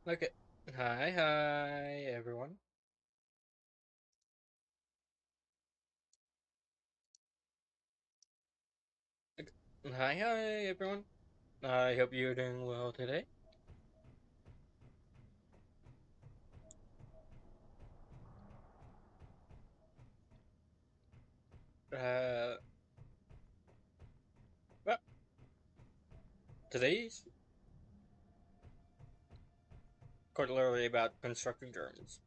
Okay. Hi, everyone. Okay. Hi, everyone. I hope you're doing well today. Uh, well, today's quarterly about constructing Germans.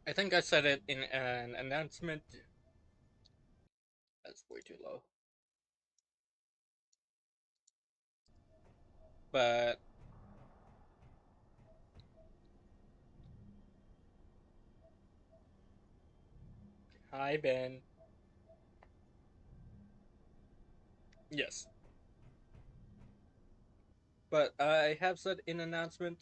I think I said it in an announcement. That's way too low. But hi, Ben. Yes, but I have said in announcement.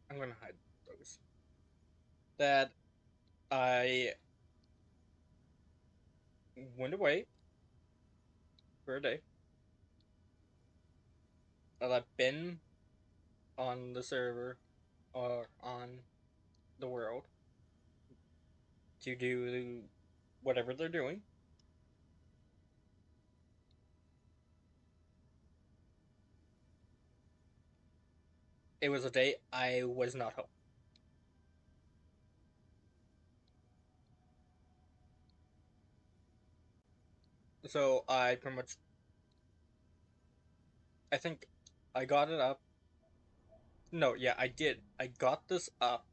I'm gonna hide those. That I went away for a day. I let Ben on the server or on the world to do whatever they're doing. It was a day I was not home. So I pretty much, I think I got it up. No, yeah, I did. I got this up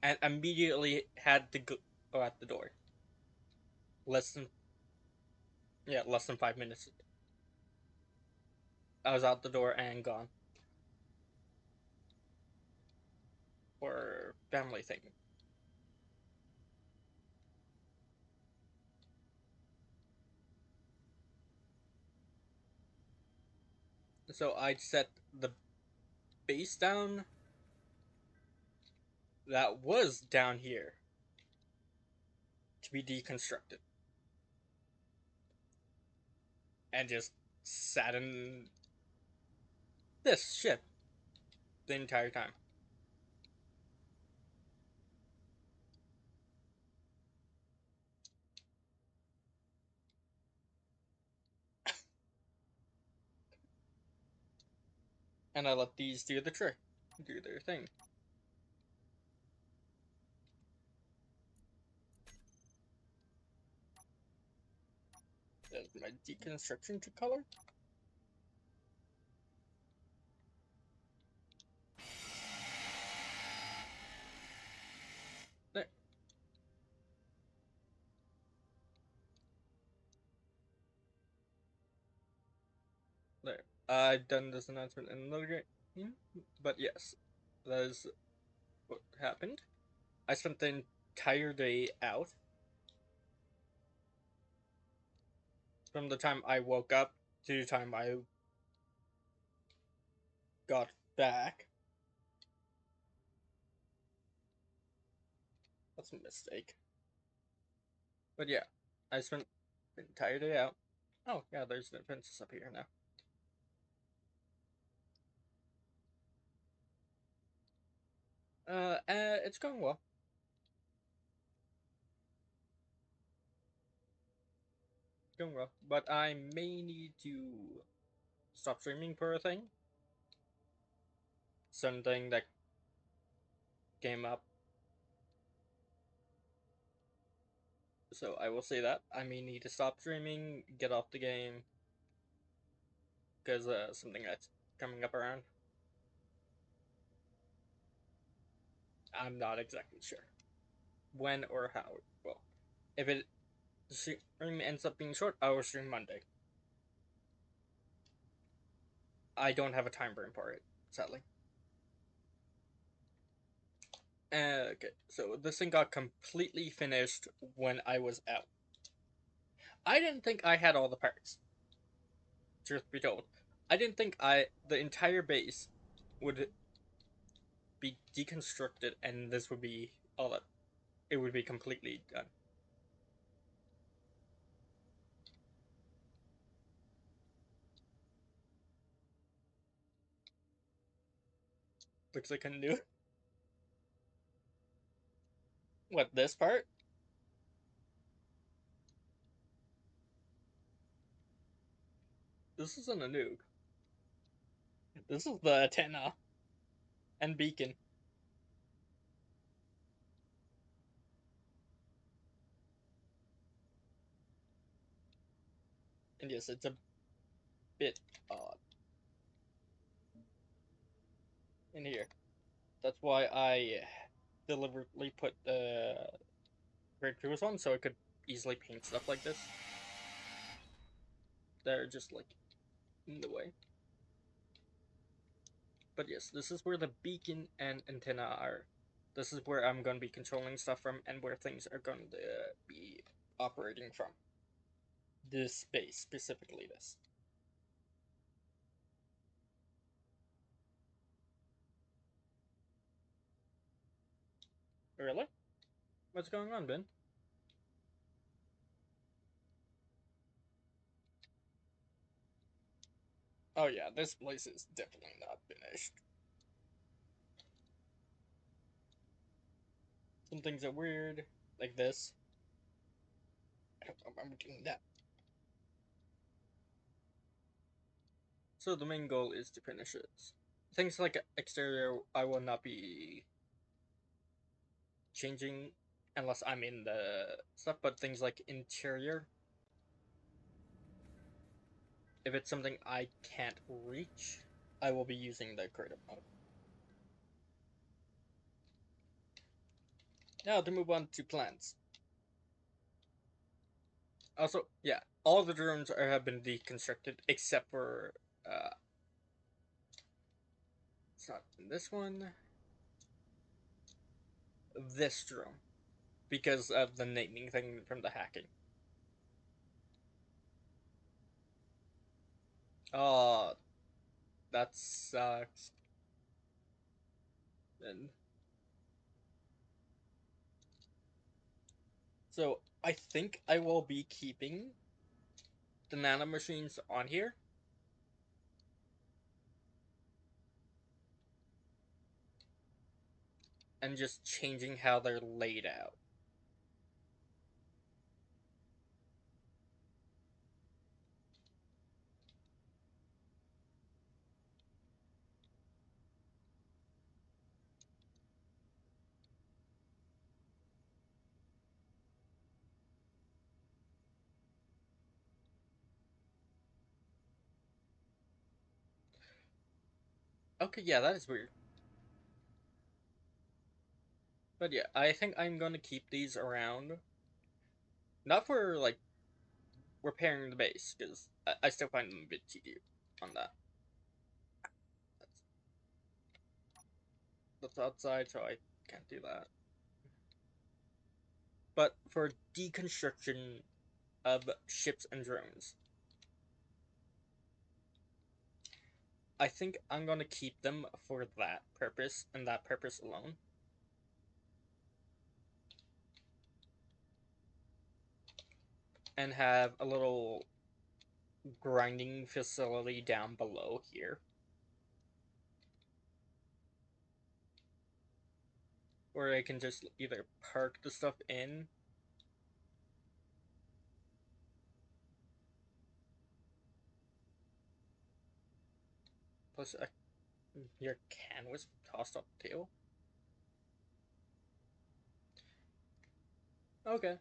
and immediately had to go out the door. Less than, yeah, less than 5 minutes. I was out the door and gone for family thing. So I set the base down that was down here to be deconstructed and just sat in this ship the entire time. And I let these do the trick, do their thing. There's my deconstruction to color. There, there. I've done this announcement in another game, but yes, that is what happened. I spent the entire day out from the time I woke up to the time I got back. That's a mistake. But yeah, I spent the entire day out. Oh, yeah, there's the fences up here now. It's going well. Going well. But I may need to stop streaming for a thing. Something that came up. So I will say that. I may need to stop streaming, get off the game, because something that's coming up around. I'm not exactly sure when or how. Well, if it stream ends up being short, I will stream Monday. I don't have a time frame for it, sadly. Okay, so this thing got completely finished when I was out. I didn't think I had all the parts. Truth be told, I didn't think the entire base would be deconstructed and this would be all that. It would be completely done. Looks like a new. What, this part? This isn't a nuke. This is the antenna and beacon. And yes, it's a bit odd in here. That's why I deliberately put the grid crews on so I could easily paint stuff like this. They're just like in the way. But yes, this is where the beacon and antenna are. This is where I'm going to be controlling stuff from and where things are going to be operating from. This space, specifically this. Really? What's going on, Ben? Oh yeah, this place is definitely not finished. Some things are weird, like this. I don't remember doing that. So the main goal is to finish it. Things like exterior, I will not be changing unless I'm in the stuff, but things like interior, if it's something I can't reach, I will be using the creative mode. Now to move on to plants. Also, yeah, all the drones have been deconstructed except for it's not this one, this drone, because of the naming thing from the hacking. Oh, that sucks. And so I think I will be keeping the nano machines on here. And just changing how they're laid out. Okay, yeah, that is weird. But yeah, I think I'm gonna keep these around. Not for, like, repairing the base, because I still find them a bit tedious on that. That's outside, so I can't do that. But for deconstruction of ships and drones, I think I'm gonna keep them for that purpose and that purpose alone. And have a little grinding facility down below here. Where I can just either park the stuff in. Plus, your can was tossed off the table. Okay.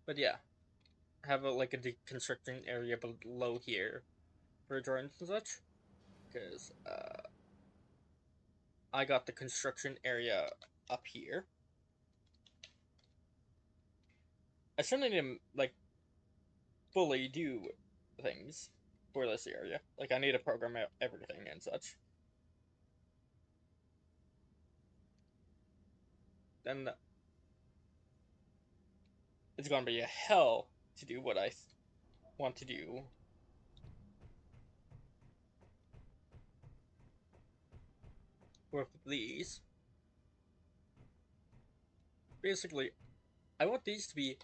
But yeah, have like a deconstructing area below here for drones and such. Because I got the construction area up here. I still need to like fully do things for this area. Like I need to program out everything and such. Then it's gonna be a hell to do what I want to do. With these. Basically, I want these to be.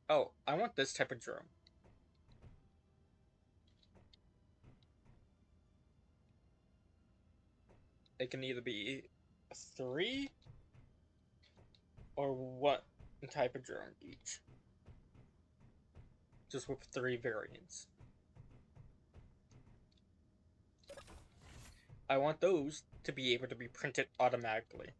Oh, I want this type of drone. It can either be 3 or 1 type of drone each. Just with 3 variants. I want those to be able to be printed automatically.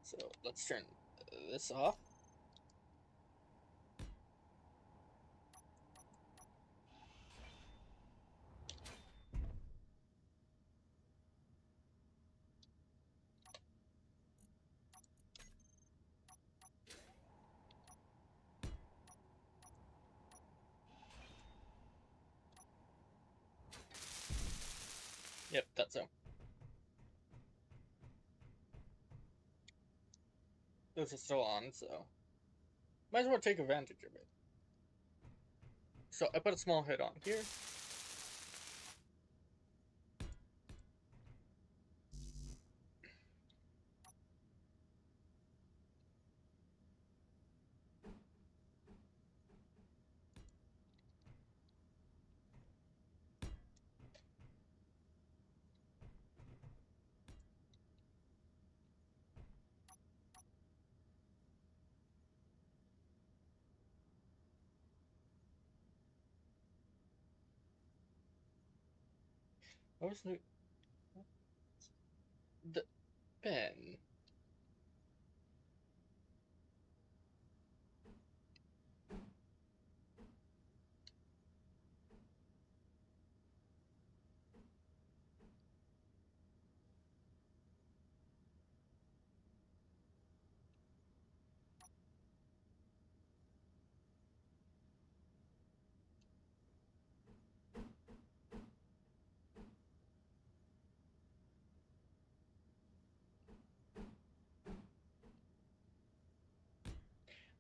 So let's turn this off. Yep, that's so. Those are still on, so might as well take advantage of it. So I put a small hit on here. What was new? The pen.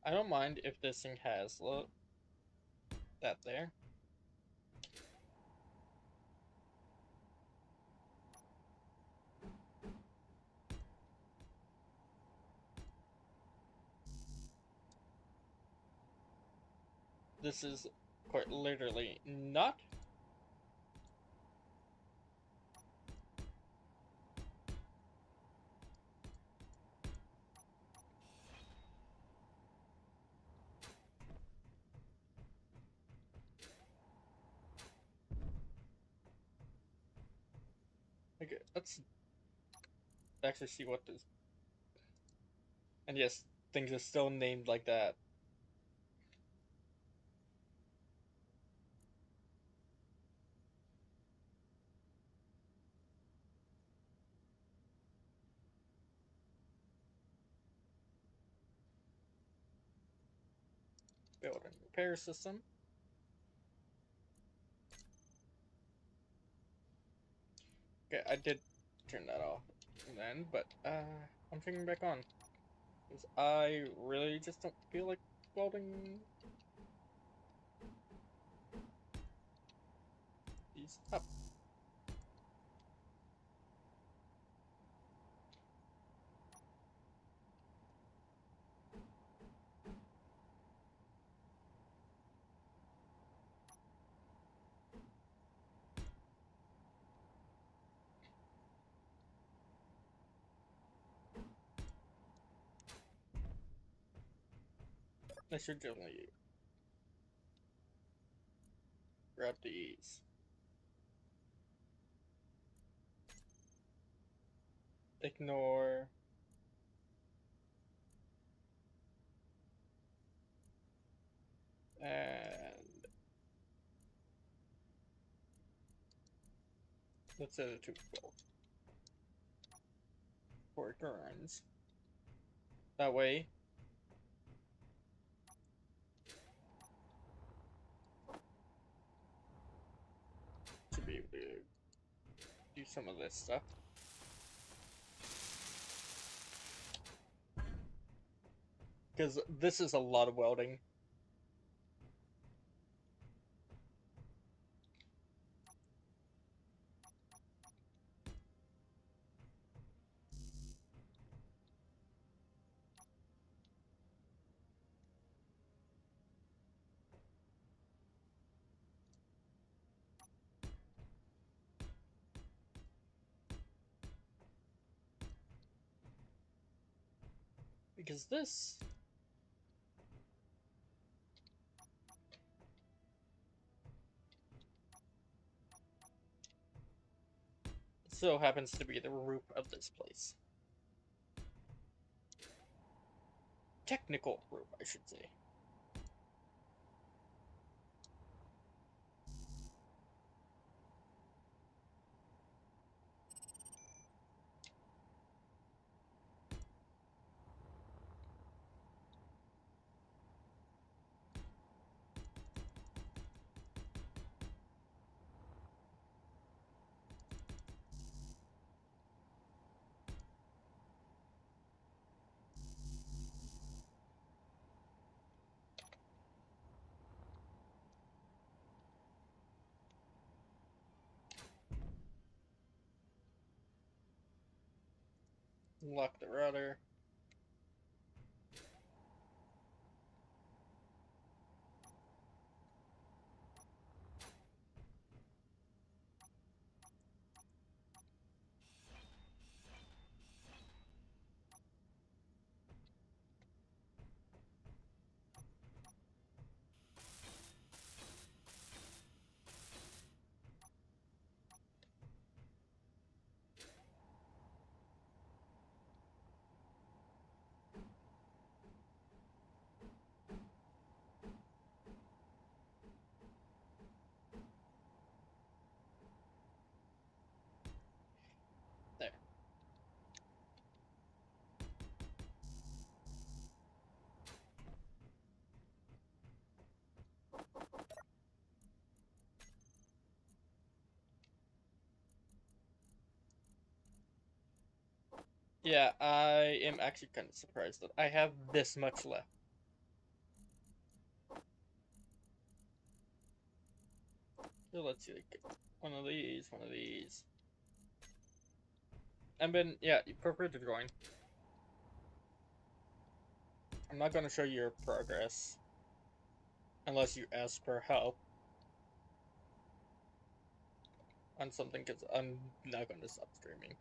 I don't mind if this thing has that there. This is quite literally not. Okay, let's actually see what this. And yes, things are still named like that. Build and repair system. Okay, I did turn that off then, but I'm turning back on. Because I really just don't feel like welding these up. I should definitely grab these. Ignore. And let's set it to 12 for grinds. That way, to be able to do some of this stuff. Because this is a lot of welding. Because this so happens to be the roof of this place. Technical roof, I should say. Lock the router. There. Yeah, I am actually kind of surprised that I have this much left. So let's see, like, one of these. And then, yeah, perfect drawing. I'm not going to show you your progress unless you ask for help on something, because I'm not going to stop streaming.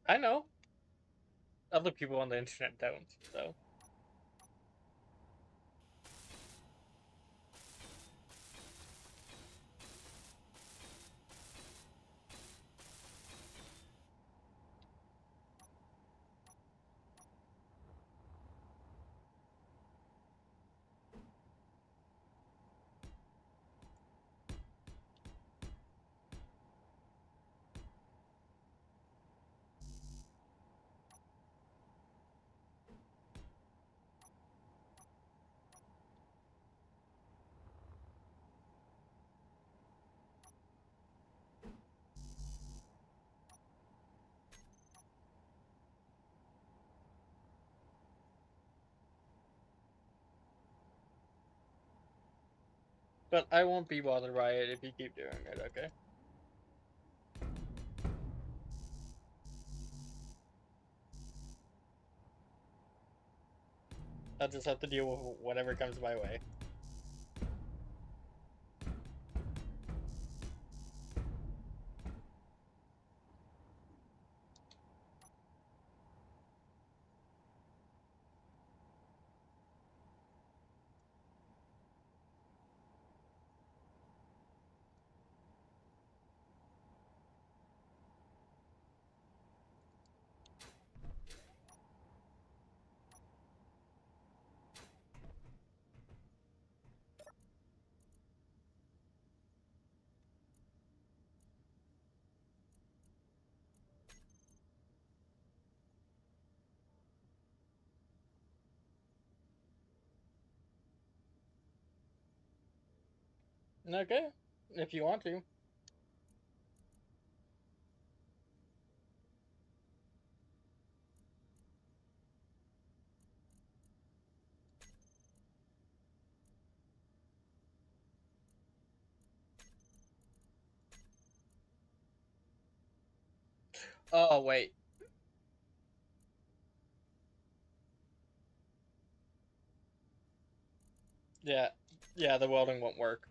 I know. Other people on the internet don't, so. But I won't be bothered by it if you keep doing it, okay? I'll just have to deal with whatever comes my way. Okay, if you want to. Oh, wait. Yeah. Yeah, the welding won't work.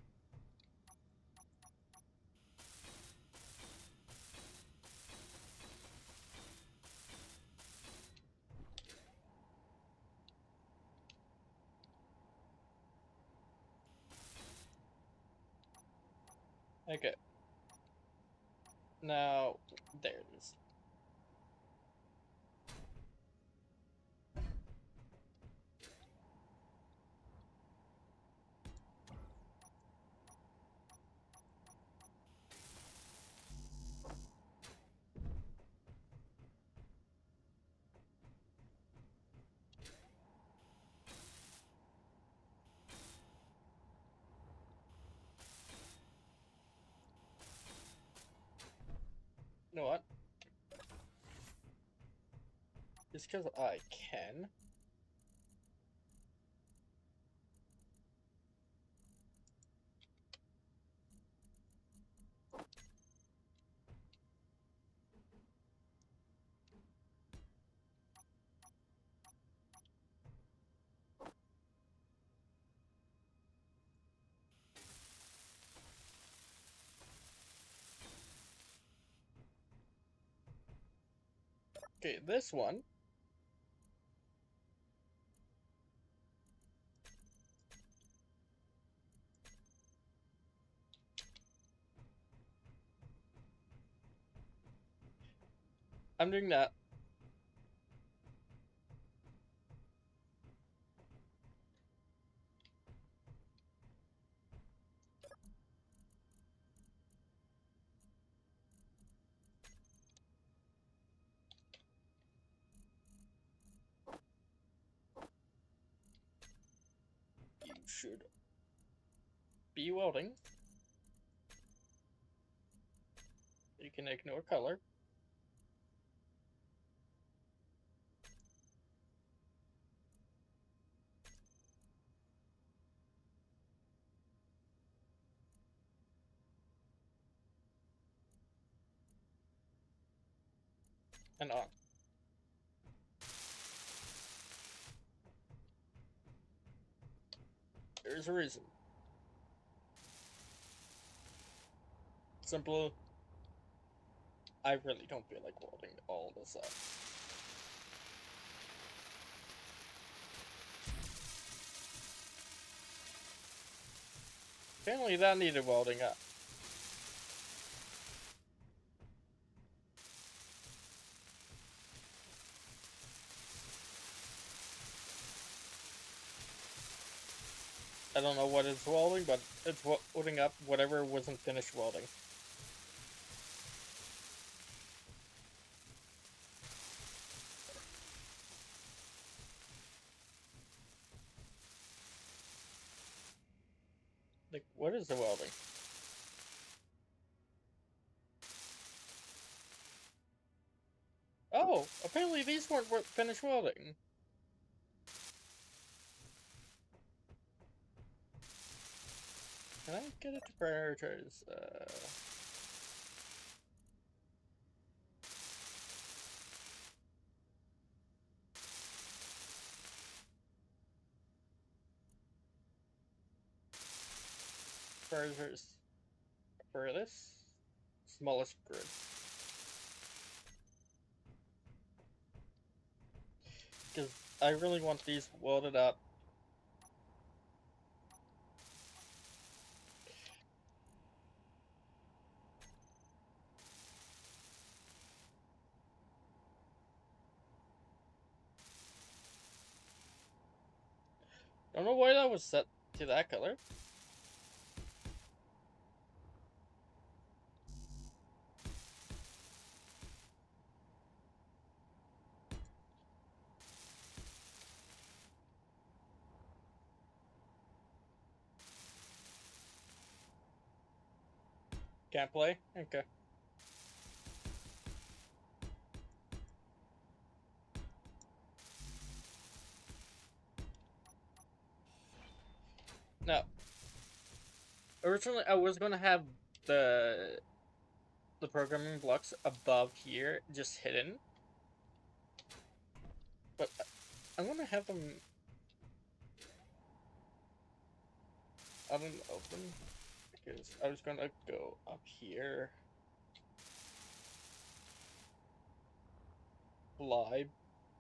Okay. Now, there it is. You know what? Just because I can. Okay, this one. I'm doing that. You should be welding. You can ignore color. And on. There's a reason. Simple. I really don't feel like welding all this up. Apparently that needed welding up. I don't know what it's welding, but it's welding up whatever wasn't finished welding. Like, what is the welding? Oh, apparently these weren't finished welding. Can I get it to prioritize? Prioritize for this smallest grid. Because I really want these welded up. Don't know why that was set to that color. Can't play? Okay. Now, originally I was gonna have the the programming blocks above here, just hidden. But I'm gonna have them out in the open. Because I was gonna go up here. Fly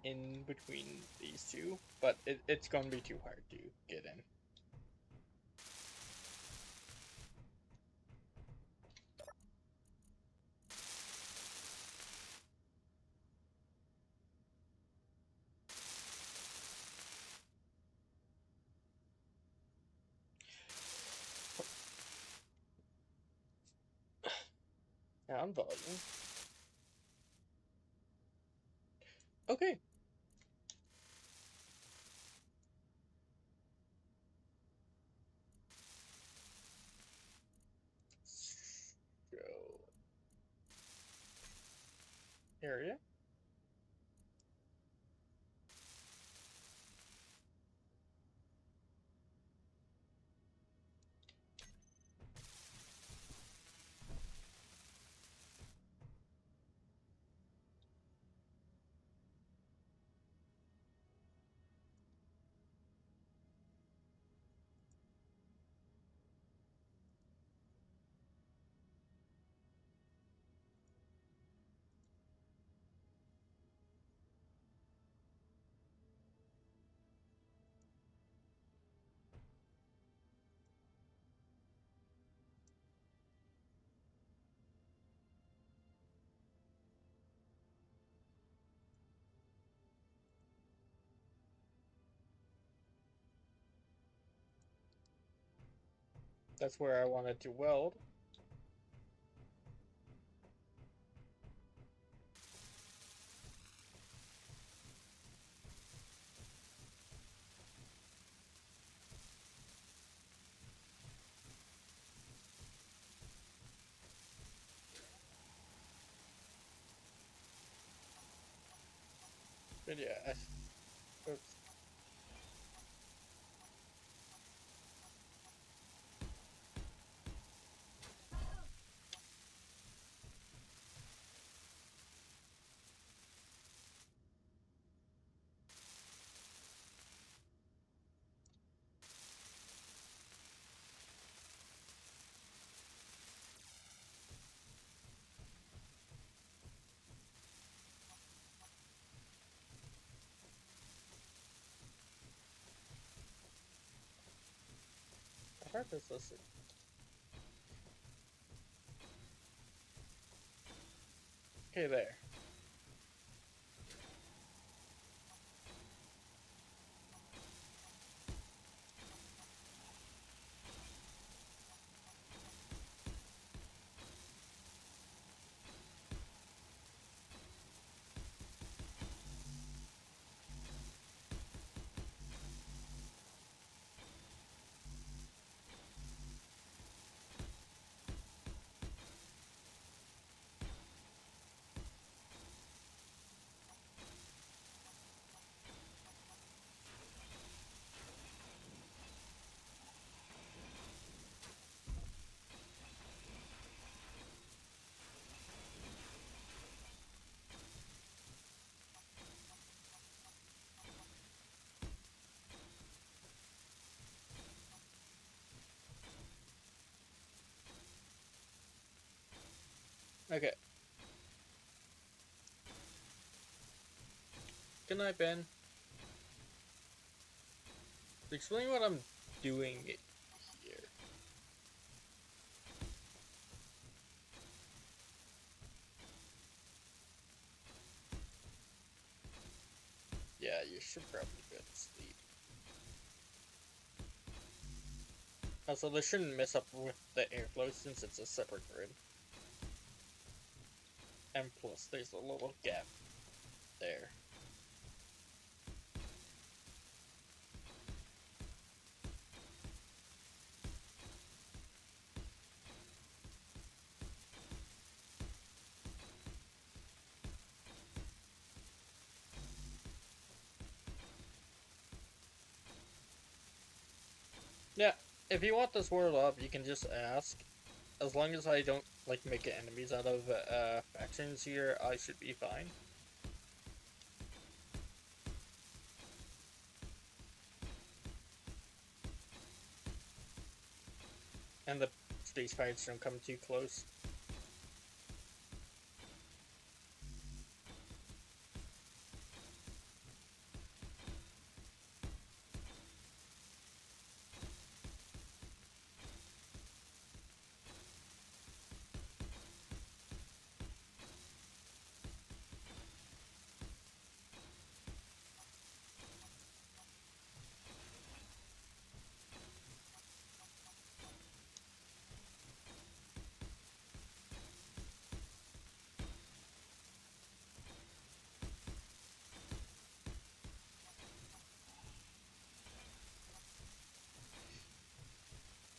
in between these two. But it's gonna be too hard to get in. Down volume. Okay. So area. That's where I wanted to weld. But yeah, oops. purpose. Let's see. Okay, there. Okay. Good night, Ben. Explain what I'm doing here. Yeah, you should probably go to sleep. Also, this shouldn't mess up with the airflow since it's a separate grid. And plus, there's a little gap there. Yeah, if you want this world up, you can just ask. As long as I don't, like, make enemies out of factions here, I should be fine. And the space pirates don't come too close.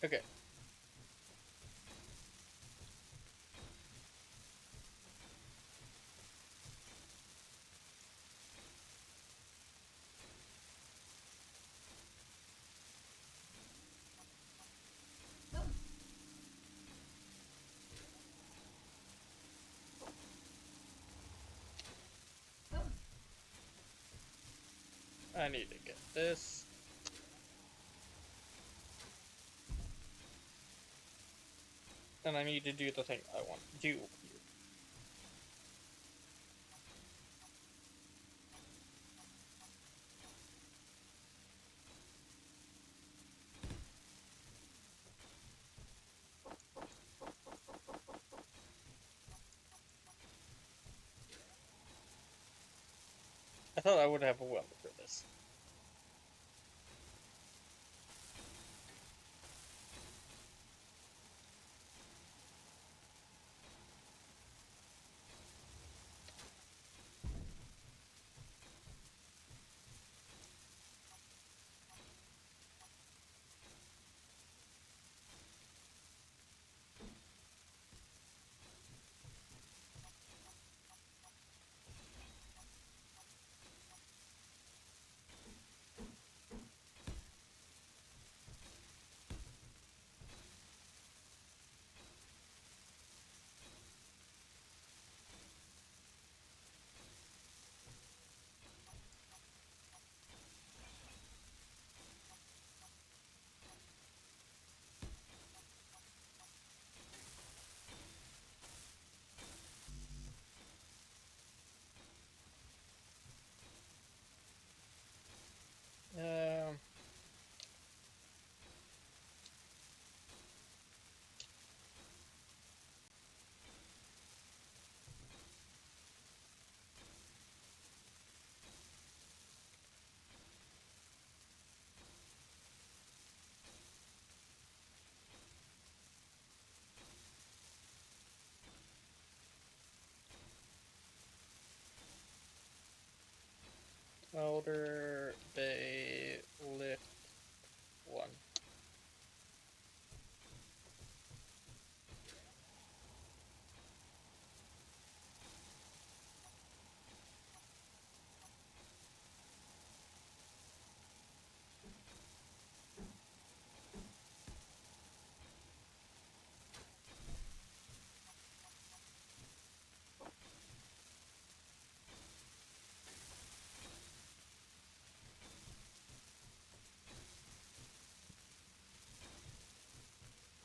Okay. I need to get this. And I need to do the thing I want to do here. I thought I would have a welder for this. Elder Bay Lift 1.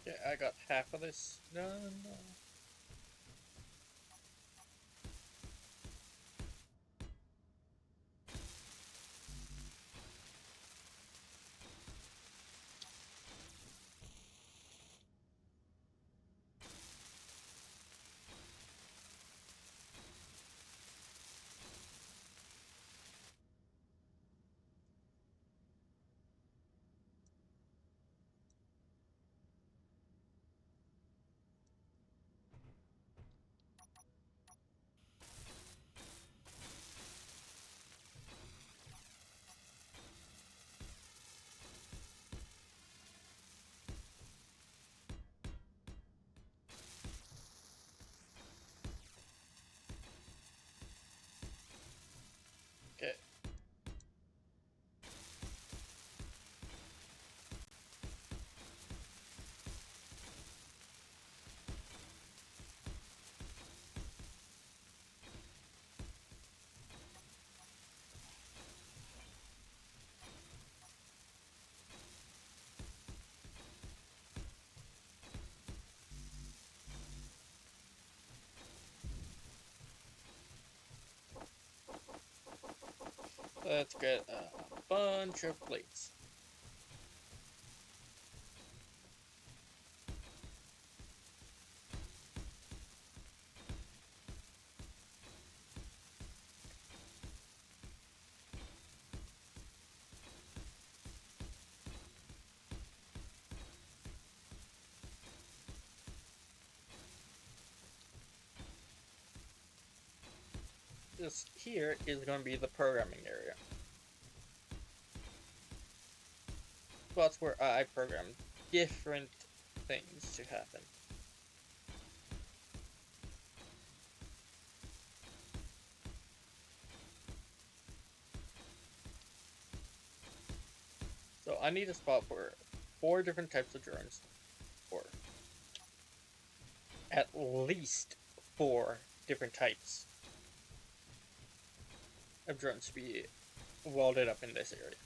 Yeah, I got half of this done. Okay. Let's get a bunch of plates. This here is going to be the programming area. So that's where I program different things to happen. So I need a spot for 4 different types of drones, or at least 4 different types of drones to be welded up in this area.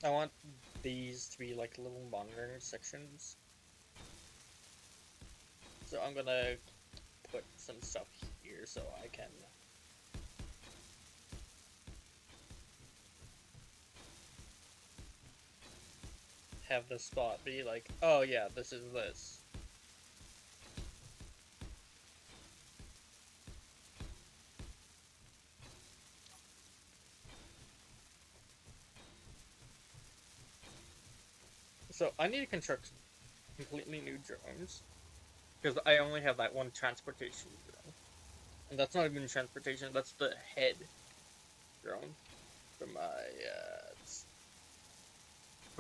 I want these to be like little monitoring sections. So I'm gonna put some stuff here so I can have the spot be like, oh yeah, this is this. So I need to construct completely new drones because I only have that one transportation drone, and that's not even transportation. That's the head drone for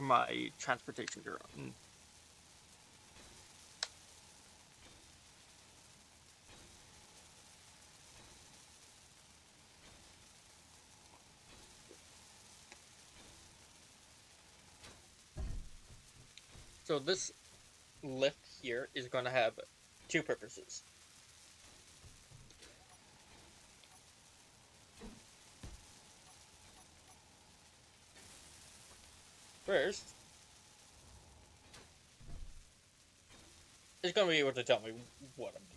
my transportation drone. So this lift here is going to have two purposes. First, it's going to be able to tell me what I'm doing.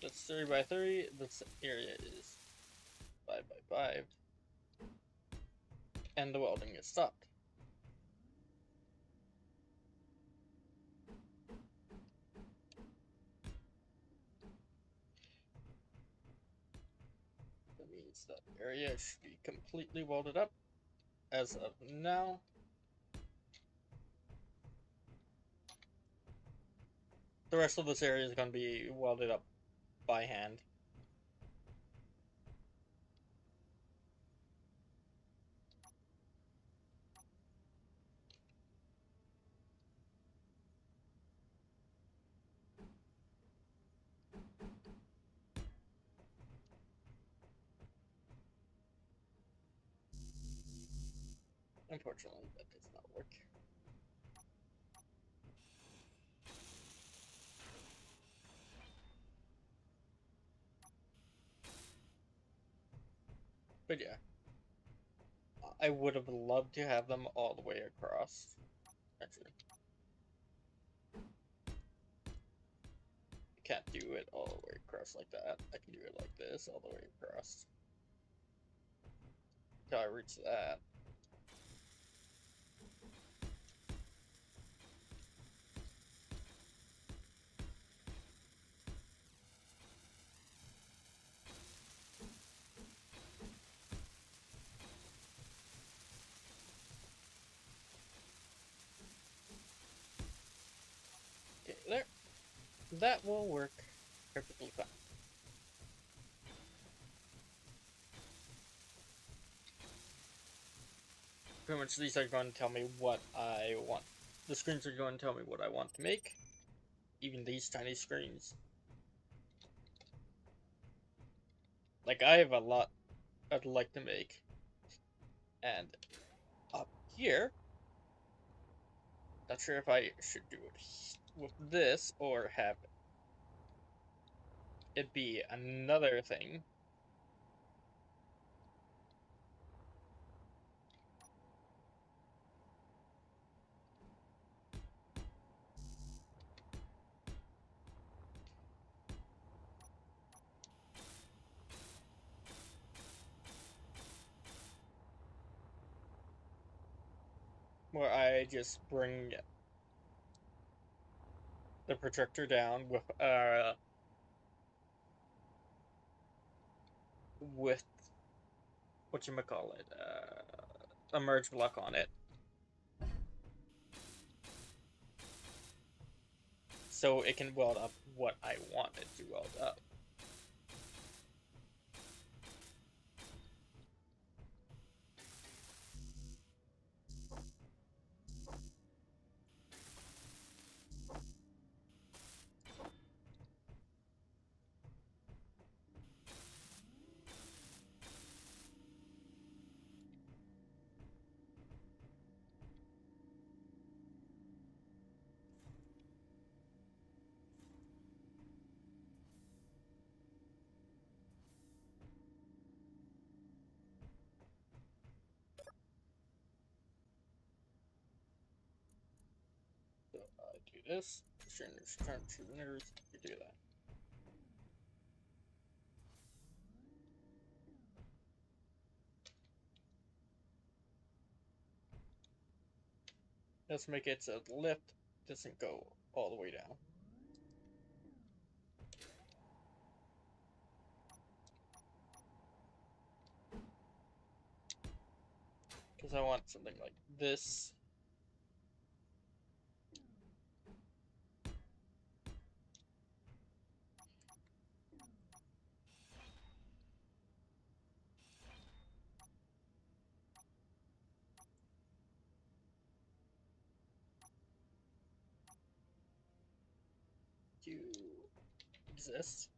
That's 3 by 3. This area is 5 by 5. And the welding is stopped. That means that area should be completely welded up as of now. The rest of this area is going to be welded up by hand. Unfortunately, that does not work. But yeah, I would have loved to have them all the way across. Actually, I can't do it all the way across like that. I can do it like this all the way across. Until I reach that. Okay, there. That will work perfectly fine. Pretty much these are going to tell me what I want. The screens are going to tell me what I want to make. Even these tiny screens. Like, I have a lot I'd like to make. And up here, not sure if I should do it with this or have it be another thing. Where I just bring the projector down with whatchamacallit, a merge block on it. So it can weld up what I want it to weld up. this. Tuners, turn tuners, you do that. Let's make it so the lift doesn't go all the way down. Because I want something like this. To exist.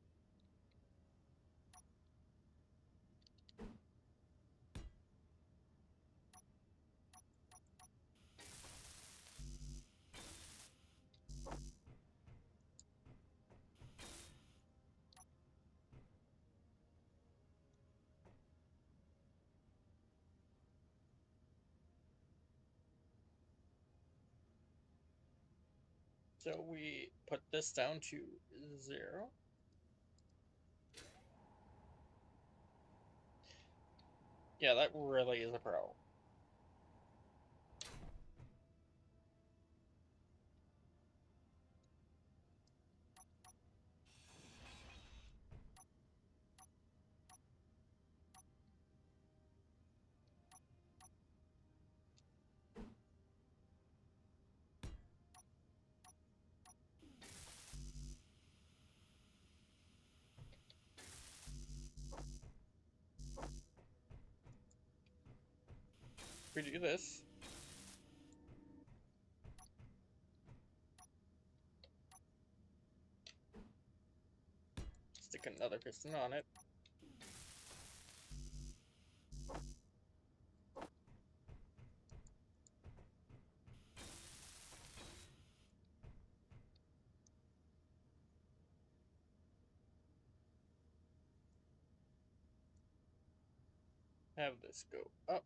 So we put this down to 0. Yeah, that really is a problem. If we do this, stick another piston on it. Have this go up.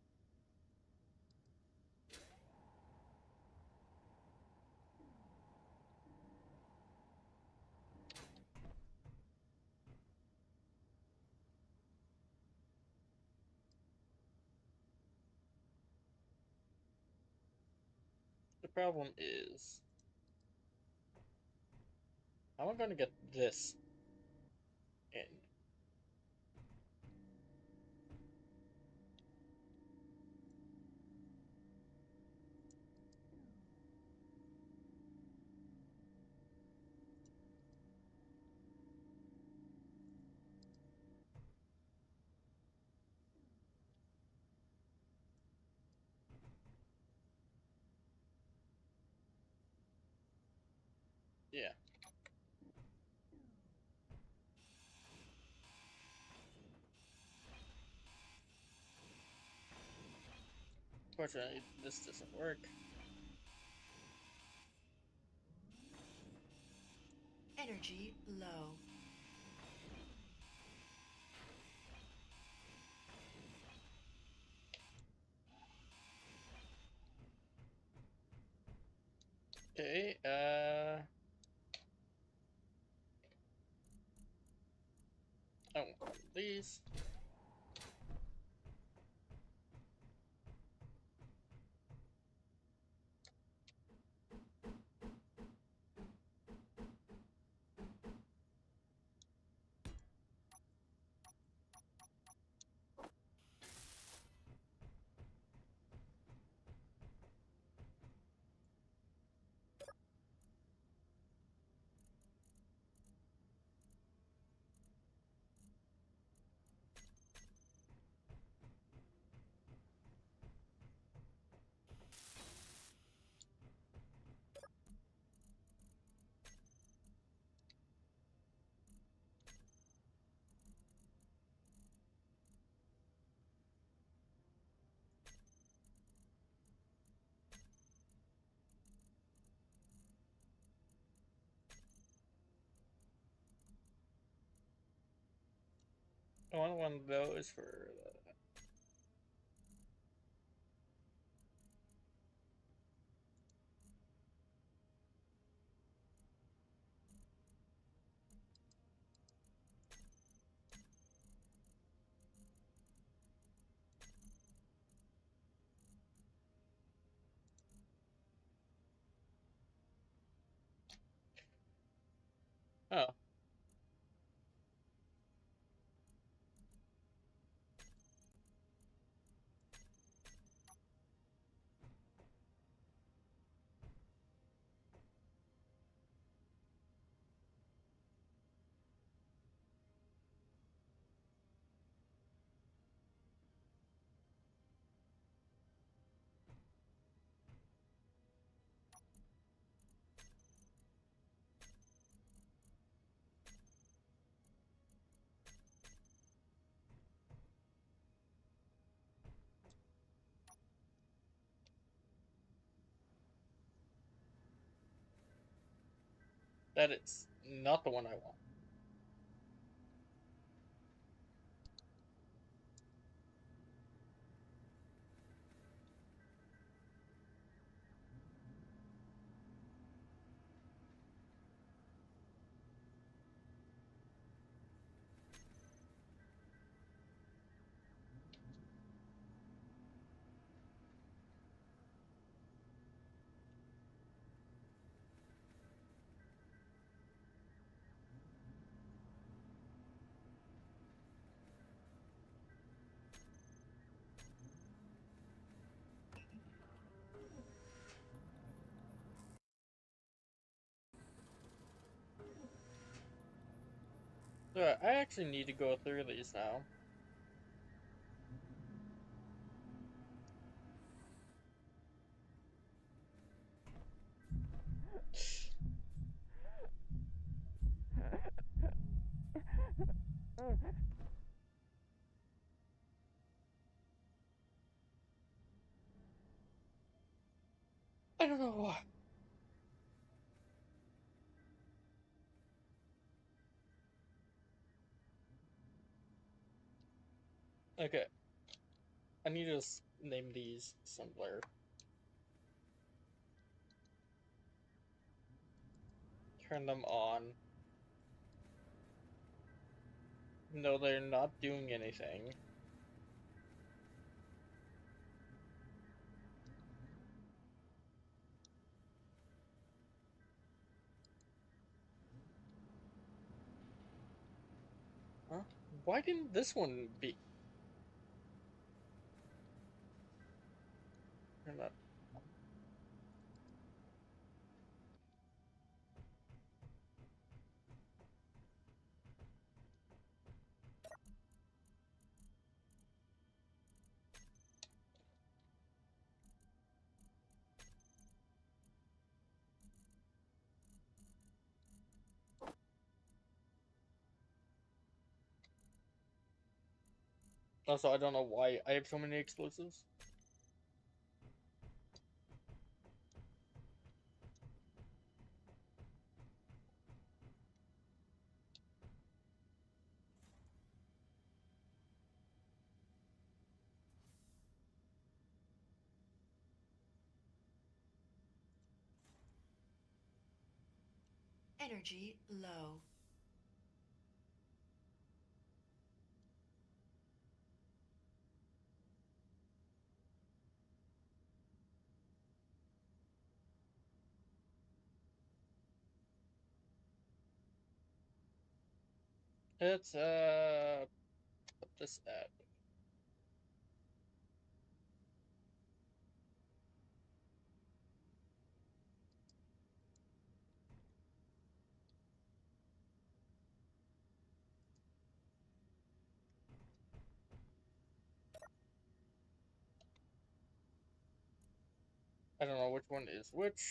The problem is, how am I going to get this in? Yeah. Fortunately, this doesn't work. Energy low. Okay, I want one of these. I want one of those for Oh, that is not the one I want. So I actually need to go through these now. I don't know why. Okay, I need to name these simpler. Turn them on. No, they're not doing anything. Huh? Why didn't this one be? Turn that. Also, I don't know why I have so many explosives. Energy low. Let's put this at. I don't know which one is which.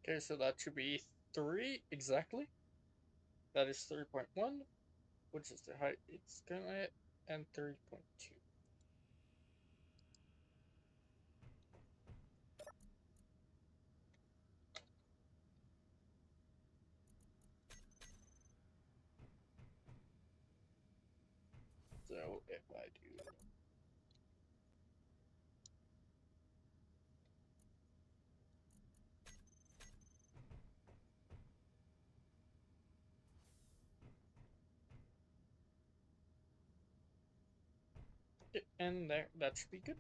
Okay, so that should be 3 exactly. That is 3.1, which is the height it's going at, and 3.2. So if I do it in there, that should be good.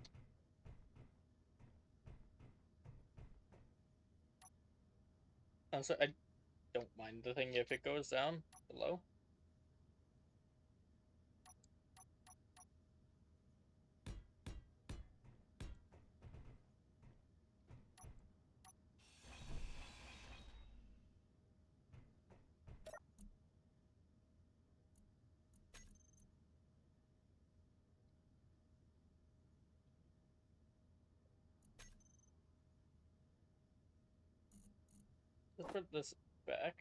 Also, I don't mind the thing if it goes down below. Let's put this back.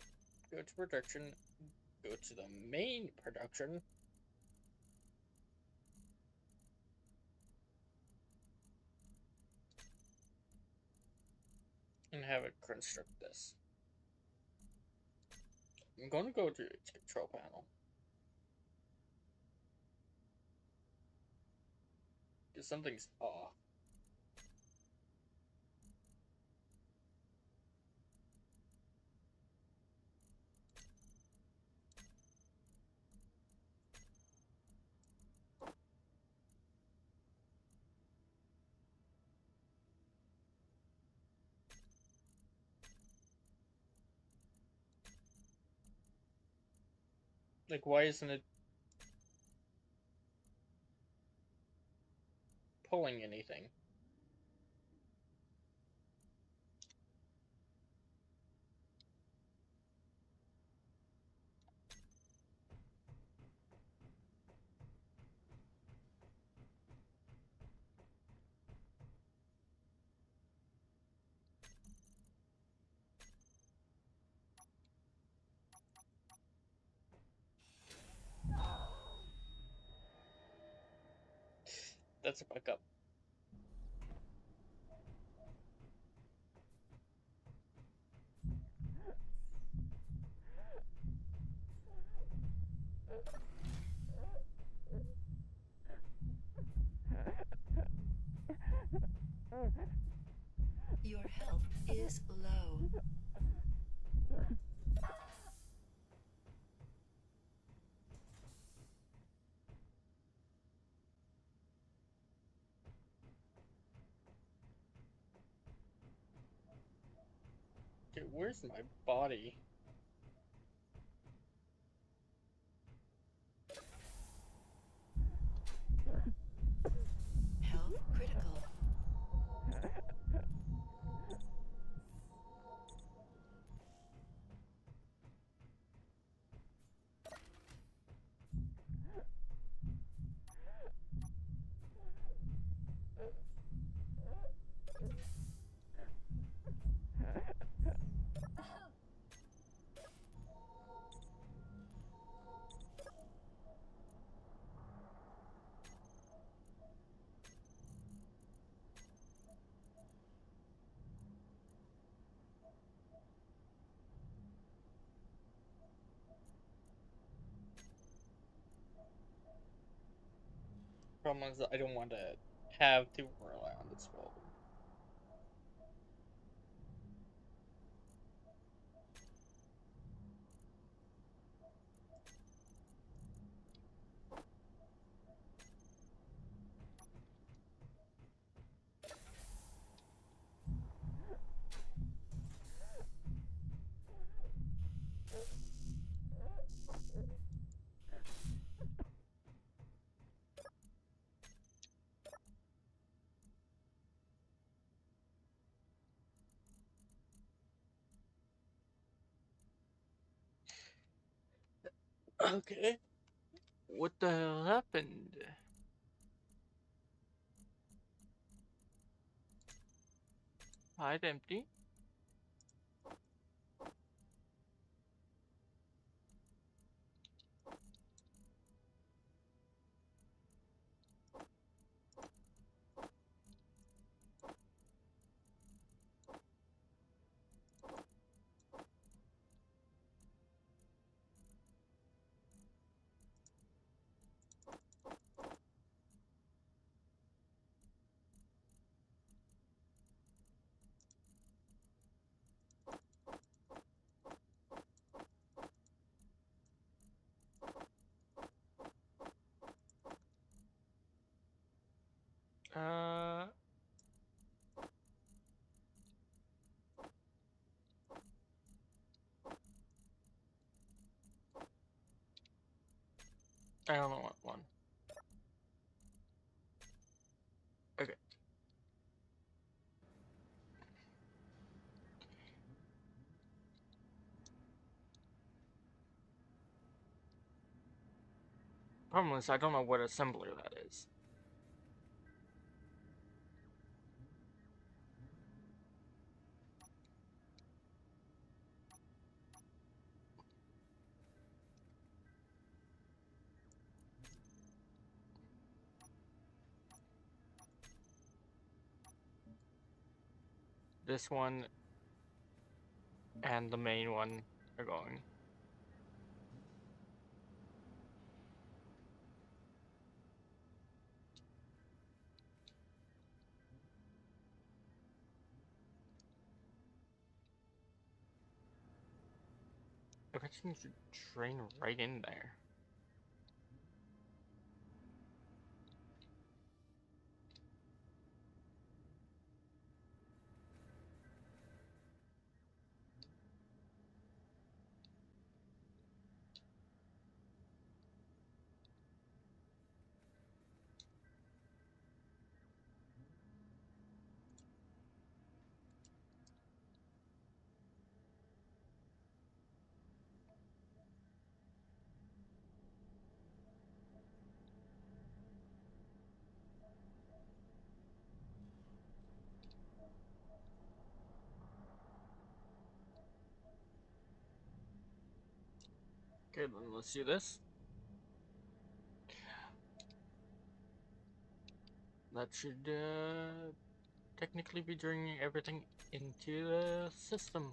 Go to production. Go to the main production. And have it construct this. I'm going to go to its control panel. Because something's off. Like, why isn't it pulling anything? That's a backup. Your health is low. Okay, where's my body? Health critical. Problem is that I don't want to have to rely on this wall. Okay. What the hell happened? Hide empty. I only want one. Okay. Problem is, I don't know what assembler that is. This one and the main one are going. Eventually should train right in there. Okay, then let's do this. That should technically be bringing everything into the system.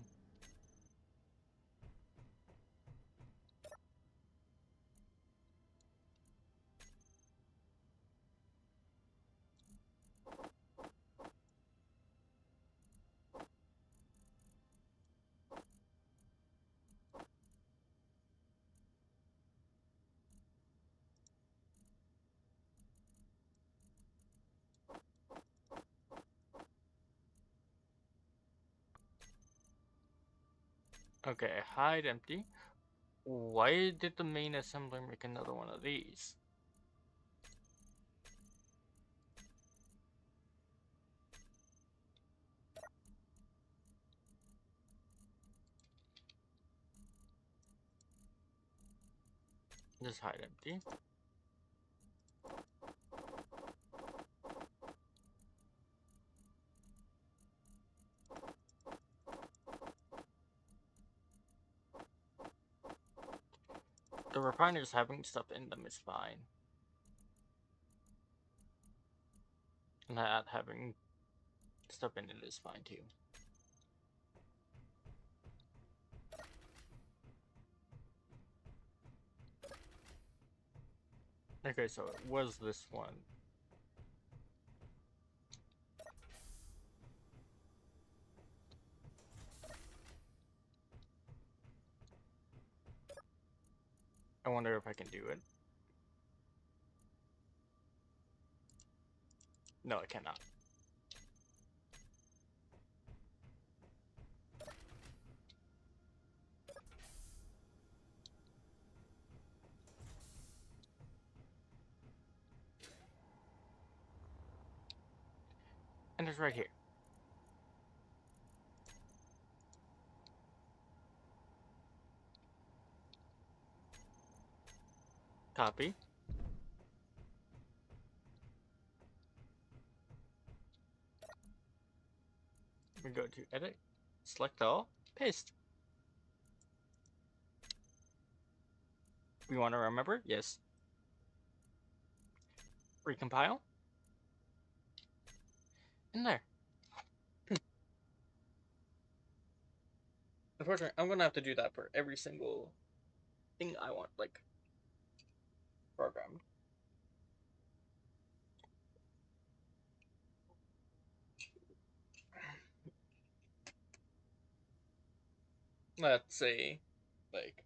Okay, hide empty. Why did the main assembler make another one of these? Just hide empty. The refiners having stuff in them is fine. Not having stuff in it is fine too. Okay, so it was this one. I wonder if I can do it. No, I cannot. And it's right here. Copy. We go to edit, select all, paste. We want to remember? Yes. Recompile. In there. Unfortunately, I'm gonna have to do that for every single thing I want, like, programmed. Let's say, like,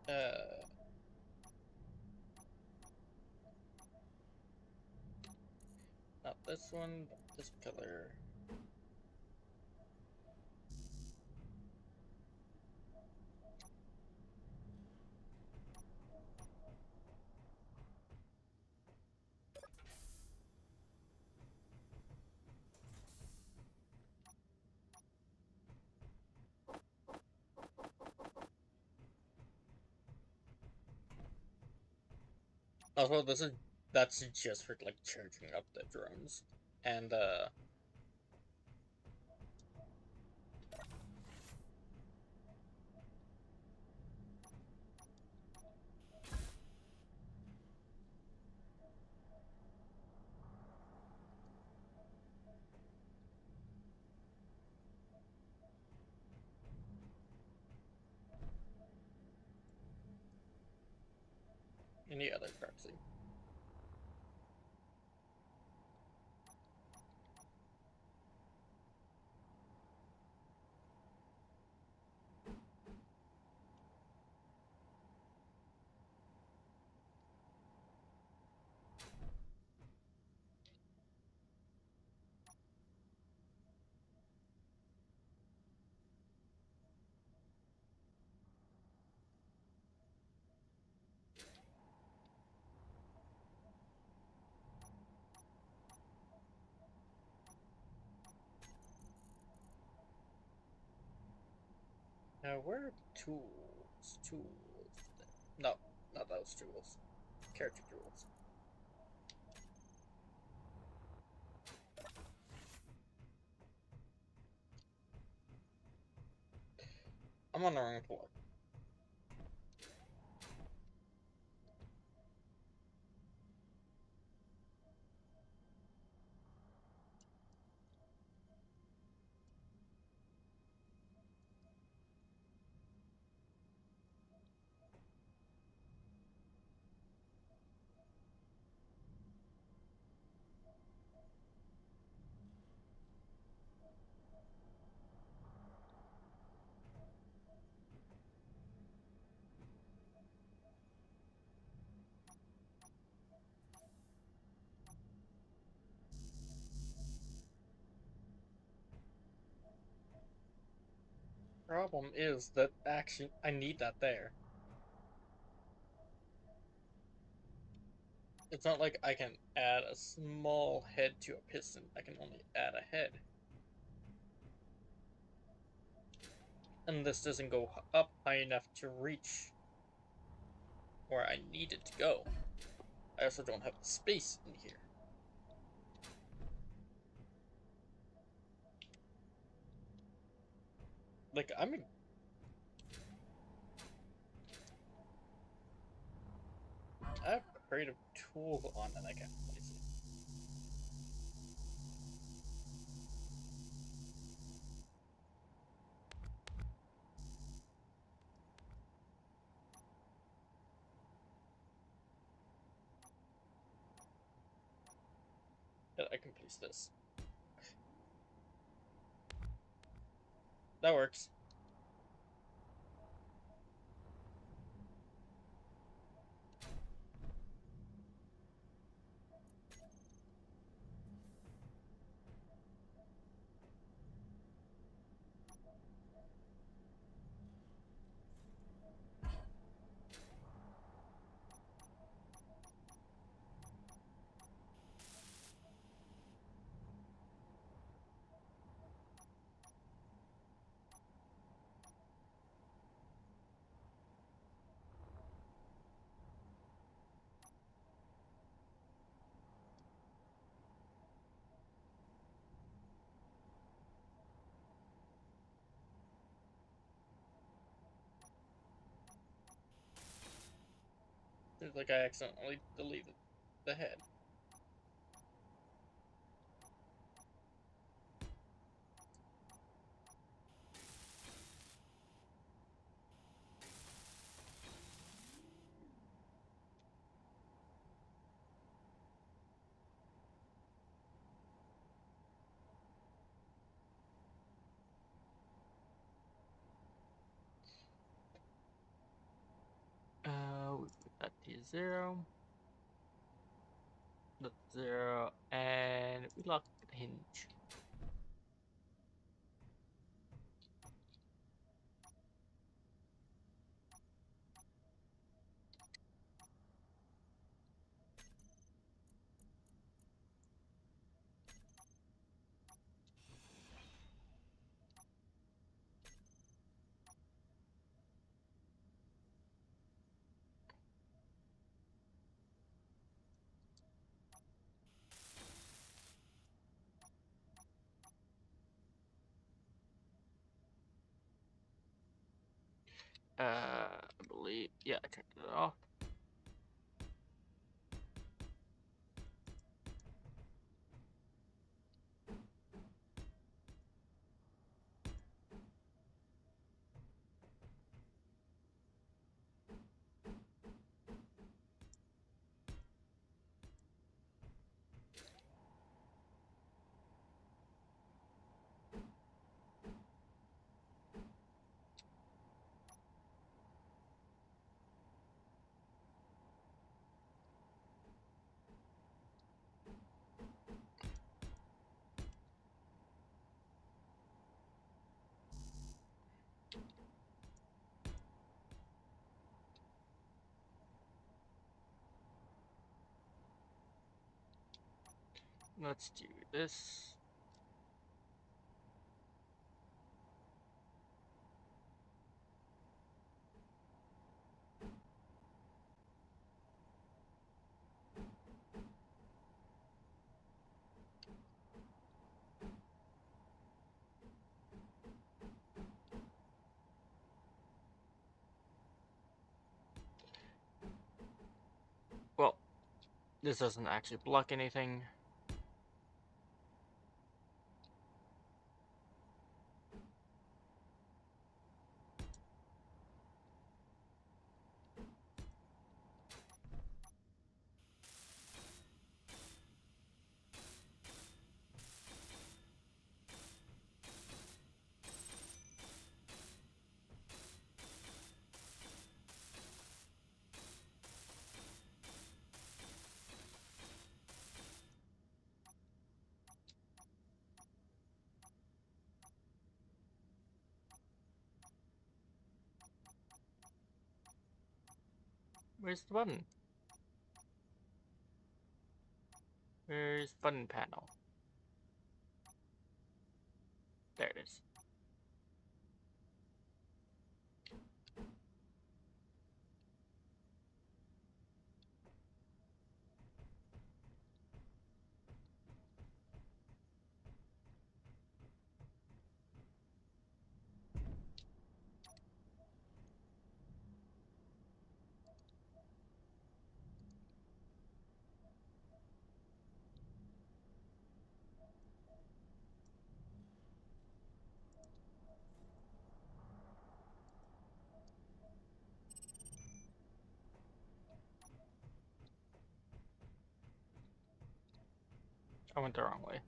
uh, this one, but this color. Also, that's just for like charging up the drones, and any other proxy. Now, where are the tools? Tools. No, not those tools. Character tools. I'm on the wrong floor. Problem is that actually I need that there. It's not like I can add a small head to a piston. I can only add a head. And this doesn't go up high enough to reach where I need it to go. I also don't have the space in here. Like, I have creative tools on and I can't place it. But I can place this. That works. It's like I accidentally deleted the head. 'That T0. That's 0, and we lock the hinge. I believe, yeah, I turned it off. Let's do this. Well, this doesn't actually block anything. Where's the button? Where's button panel? There it is. I went the wrong way.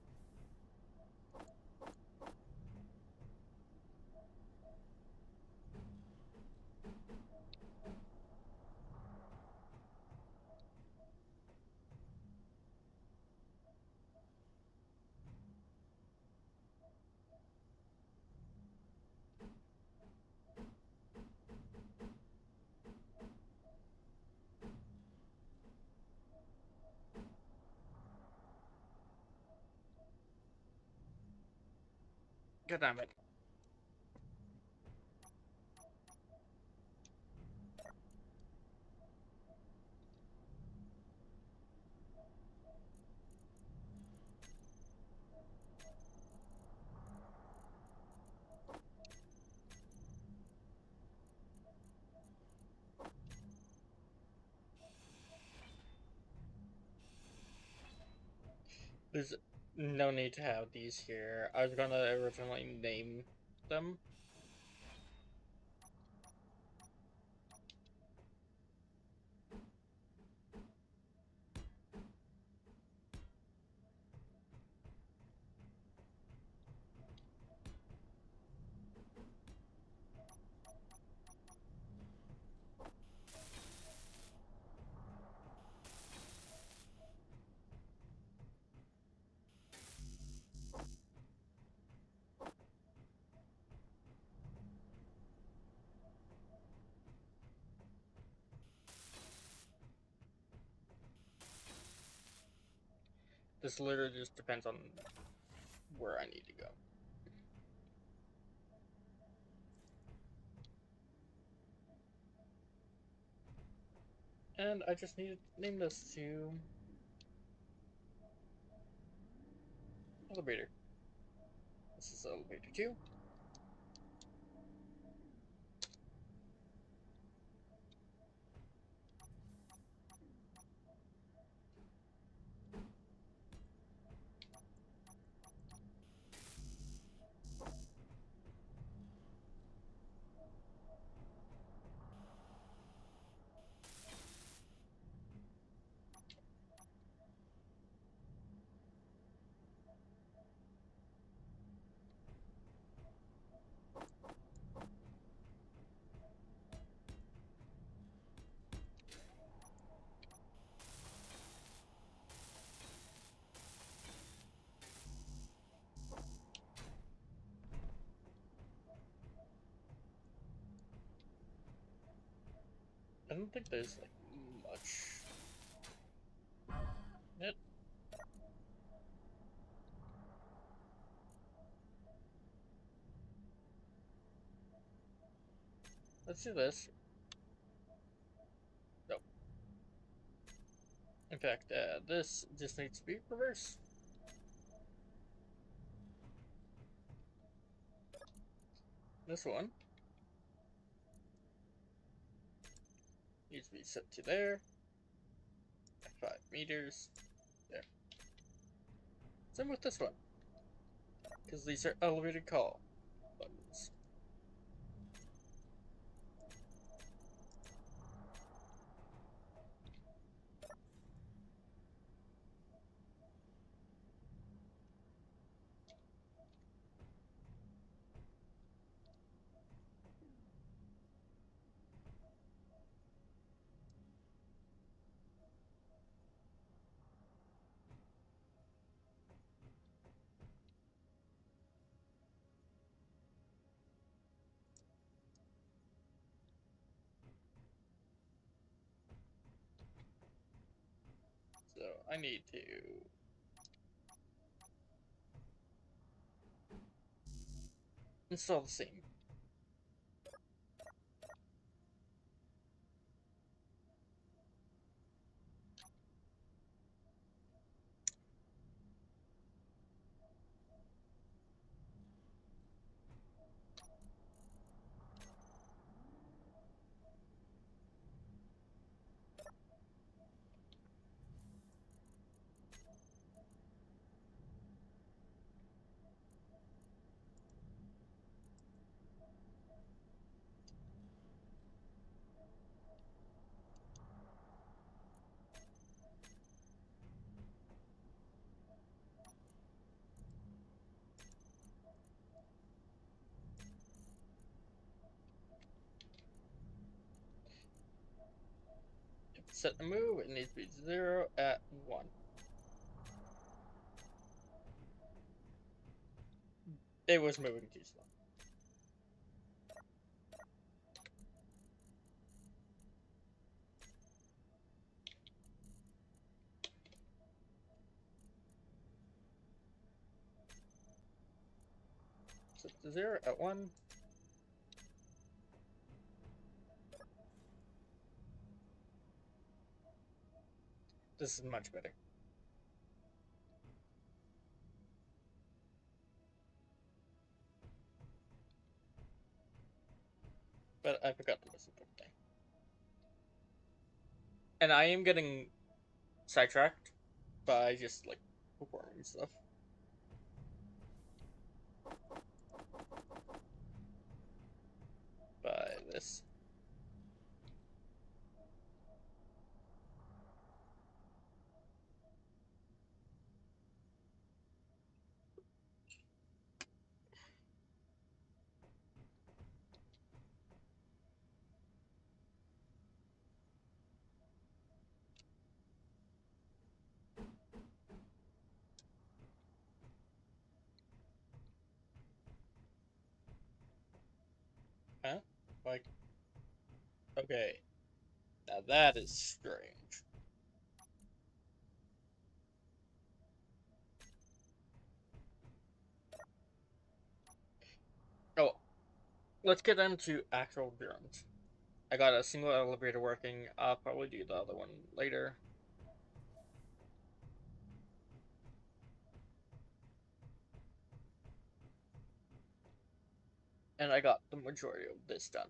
God damn it. There's no need to have these here. I was gonna originally name them. This literally just depends on where I need to go. And I just need to name this to elevator. This is elevator 2. I don't think there's like much. Yep. Let's do this. No. In fact, this just needs to be reversed. This one needs to be set to there. 5 meters. There. Same with this one. Because these are elevated call buttons. So I need to install the same. If it's set to move, it needs to be 0 at 1. It was moving too slow. Set to 0 at 1. This is much better. But I forgot the most important thing. And I am getting sidetracked by just like performing stuff. By this. Huh? Like, okay. Now that is strange. let's get into actual drones. I got a single elevator working. I'll probably do the other one later. And I got the majority of this done.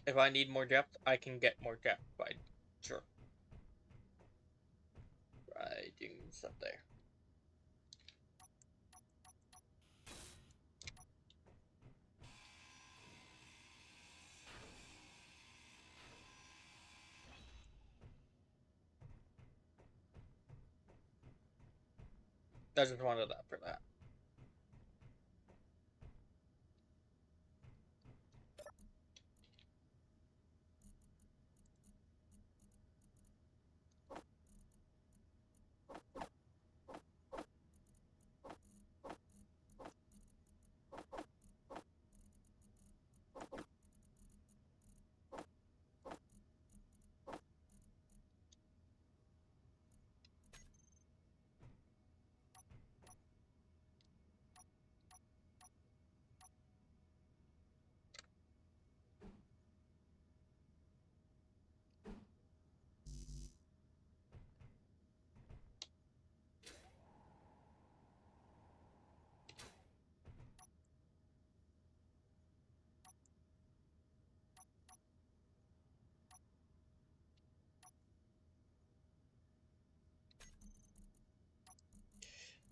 If I need more depth, I can get more depth by sure by doing stuff there. I just wanted that for that.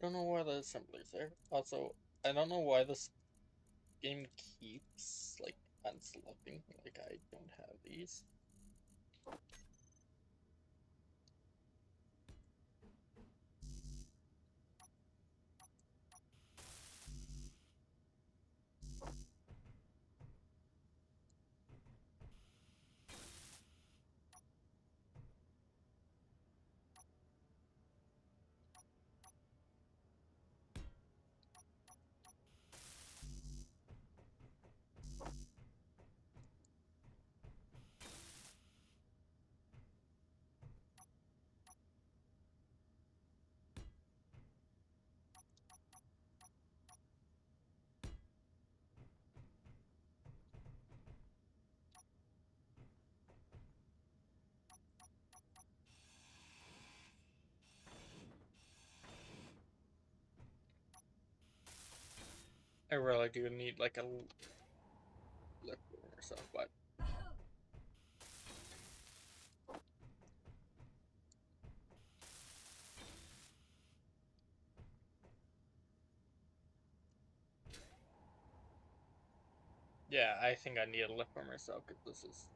Don't know why the assembly's there. Also, I don't know why this game keeps like unselecting. Like I don't have these. I really do need like a lift or something, but yeah, I think I need a lift for myself because this is.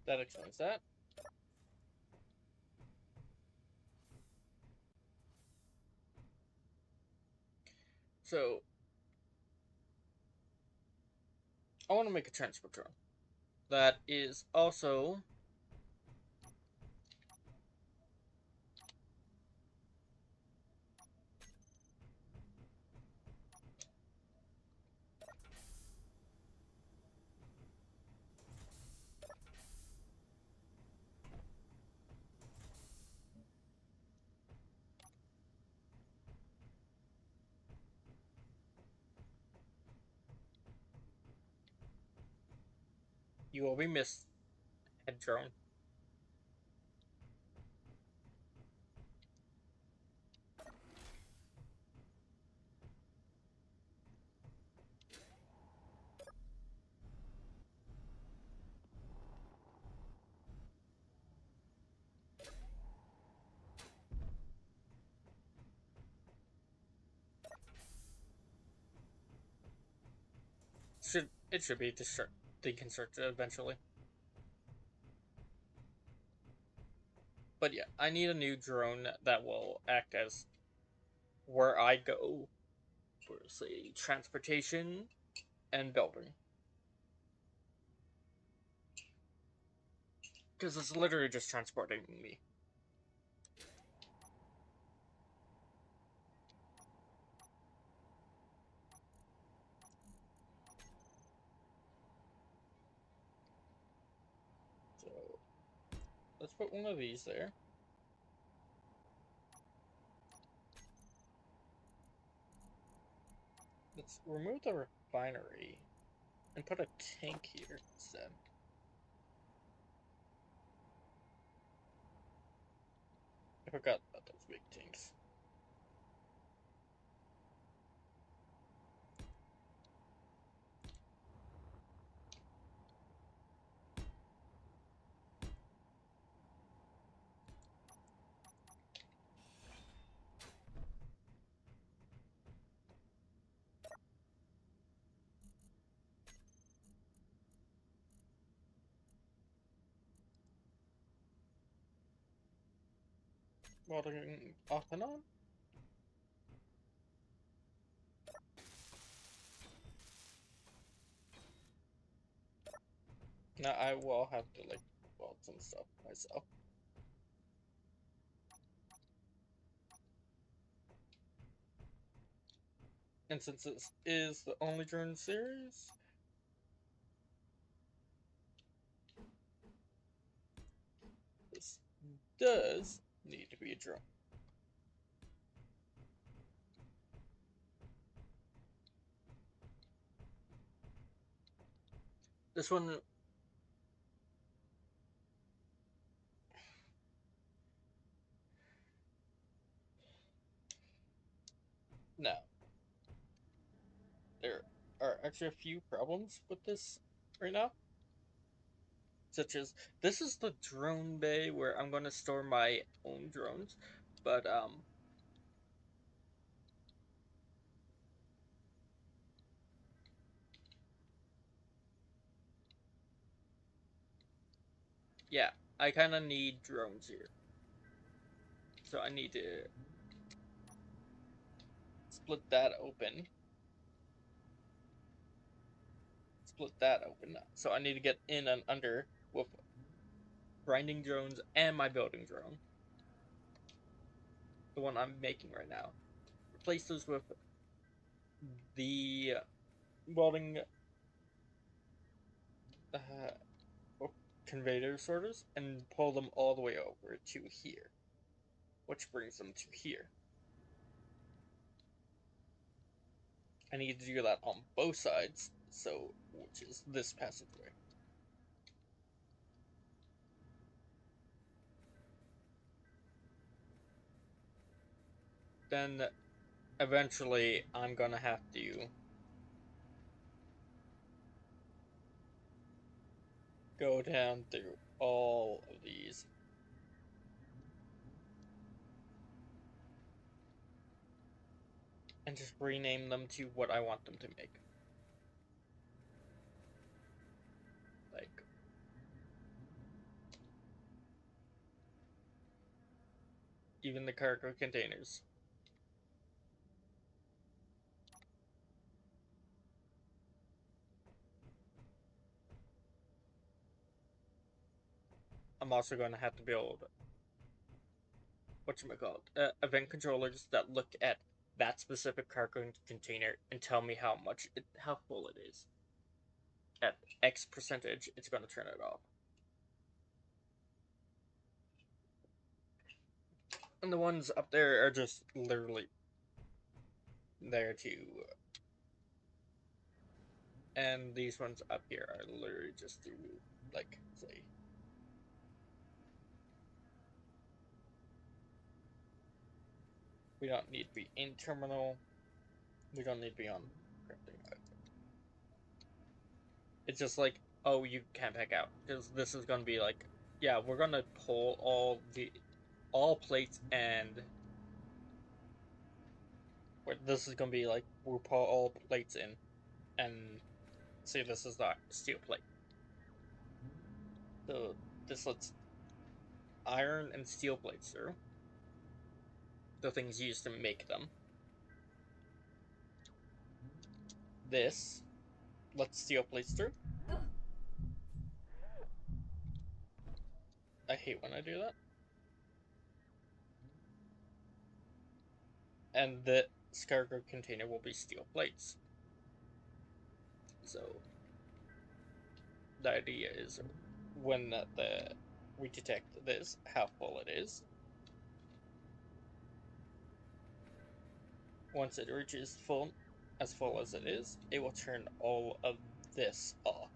That explains that. So I want to make a transport drone that is also you will be missed head drone. It should be deconstructed eventually. But yeah, I need a new drone that will act as where I go for, say, transportation and building. Because it's literally just transporting me. So let's put one of these there. Let's remove the refinery and put a tank here instead. I forgot about those big tanks. Welding off and on. Now I will have to like weld some stuff myself. And since this is the only drone series, this does need to be a drone. This one, now, there are actually a few problems with this right now. Such as, this is the drone bay where I'm going to store my own drones, but yeah, I kind of need drones here. So I need to split that open. Split that open. So I need to get in and under with grinding drones and my building drone. The one I'm making right now. Replace those with the welding conveyor sorters and pull them all the way over to here. Which brings them to here. I need to do that on both sides, so which is this passageway. Then eventually I'm gonna have to go down through all of these and just rename them to what I want them to make. Like, even the cargo containers. I'm also going to have to build whatchamacallit, event controllers that look at that specific cargo container and tell me how full it is. At X percentage, it's going to turn it off. And the ones up there are just literally there to. And these ones up here are literally just to, like, say. We don't need to be in terminal. We don't need to be on crypting. It's just like, oh, you can't back out. Because this is going to be like, yeah, we're going to pull all plates and this is going to be like, we'll pull all plates in and See, this is not steel plate. So this lets iron and steel plates through. The things used to make them. This lets steel plates through. I hate when I do that. And the cargo container will be steel plates. So the idea is when we detect this, how full it is. Once it reaches as full as it is, it will turn all of this off.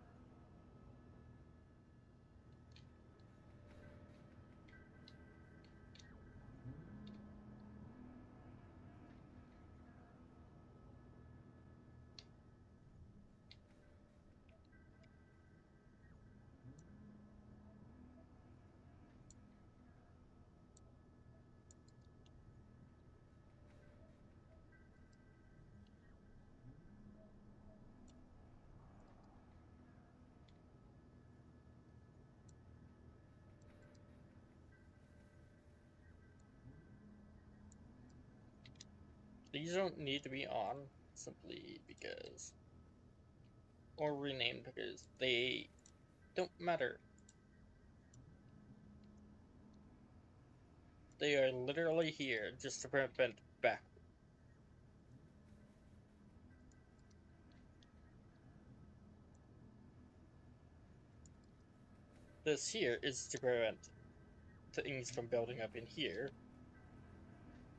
These don't need to be on simply because, or renamed because they don't matter. They are literally here just to prevent back. This here is to prevent things from building up in here,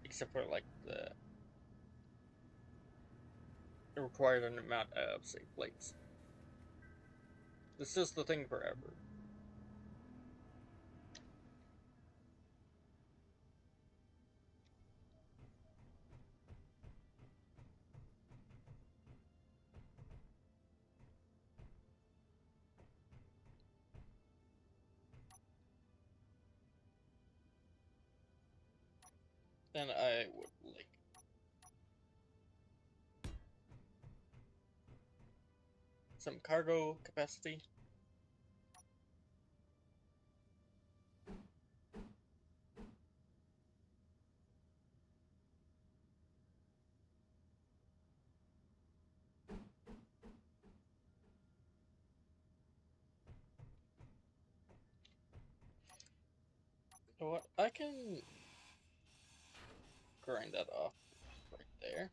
except for like the required amount of, say, plates. This is the thing forever. Then I would like some cargo capacity. You know what? I can grind that off right there.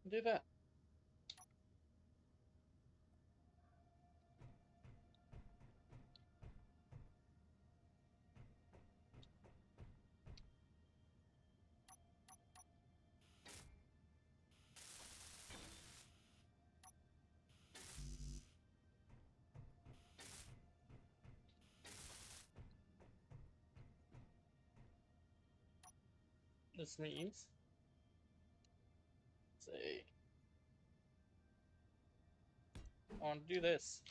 Do that. This means, say, I want to do this.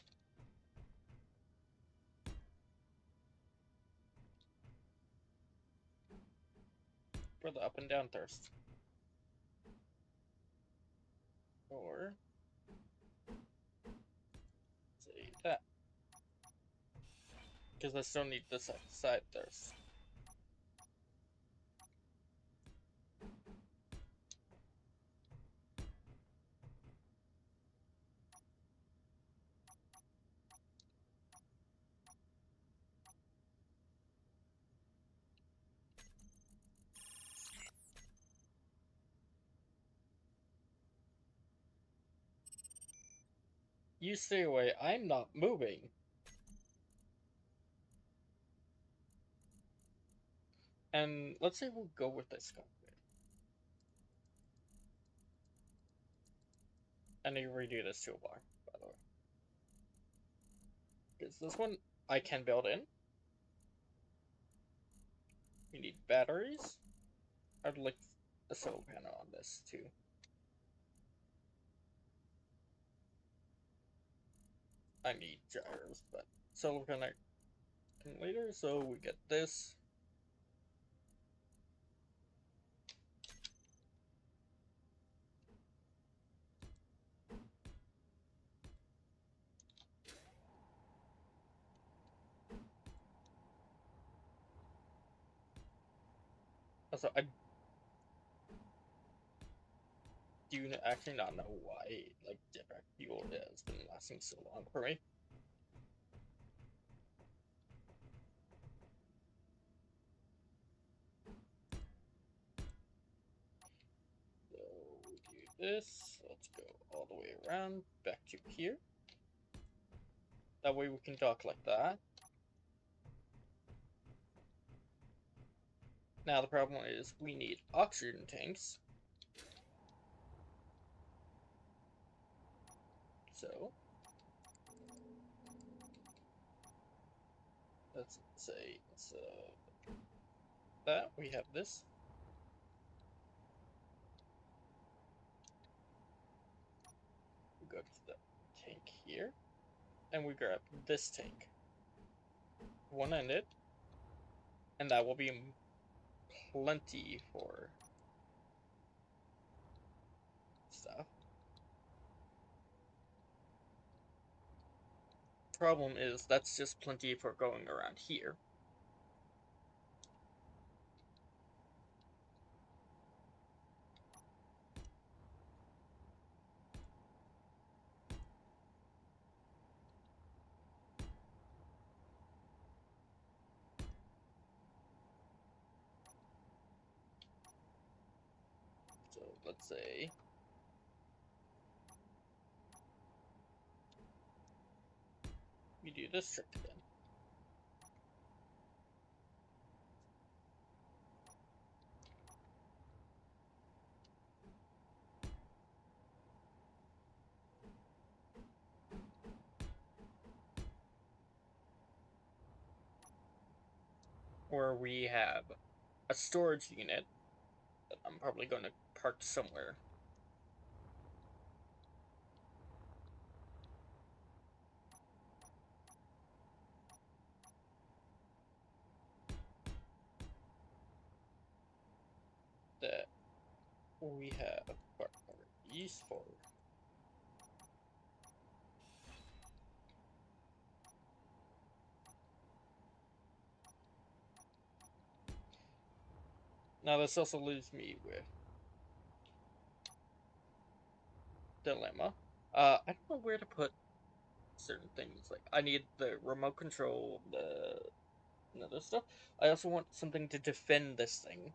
For the up and down thrust. Or, say, that. Because I still need the side thrust. You stay away, I'm not moving. And let's say we'll go with this cockpit. I need to redo this toolbar, by the way. Because this one I can build in. We need batteries. I'd like a solar panel on this too. I need gyros, but solar panel later, so we get this. Also, I do actually not know why, like, jetpack fuel has been lasting so long for me. So we do this. Let's go all the way around back to here. That way we can dock like that. Now the problem is we need oxygen tanks. So let's say instead of that we have this. We go to the tank here and we grab this tank. One-ended. And that will be plenty for stuff. Problem is that's just plenty for going around here. So let's say we do this trick then. Where we have a storage unit that I'm probably going to park somewhere. That we have part east for. Now this also leaves me with dilemma. I don't know where to put certain things. Like I need the remote control, the and other stuff. I also want something to defend this thing.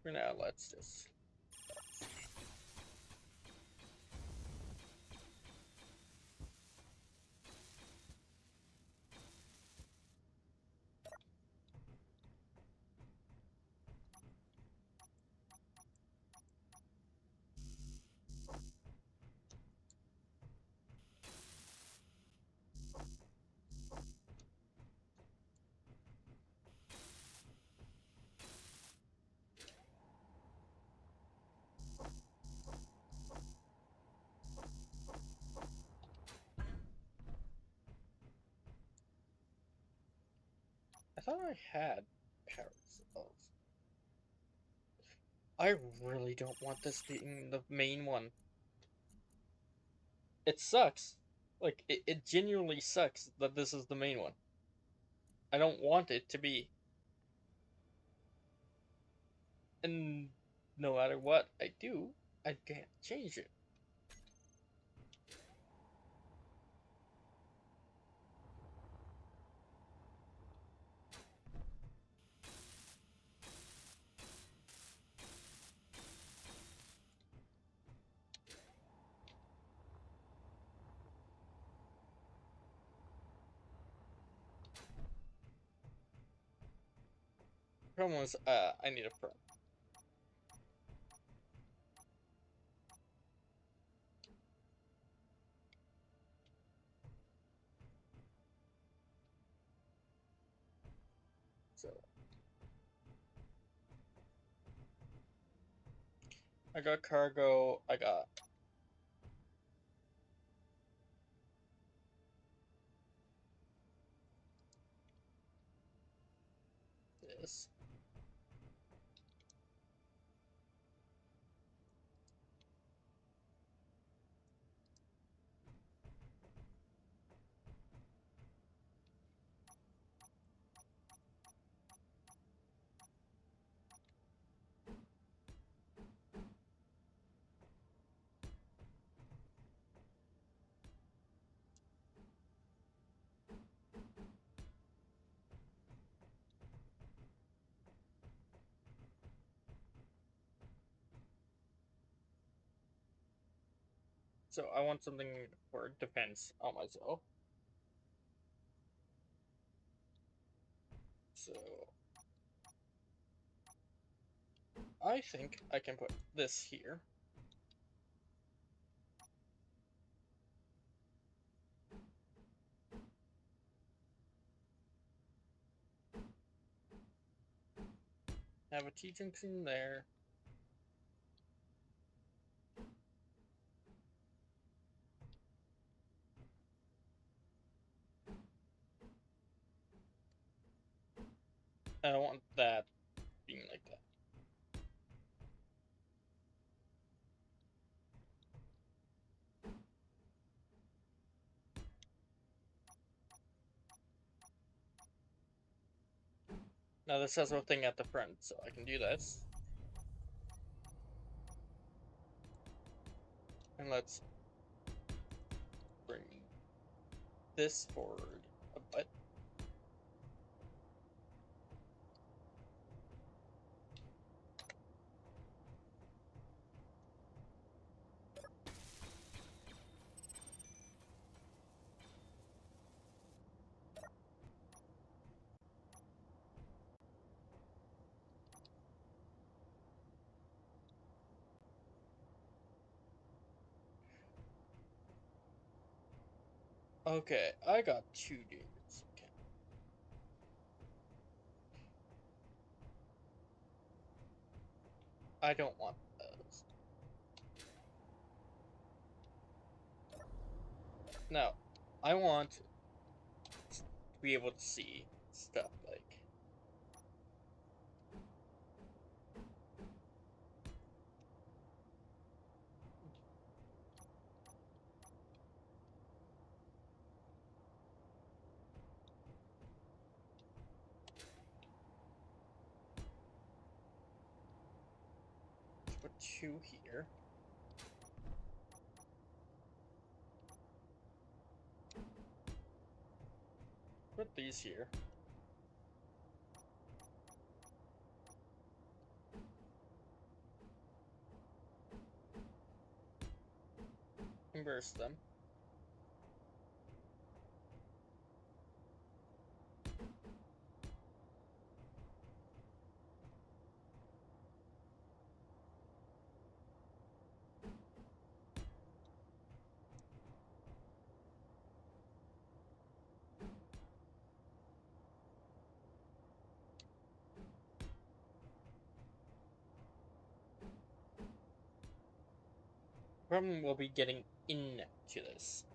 For now, let's just. I thought I had power cells. I really don't want this being the main one. It sucks. Like, it genuinely sucks that this is the main one. I don't want it to be. And no matter what I do, I can't change it. Problem is, I need a front. So, I got cargo, I got this. So I want something for defense on myself. So I think I can put this here. Have a T-junction there. I don't want that being like that. Now this has a thing at the front, so I can do this. And let's bring this forward a bit. Okay, I got 2 dudes. Okay. I don't want those. No, I want to be able to see stuff like put 2 here. Put these here. Inverse them. Problem will be getting into this.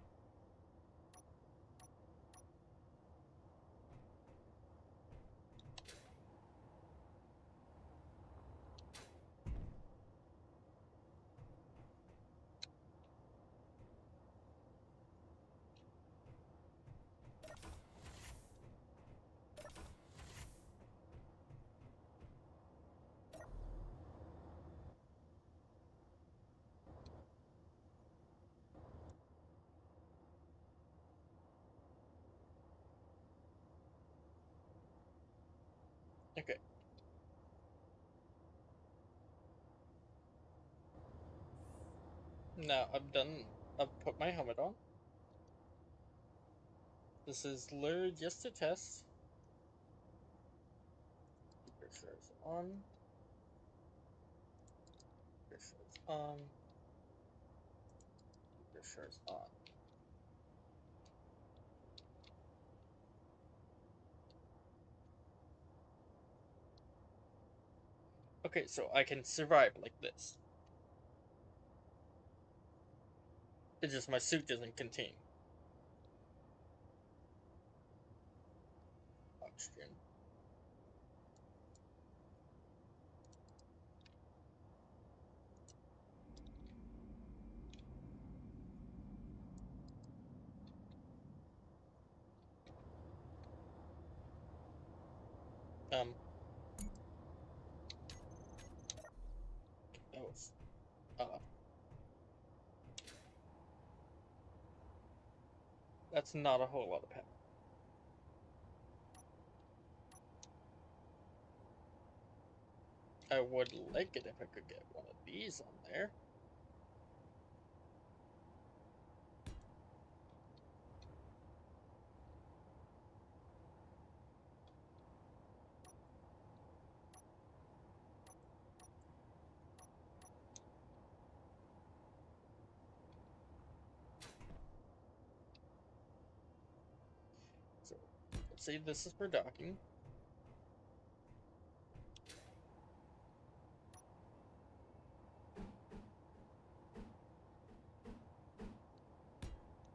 Okay. Now I'm done. I've put my helmet on. This is literally just a test. Keep your shirts on. Keep your shirts on. Keep your shirts on. Okay, so I can survive like this. It's just my suit doesn't contain oxygen. Um, that was odd. That's not a whole lot of power. I would like it if I could get one of these on there. So let's say this is for docking.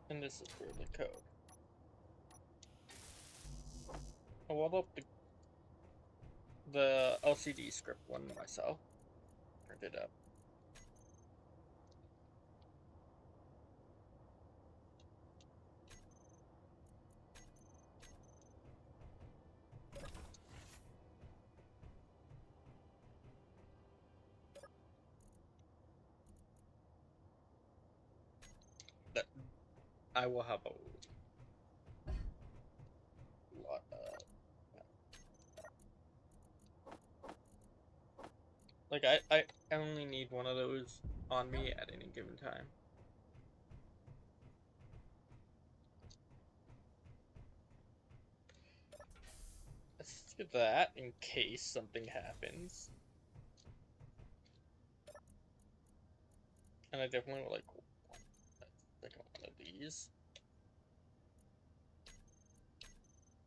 And this is for the code. I will up the LCD script one myself. Print it up. That I will have a lot of. Like I only need one of those on me at any given time. Let's do that in case something happens. And I definitely would like one of these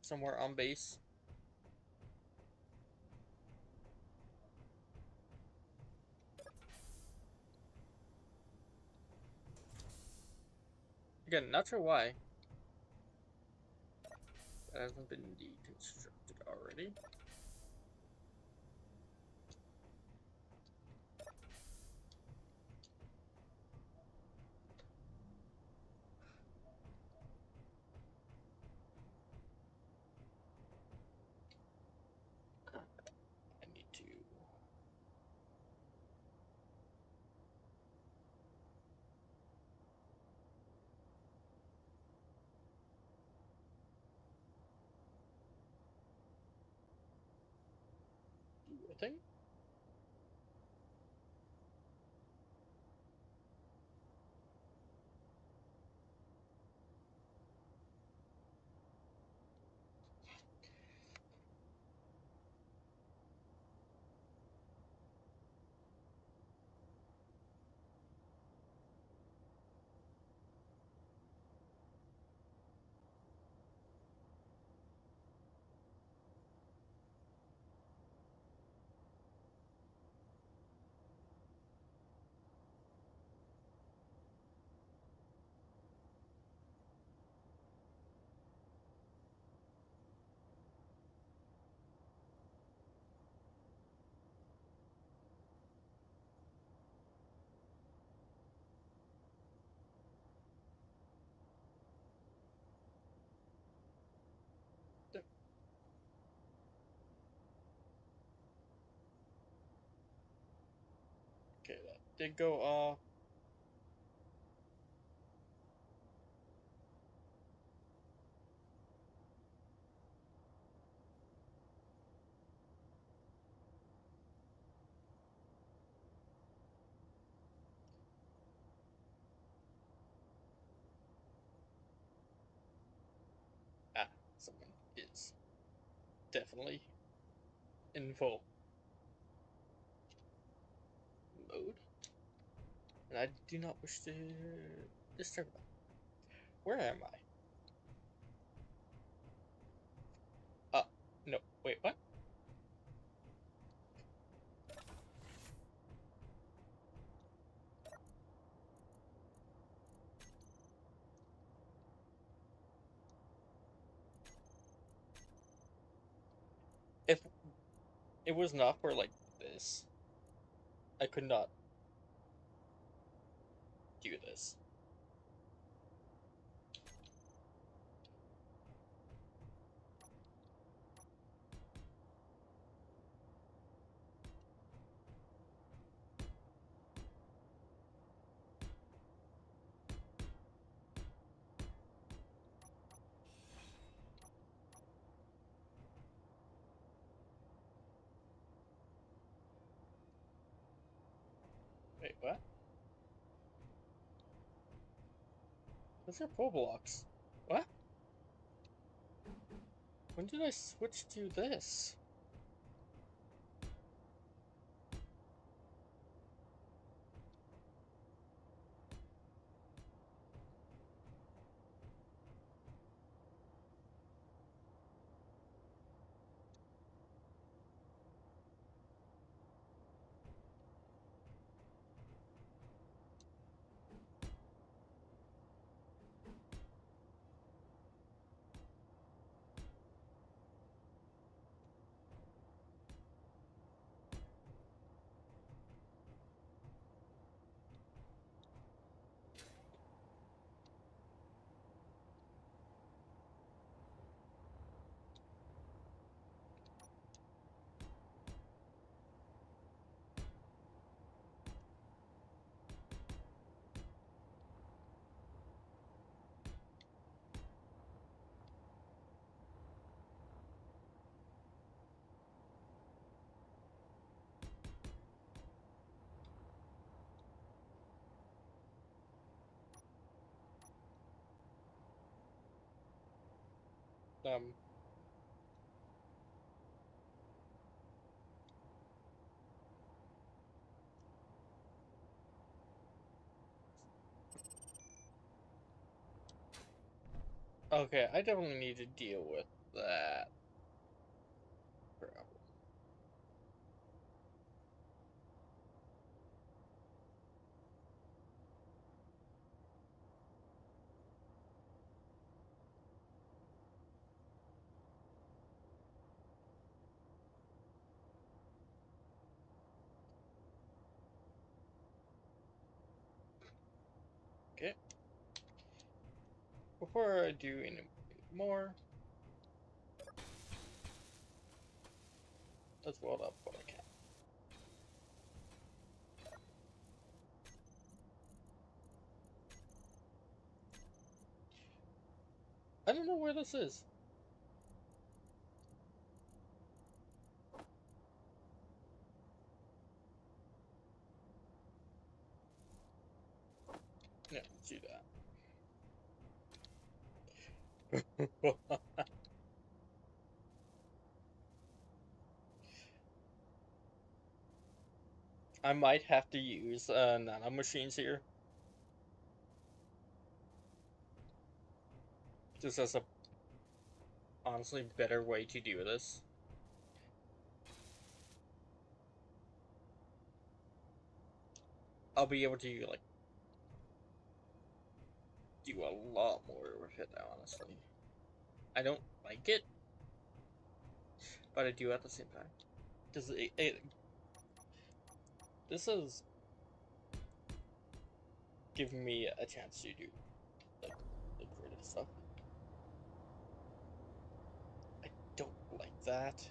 somewhere on base. Again, not sure why that hasn't been deconstructed already. I need to. Do a thing. Okay, that did go off. Ah, someone is definitely in full mode. And I do not wish to disturb them. Where am I? No, wait, what? If it was not for like this, I could not do this. What? Those are pull blocks. What? When did I switch to this? Um, okay, I definitely need to deal with that problem. Okay, before I do any more, let's weld up what I can. I don't know where this is. No, let's do that. I might have to use nano machines here, just as a honestly better way to do this. I'll be able to like do a lot more with it, honestly. I don't like it, but I do at the same time. Because this is giving me a chance to do like the creative stuff. I don't like that.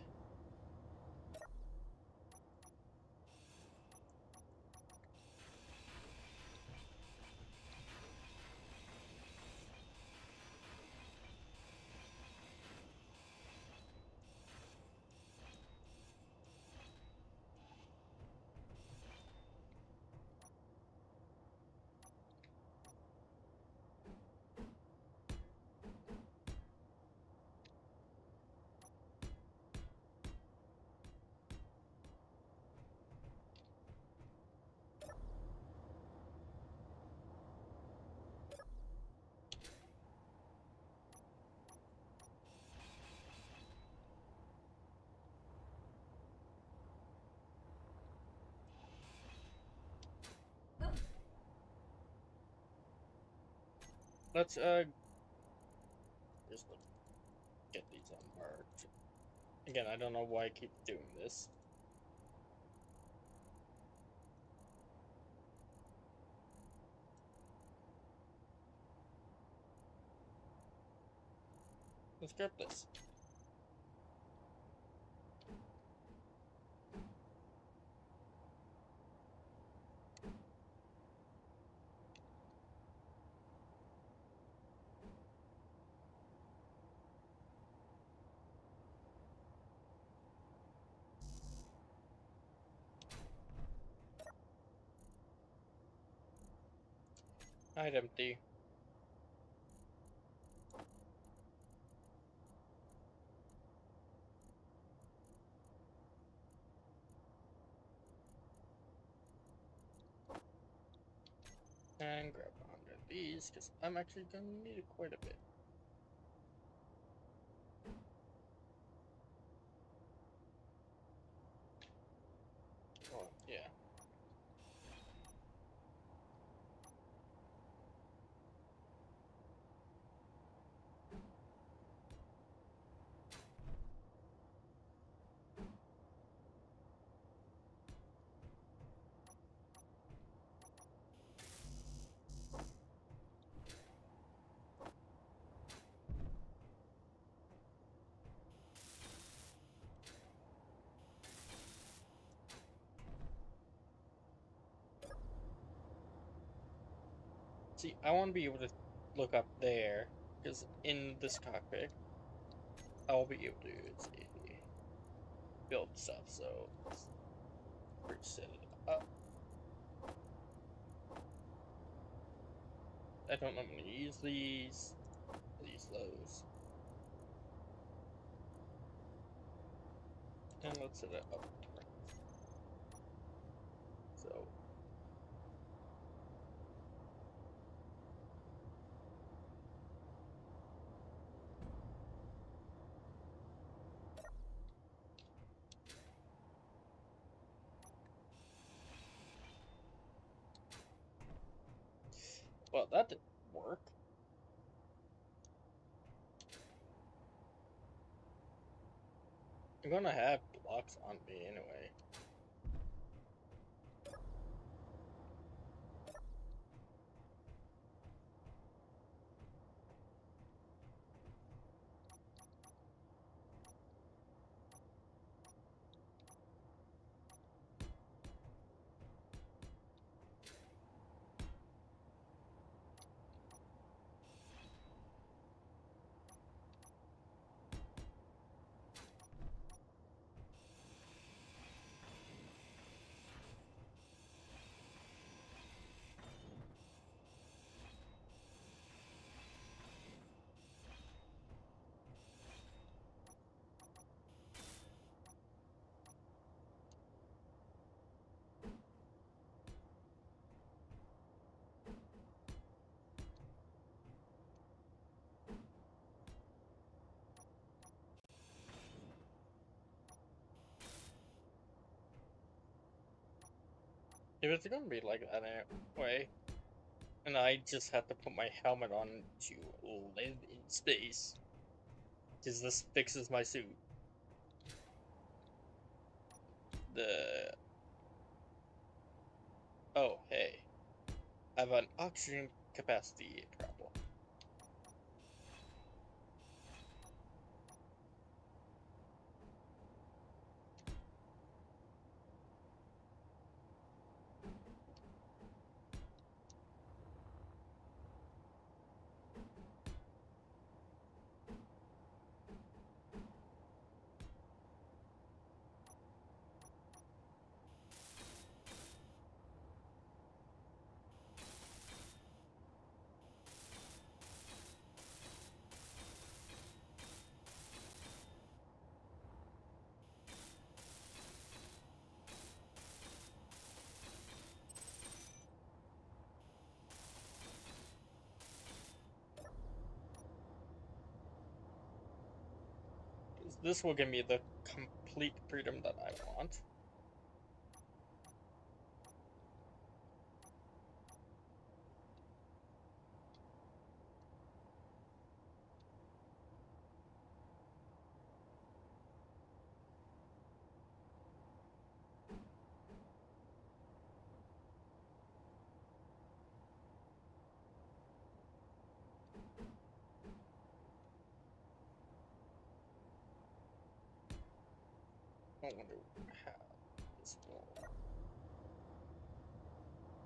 Let's just like get these unmarked. Again, I don't know why I keep doing this. Let's grab this. I'd empty. And grab 100 of these, because I'm actually going to need it quite a bit. Oh, yeah. See, I want to be able to look up there, because in this cockpit, I'll be able to see, build stuff, so let's set it up. I don't know I'm going to use these those. And let's set it up. So, well, that didn't work. I'm gonna have blocks on me anyway. If it's gonna be like that anyway, and I just have to put my helmet on to live in space, because this fixes my suit. The oh hey, I have an oxygen capacity problem. This will give me the complete freedom that I want. I wonder how this will.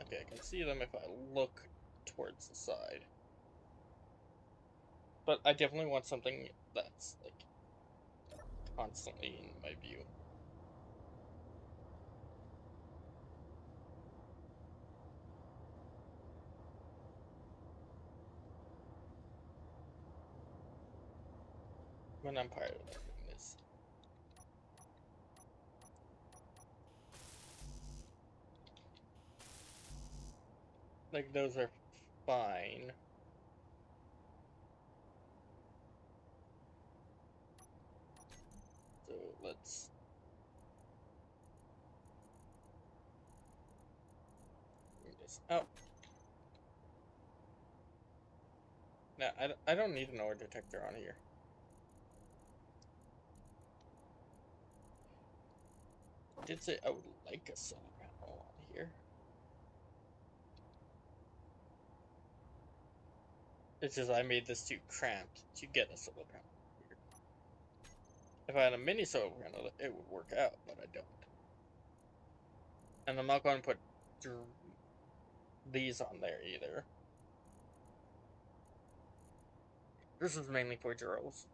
Okay, I can see them if I look towards the side. But I definitely want something that's like constantly in my view. when I'm piloting this. Like, those are fine. So let's bring this out. Now, I don't need an ore detector on here. I did say I would like a solar panel on here. It's just I made this too cramped to get a solar panel here. If I had a mini solar panel, it would work out, but I don't. And I'm not going to put these on there either. This is mainly for drills.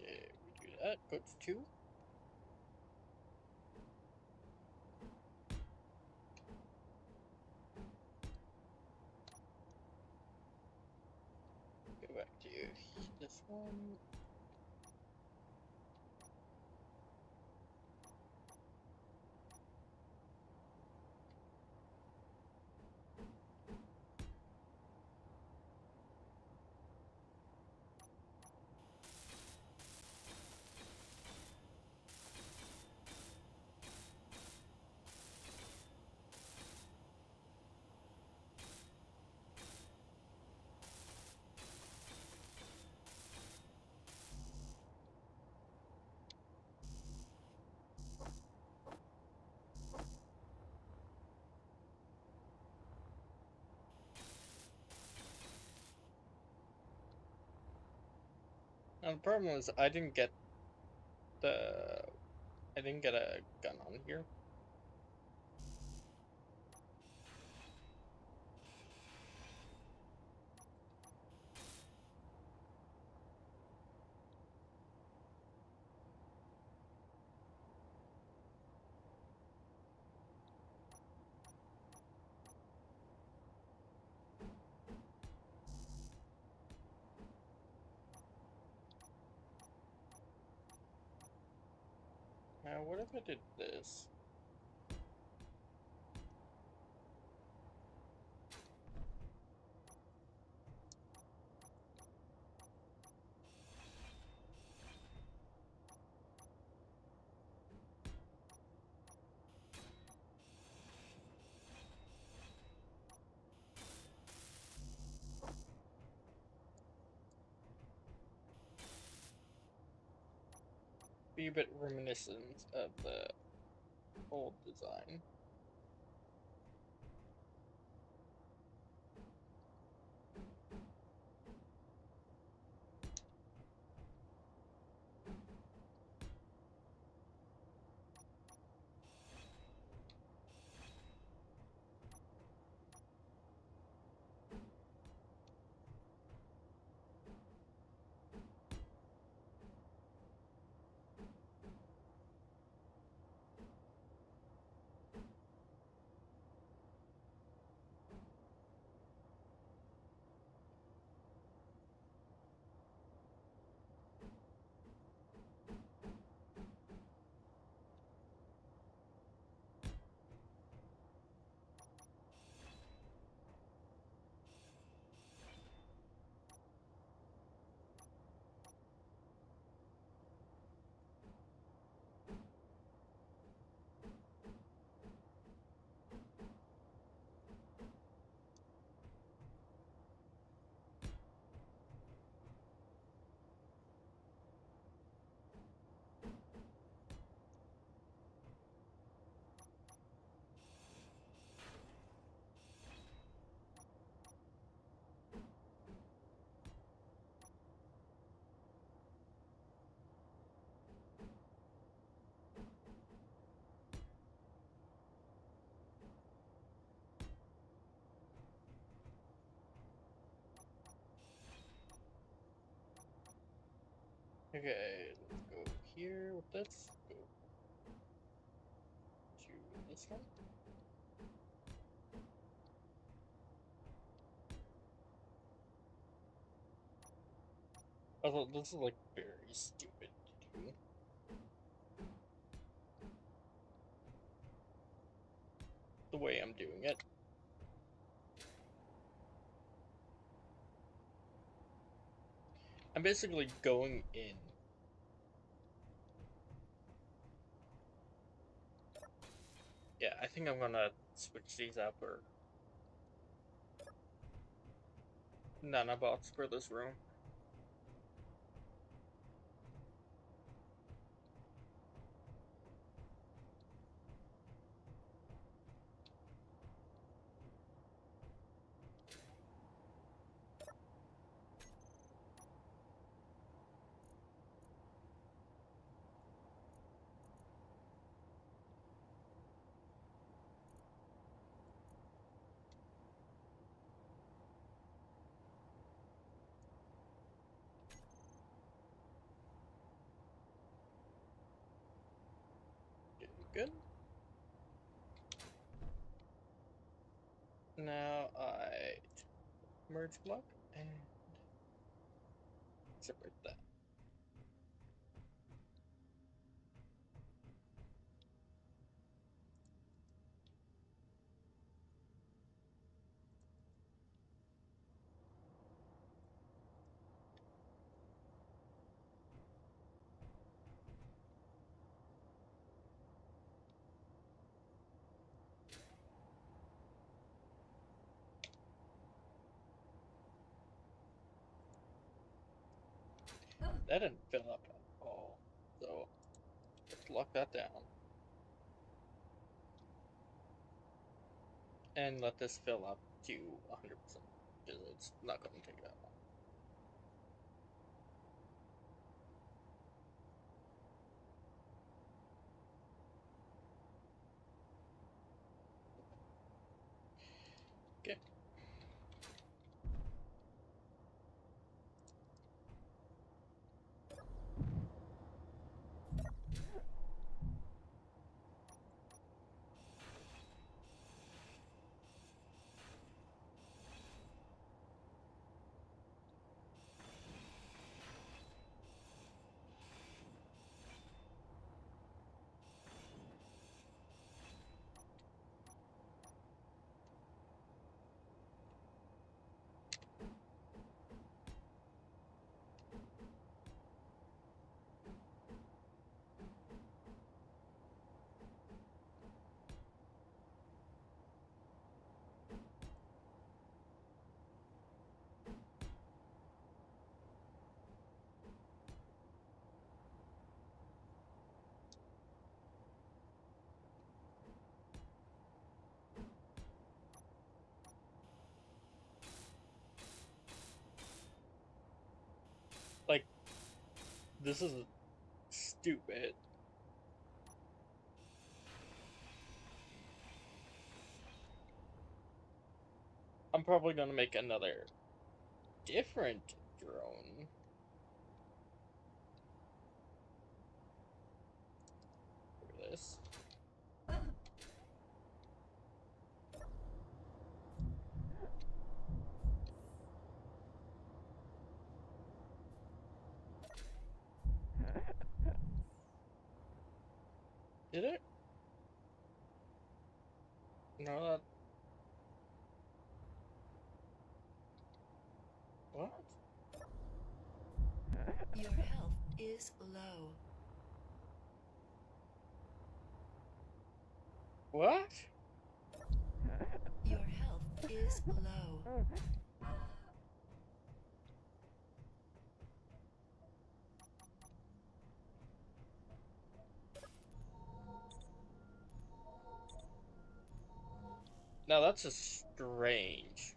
Okay, we do that. Go to 2. Go back to this one. Now the problem is I didn't get a gun on here. Now what if I did this? Be a bit reminiscent of the old design. Okay, let's go here with this. Go to this one. Although this is like very stupid to do. The way I'm doing it. I'm basically going in. Yeah, I think I'm gonna switch these out for nanobots for this room. Good. Now I merge block and separate that. That didn't fill up at all. So let's lock that down. And let this fill up to 100%. Because it's not going to take that long. Okay. Like, this is stupid. I'm probably gonna make another different drone. For this. Did it? No, that. What? Your health is low. What? Your health is low. Now that's just strange.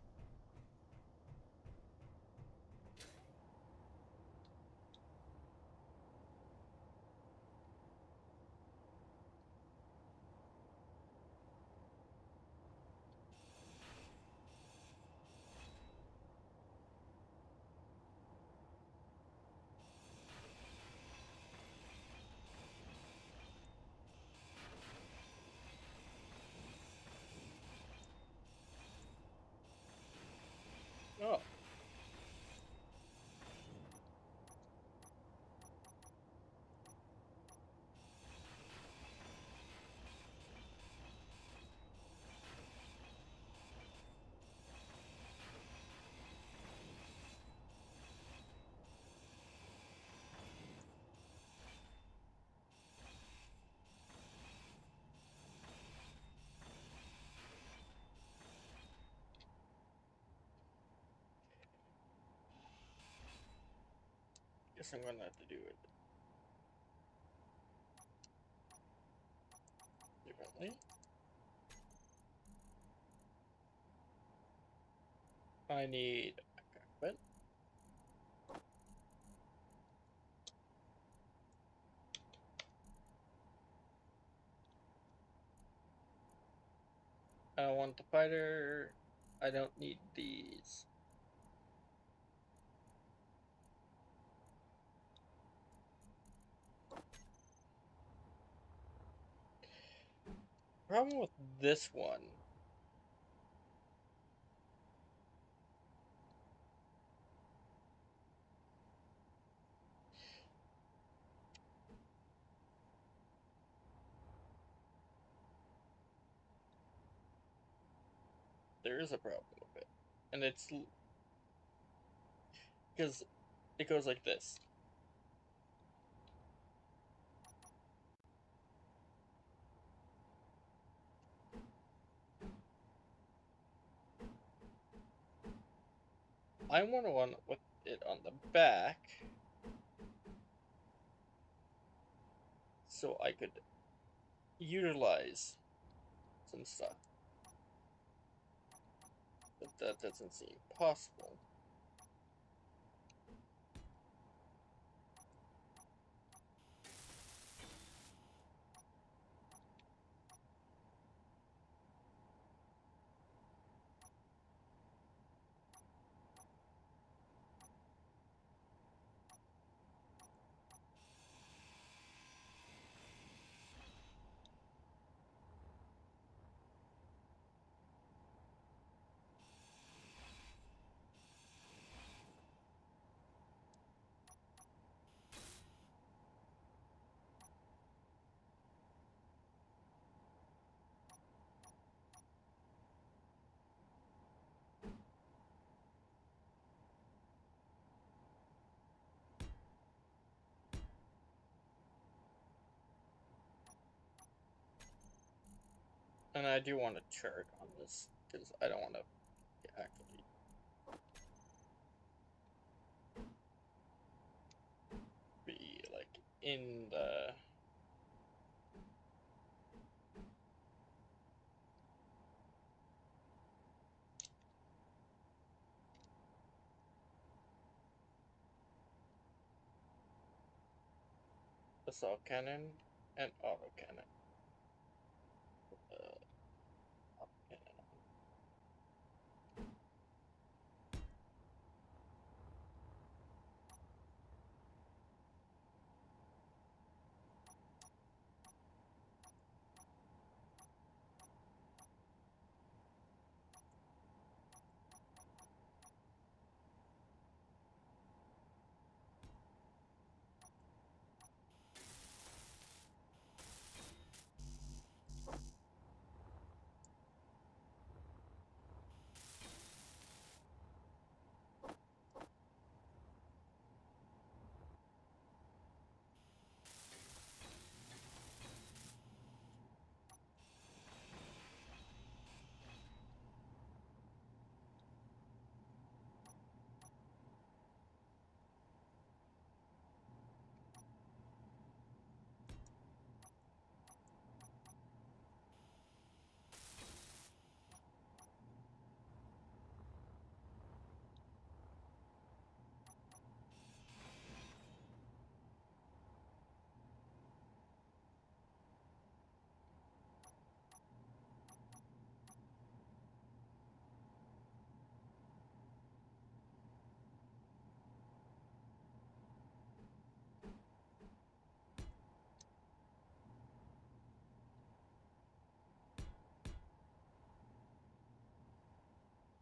guess I'm gonna have to do it differently. I need a cockpit. I don't want the fighter. I don't need these. Problem with this one. There is a problem with it. And it's because it goes like this. I want one with it on the back so I could utilize some stuff. But that doesn't seem possible. And I do want a chart on this because I don't want to actually be like in the assault cannon and auto cannon. Auto cannon.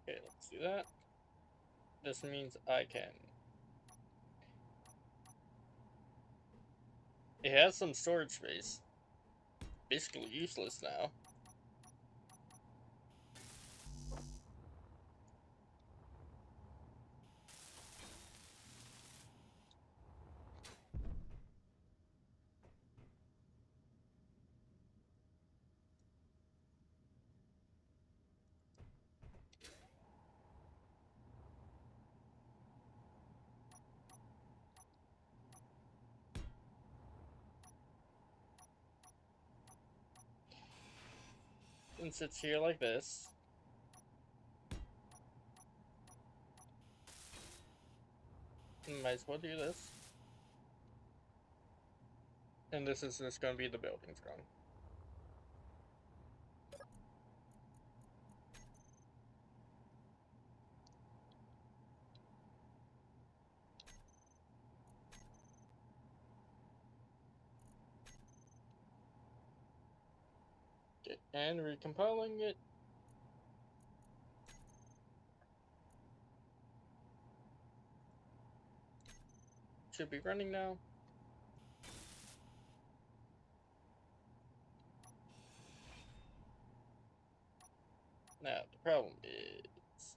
Okay, let's do that. This means I can. It has some storage space. Basically useless now. and sits here like this. Might as well do this. And this is just going to be the building throne. Okay, and recompiling it. Should be running now. Now, the problem is...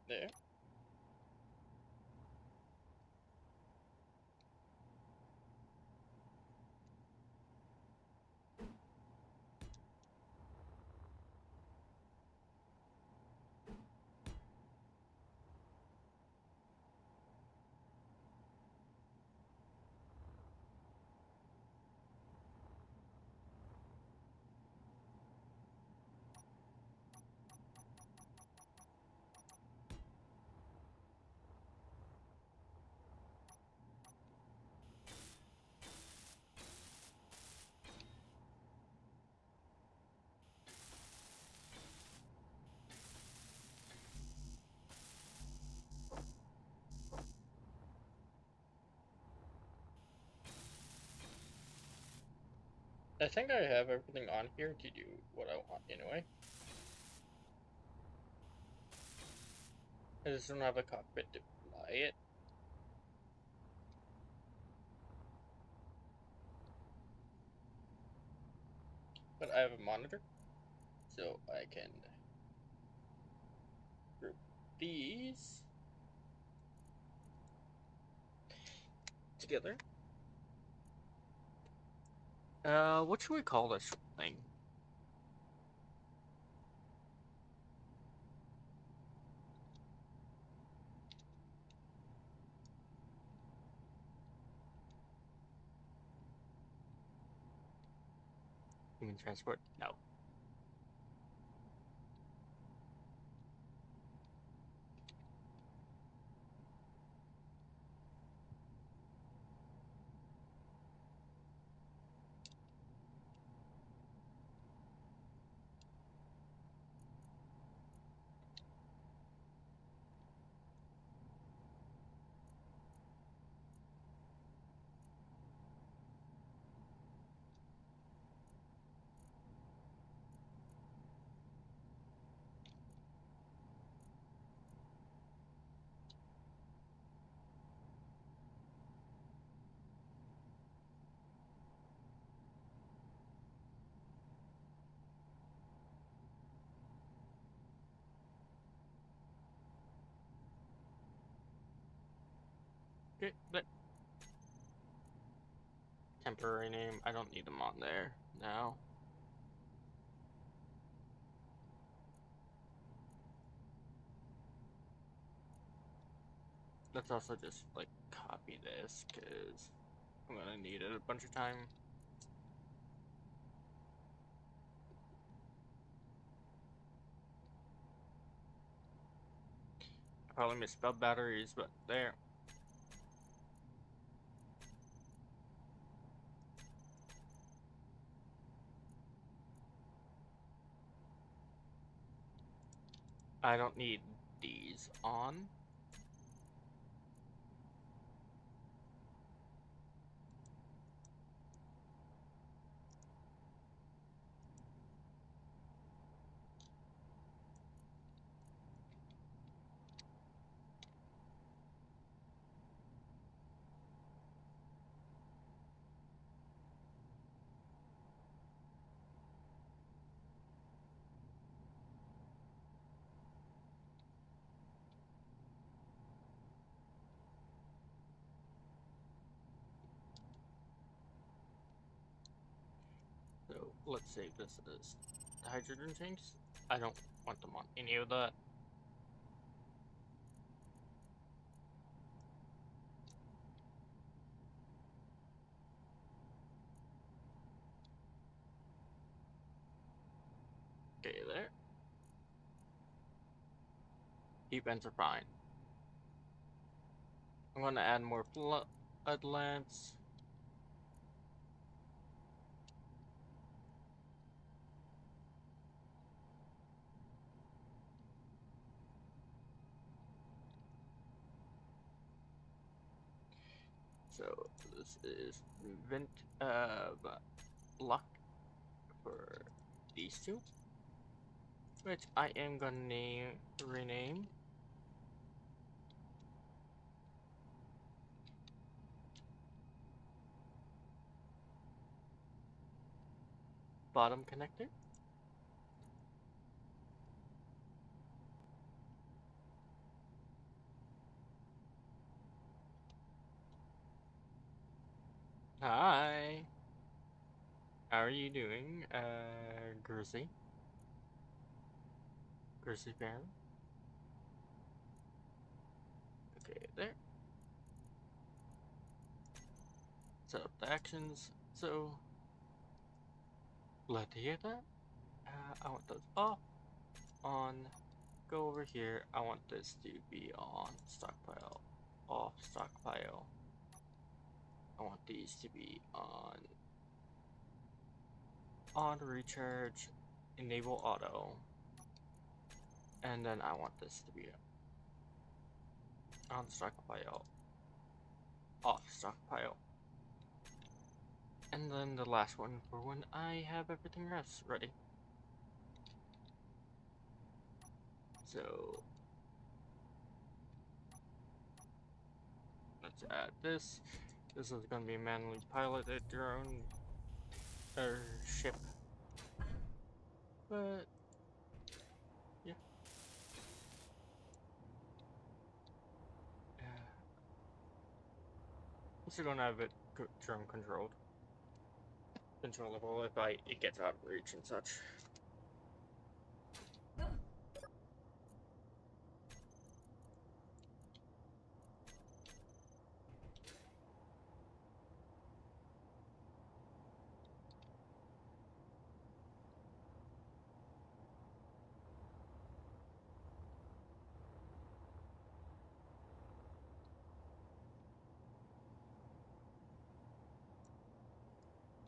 There. I think I have everything on here to do what I want anyway. I just don't have a cockpit to fly it. But I have a monitor, so I can group these together. What should we call this thing? Human transport? No. Okay, but temporary name, I don't need them on there now. Let's also just like copy this because I'm gonna need it a bunch of time. I probably misspelled batteries, but there. I don't need these on. So let's say this is hydrogen tanks. I don't want them on any of that. Okay, there. Deep ends are fine. I'm gonna add more blood lamps. So this is vent luck for these two, which I am gonna rename. Bottom connector. Hi. How are you doing, Grizzly? Grizzly Bear? Okay, there. Set up the actions. So, let's hear that. I want those off, on, go over here. I want this to be on stockpile, off stockpile. I want these to be on recharge, enable auto, and then I want this to be on stockpile, off stockpile. And then the last one for when I have everything else ready. So let's add this. This is going to be manually piloted drone or ship, but yeah. Also going to have it drone controllable if it gets out of reach and such.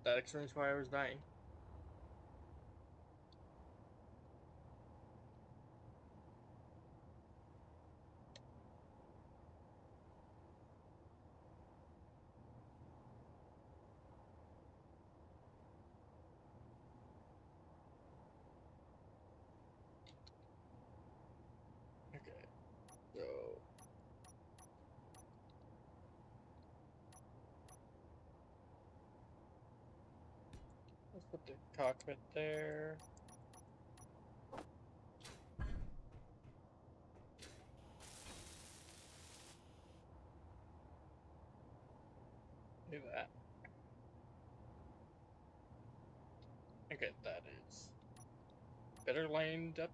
That explains why I was dying. Okay, so let's put the cockpit there. Do that. Okay, that is better lined up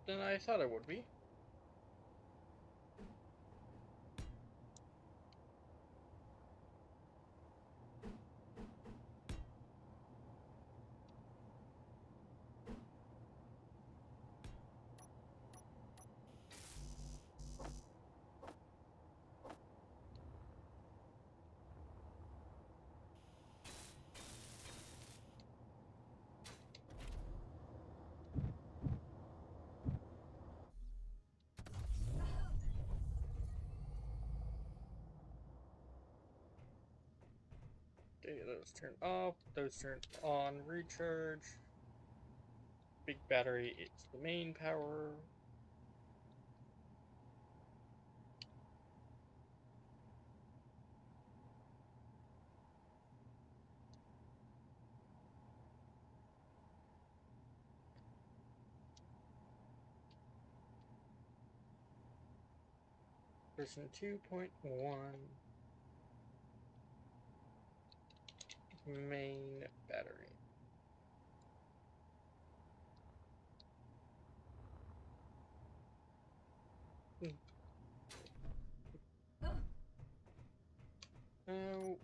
than I thought it would be. Okay, those turn off, those turn on, recharge. Big battery is the main power. Version 2.1 main battery. Oh,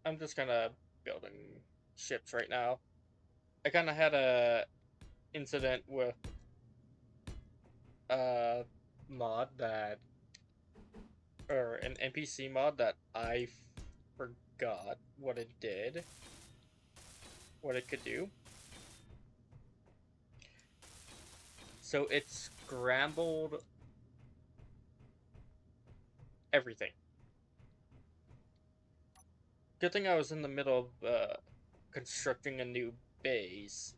I'm just kind of building ships right now. I kind of had a incident with a mod that, or an NPC mod that I forgot what it did, what it could do. So it scrambled everything. Good thing I was in the middle of constructing a new base.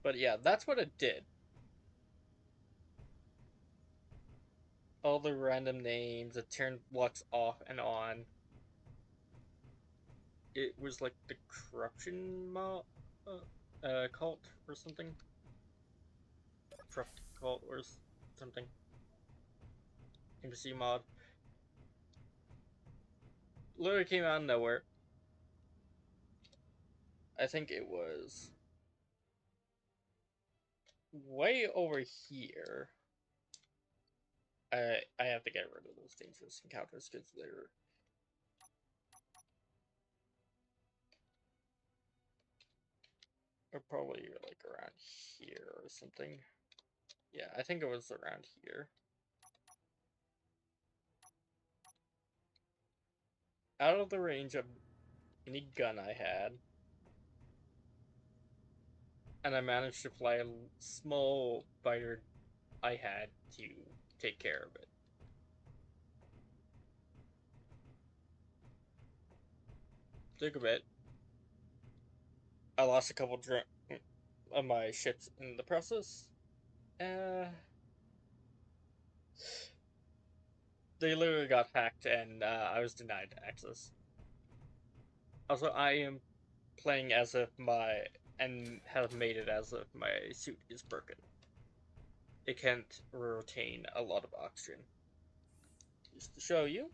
But yeah, that's what it did. All the random names, it turned Lux off and on. It was like the corruption cult or something. Corrupt cult or something. NPC mod. Literally came out of nowhere. I think it was way over here. I have to get rid of those dangerous encounters because they're probably like around here or something. Yeah, I think it was around here. Out of the range of any gun I had, and I managed to fly a small fighter I had to take care of it. Took a bit. I lost a couple of my ships in the process. They literally got hacked, and I was denied access. Also, I am playing as if my and have made it as if my suit is broken. It can't retain a lot of oxygen. Just to show you.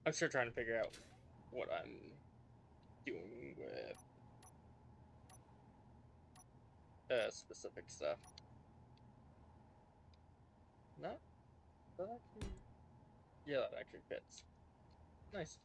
I'm still trying to figure out what I'm doing with specific stuff. Not that actually. Yeah, that actually fits. Nice.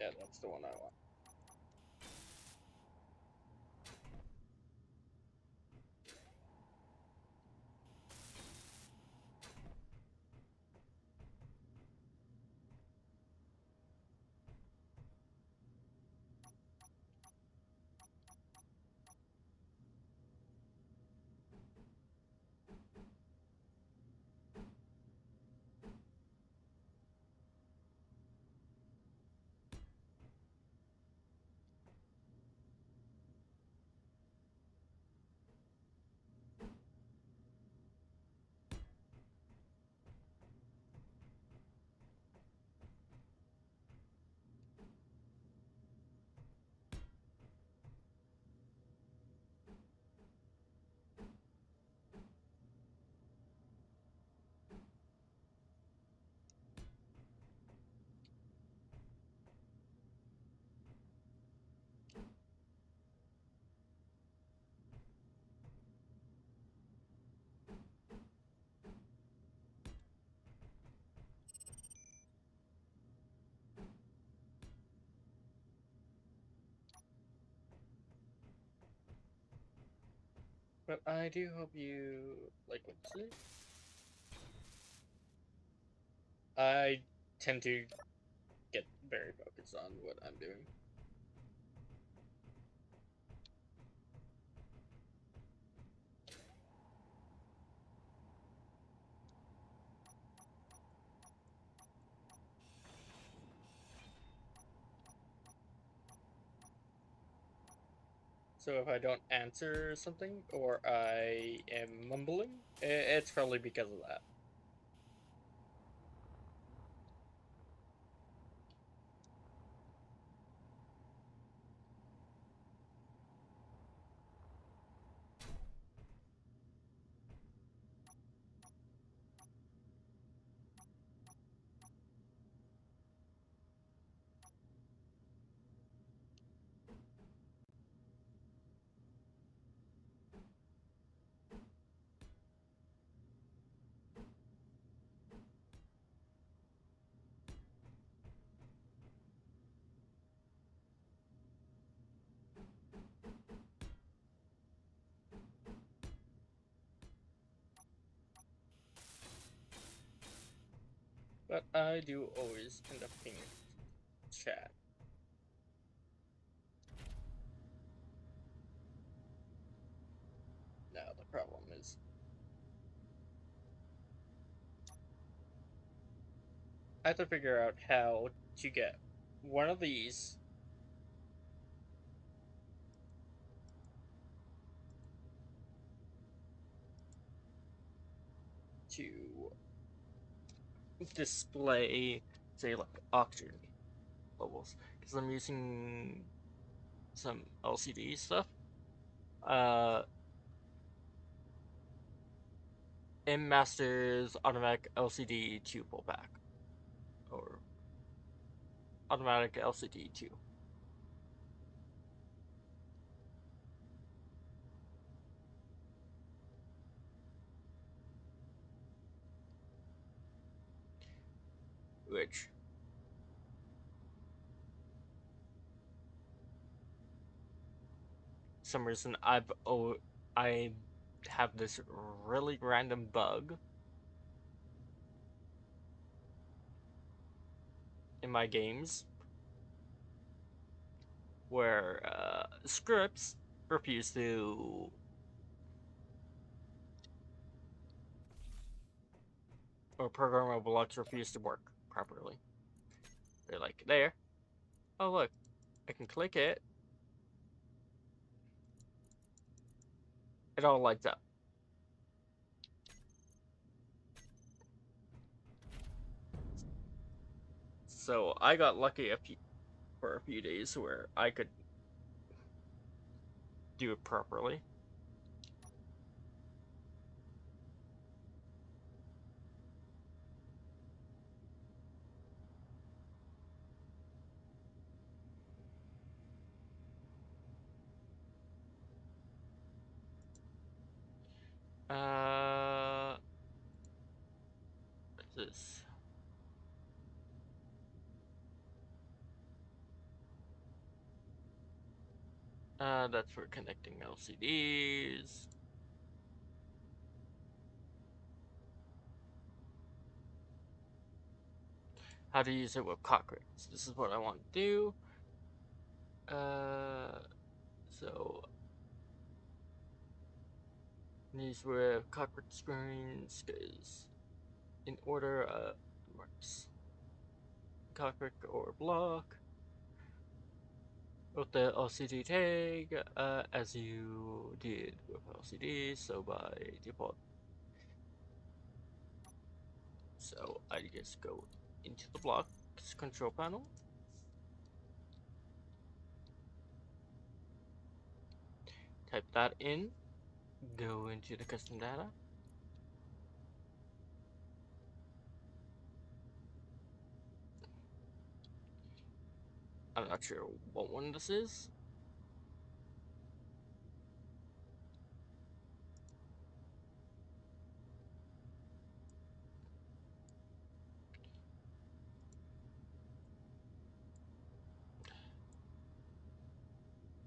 Yeah, that's the one I want. But I do hope you like what you see. I tend to get very focused on what I'm doing. So if I don't answer something or I am mumbling, it's probably because of that. But I do always end up pinging chat. Now the problem is I have to figure out how to get one of these to display, say, like oxygen levels, because I'm using some LCD stuff. Uh, M Masters automatic LCD 2 full pack, or automatic LCD 2, which some reason I have this really random bug in my games where scripts refuse to, or programmable blocks refuse to work properly. They're like, there, oh look, I can click it, it all lights up. So I got lucky for a few days where I could do it properly. What's this? That's for connecting LCDs. How to use it with cockpits. This is what I want to do. So these with cockpit screens is in order works. Cockpit or block with the LCD tag as you did with LCD. So by default, so I just go into the block's control panel. Type that in, go into the custom data. I'm not sure what one this is.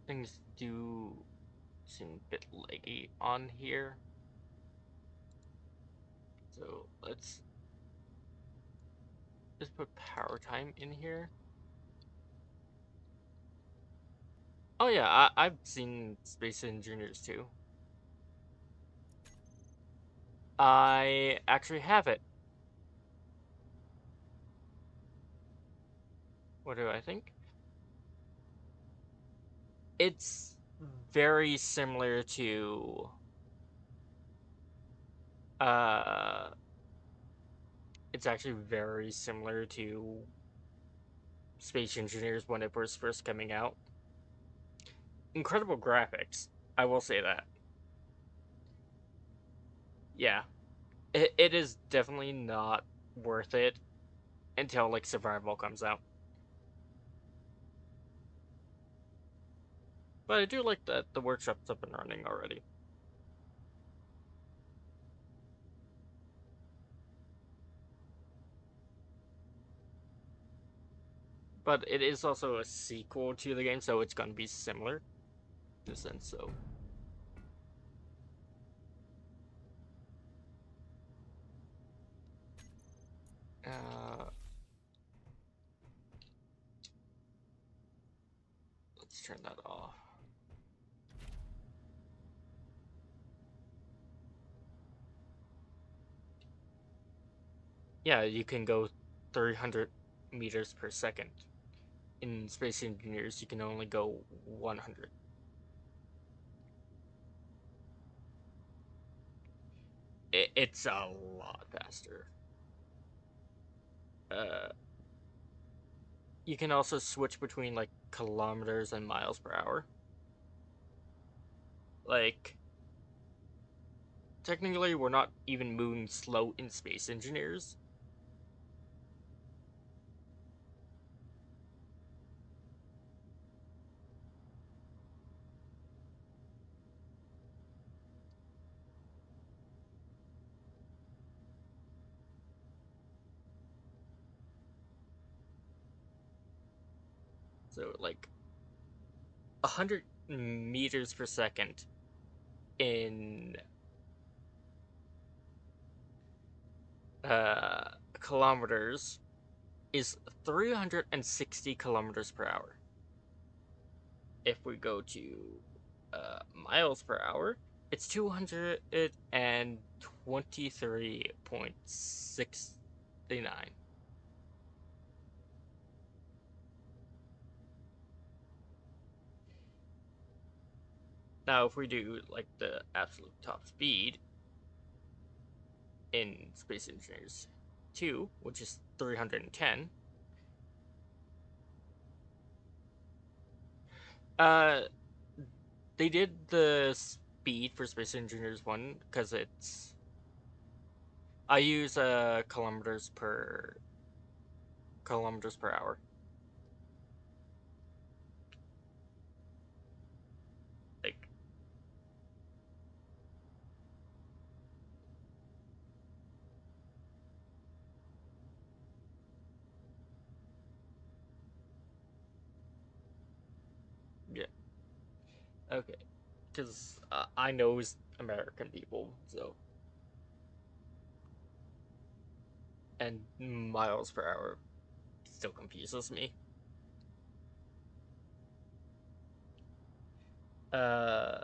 Things do seem a bit laggy on here. So let's just put power time in here. Oh yeah, I've seen Space Engineers too. I actually have it. What do I think? It's very similar to uh it's actually very similar to Space Engineers when it was first coming out. Incredible graphics, I will say that. Yeah, it is definitely not worth it until like Survival comes out. But I do like that the workshop's up and running already. But it is also a sequel to the game, so it's gonna be similar in a sense. So, uh, let's turn that off. Yeah, you can go 300 meters per second. In Space Engineers, you can only go 100. It's a lot faster. Uh, you can also switch between like kilometers and miles per hour. Like, technically, we're not even moving slow in Space Engineers. So, like, 100 meters per second in kilometers is 360 kilometers per hour. If we go to miles per hour, it's 223.69. Now, if we do like the absolute top speed in Space Engineers 2, which is 310, uh, they did the speed for Space Engineers 1 because it's I use kilometers per hour. Like, yeah, okay, because I knows American people, so and miles per hour still confuses me. Uh,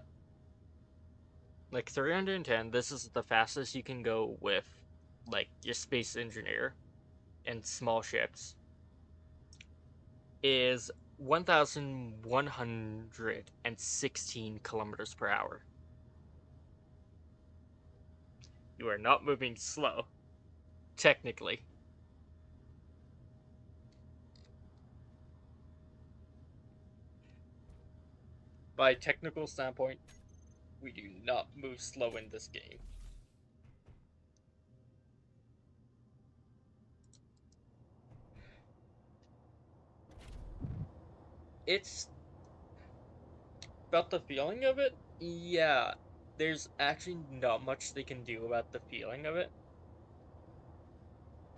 like 310. This is the fastest you can go with, like your space engineer and small ships. Is 1,116 kilometers per hour. You are not moving slow, technically. By technical standpoint, we do not move slow in this game. It's about the feeling of it. Yeah, there's actually not much they can do about the feeling of it,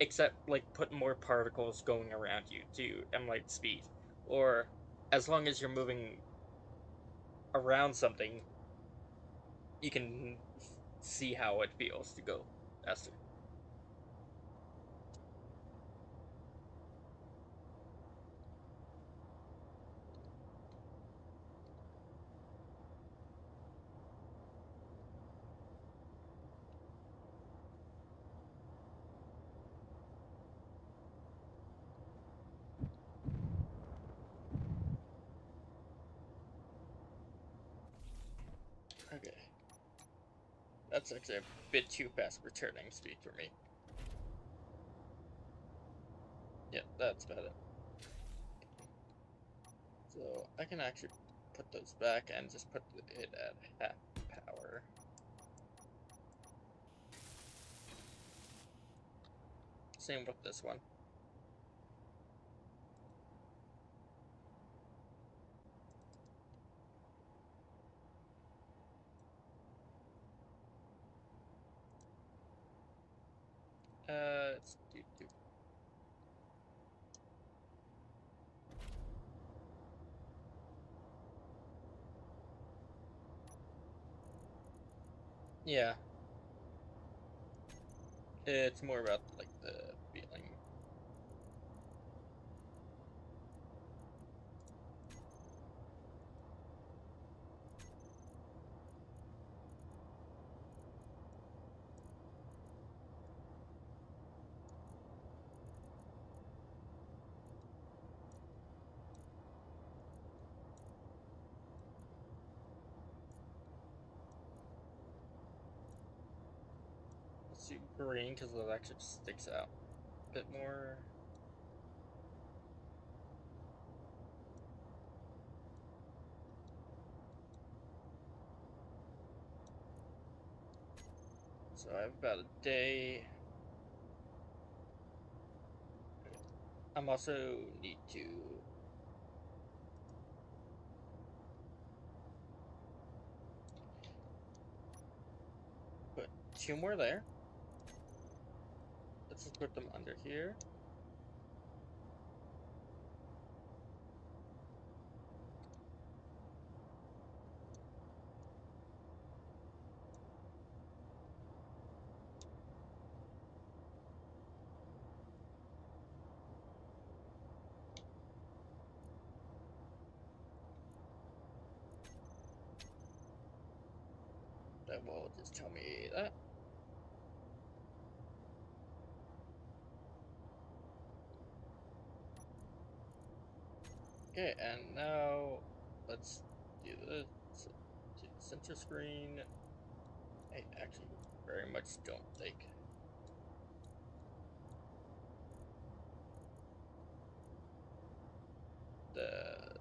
except like put more particles going around you to emulate speed, or as long as you're moving around something, you can see how it feels to go faster. Okay. That's actually a bit too fast returning speed for me. Yeah, that's about it. So I can actually put those back and just put it at half power. Same with this one. Let's do. Yeah, it's more about like the feeling. Let's do green because it actually sticks out a bit more. So I have about a day. I'm also need to put 2 more there. Let's just put them under here. That will just tell me that. Okay, and now let's do the center screen. I actually very much don't like the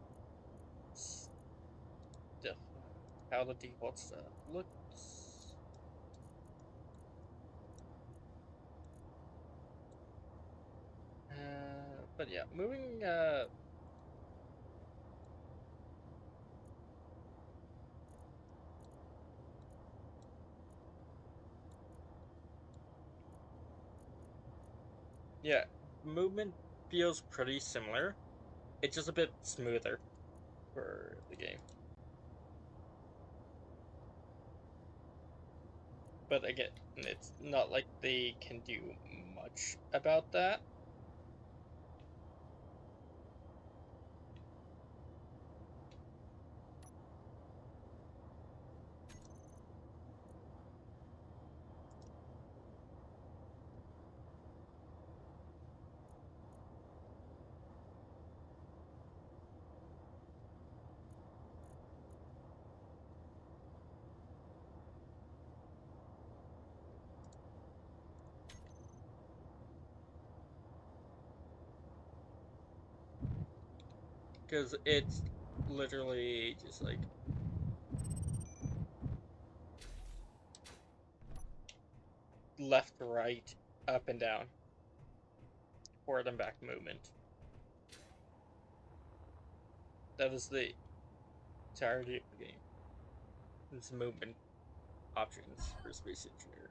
stuff, how the default stuff looks. But yeah, moving yeah, movement feels pretty similar. It's just a bit smoother for the game. But again, it's not like they can do much about that. Because it's literally just like left, right, up, and down, forward and back movement. That is the entirety of the game. It's movement options for Space Engineer.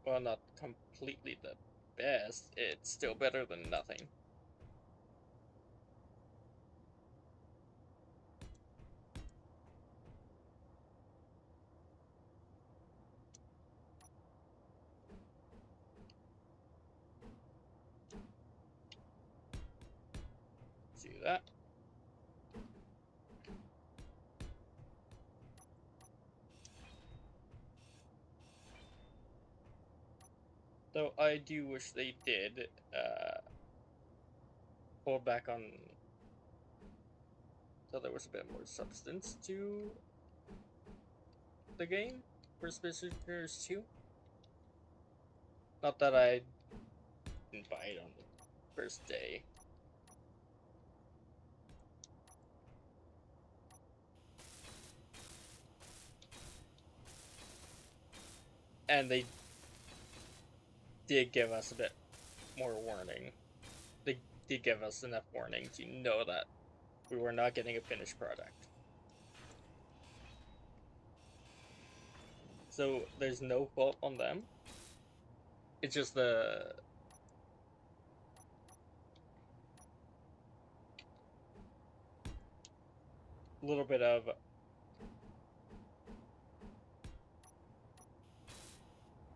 Well, not completely the best, it's still better than nothing. Do that. Though I do wish they did pull back on, so there was a bit more substance to the game for Space Invaders 2. Not that I didn't buy it on the first day. And they did give us a bit more warning. They did give us enough warning to know that we were not getting a finished product. So there's no fault on them. It's just the little bit of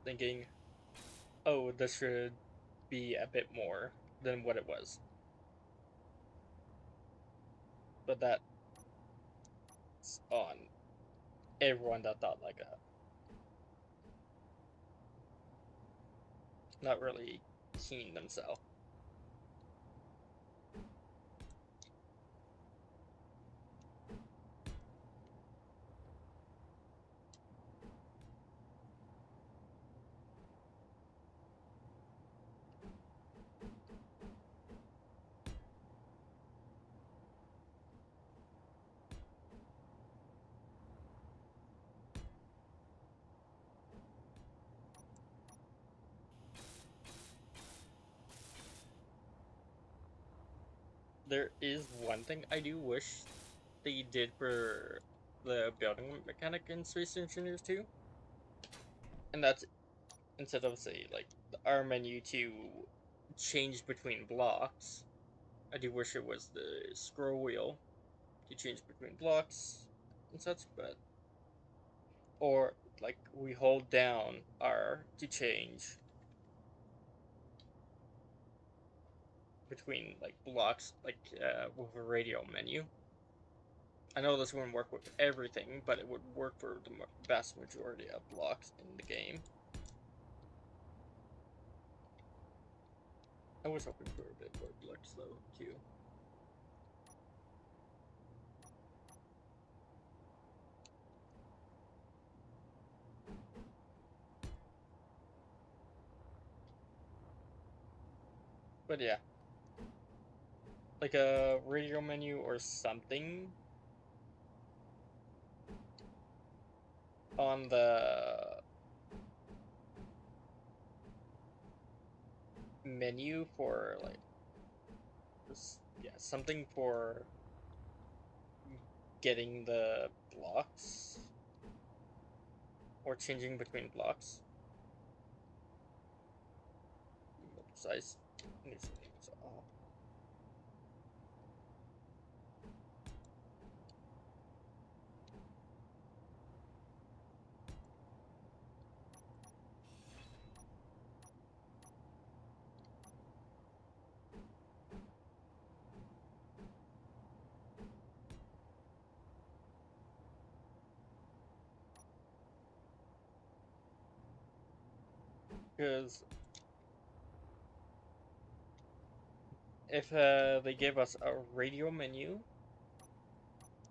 thinking, oh, this should be a bit more than what it was. But that's on everyone that thought like that. Not really keen themselves. There is one thing I do wish they did for the building mechanic in Space Engineers 2, and that's instead of say like our menu to change between blocks, I do wish it was the scroll wheel to change between blocks and such, but or like we hold down R to change between like blocks, like with a radial menu. I know this wouldn't work with everything, but it would work for the vast majority of blocks in the game. I was hoping for a bit more blocks though, too. But yeah, like a radial menu or something on the menu for like yeah, something for getting the blocks or changing between blocks. More precise. Because if they gave us a radial menu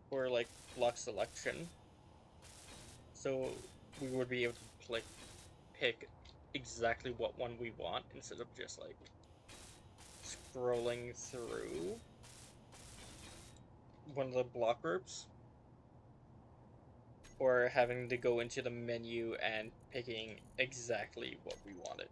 for like block selection, so we would be able to like pick exactly what one we want instead of just like scrolling through one of the block groups or having to go into the menu and picking exactly what we wanted.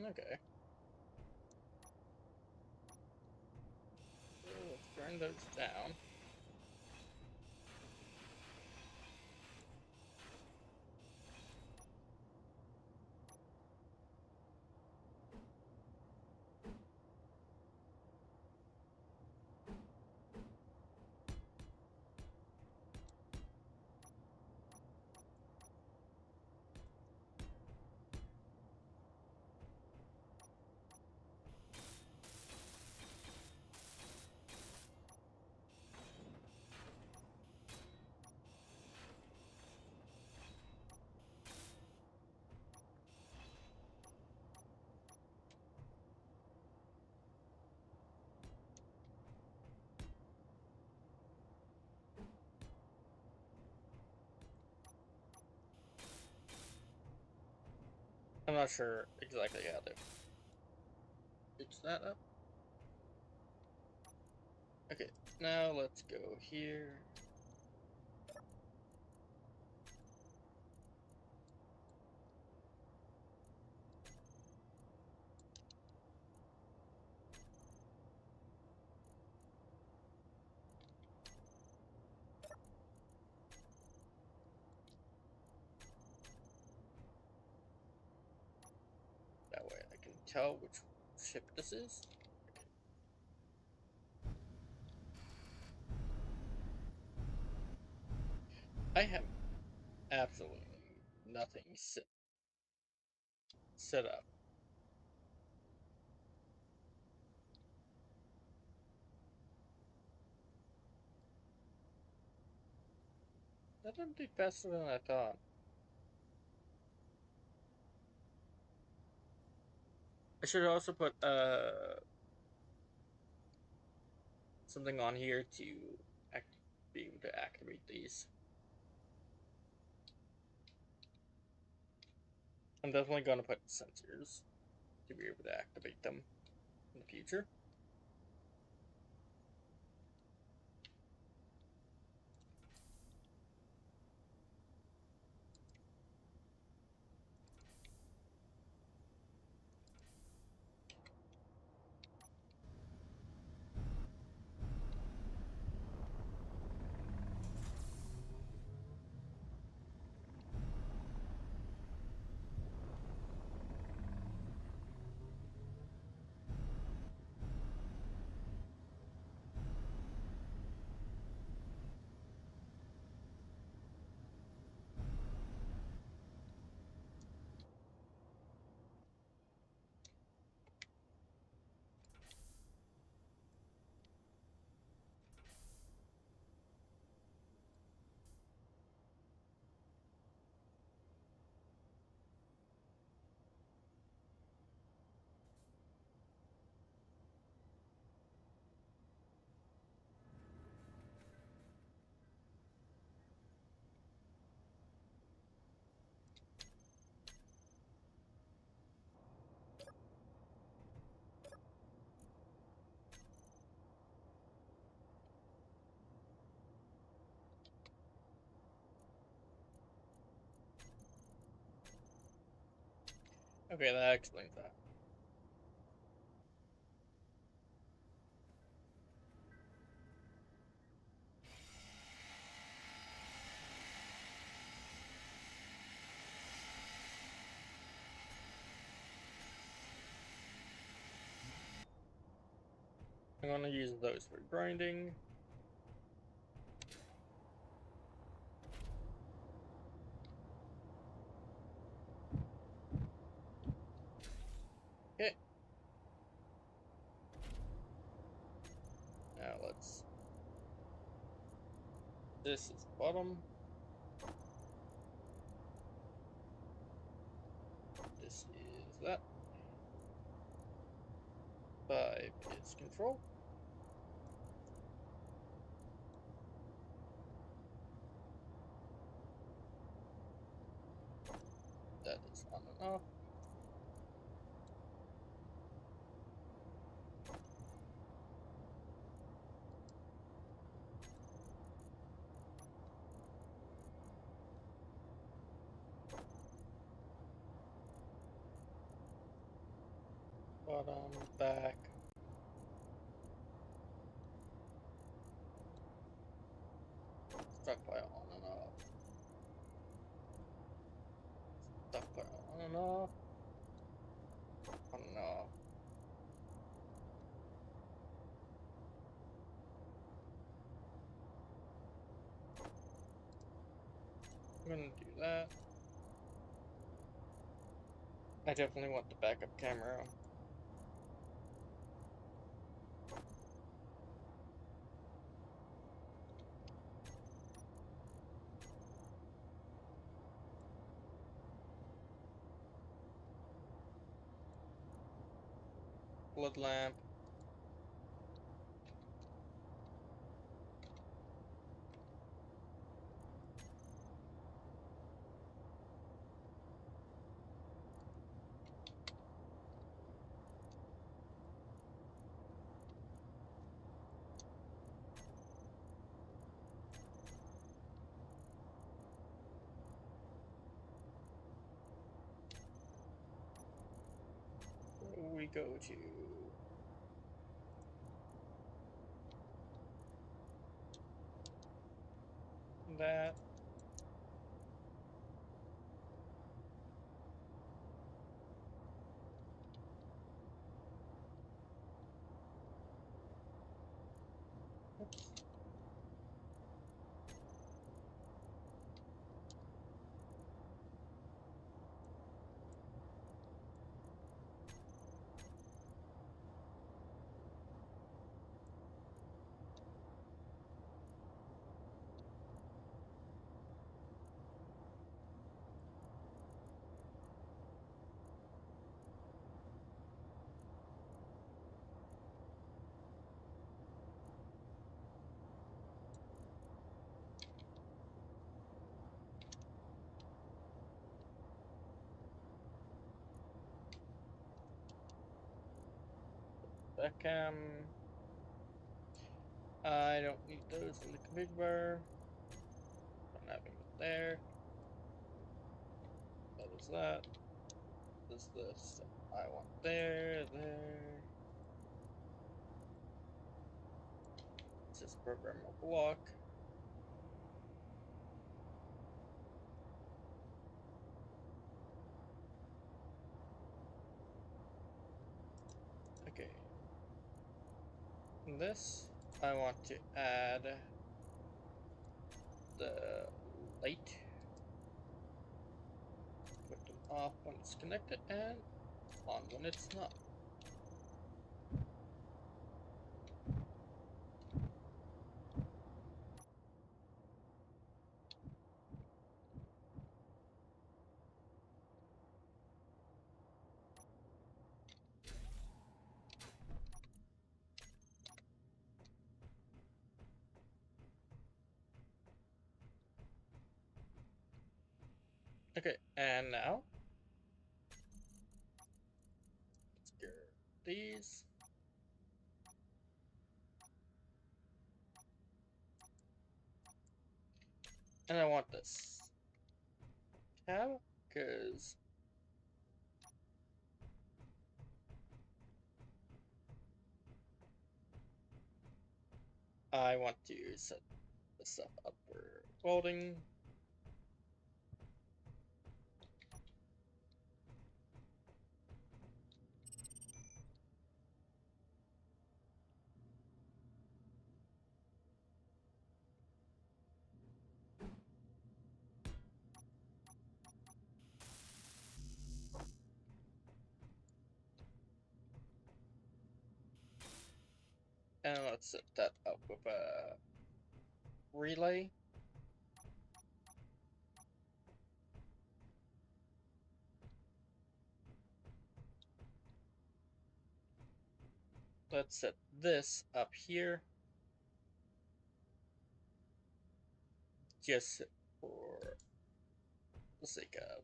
Okay. So let's turn those down. I'm not sure exactly how to fix that up. Okay, now let's go here. That way I can tell which ship this is. Okay. I have absolutely nothing set up. That didn't do faster than I thought. I should also put something on here to be able to activate these. I'm definitely going to put sensors to be able to activate them in the future. Okay, that explains that. I'm going to use those for grinding. Okay. Now let's. This is the bottom. This is that. 5 is control. That is on and off. bottom, back. Stockpile on and off. Stockpile on and off. On and off. I'm gonna do that. I definitely want the backup camera. Blood lamp. We go to that. Oops. Backcam. I don't need those in the config bar. Don't have them there. That is that. This is the stuff I want there, there. This is program a block. Okay. This I want to add the light. Put them off when it's connected and on when it's not. Okay, and now let's get these. And I want this tab because I want to set this stuff up for welding. And let's set that up with a relay. Let's set this up here just for the sake of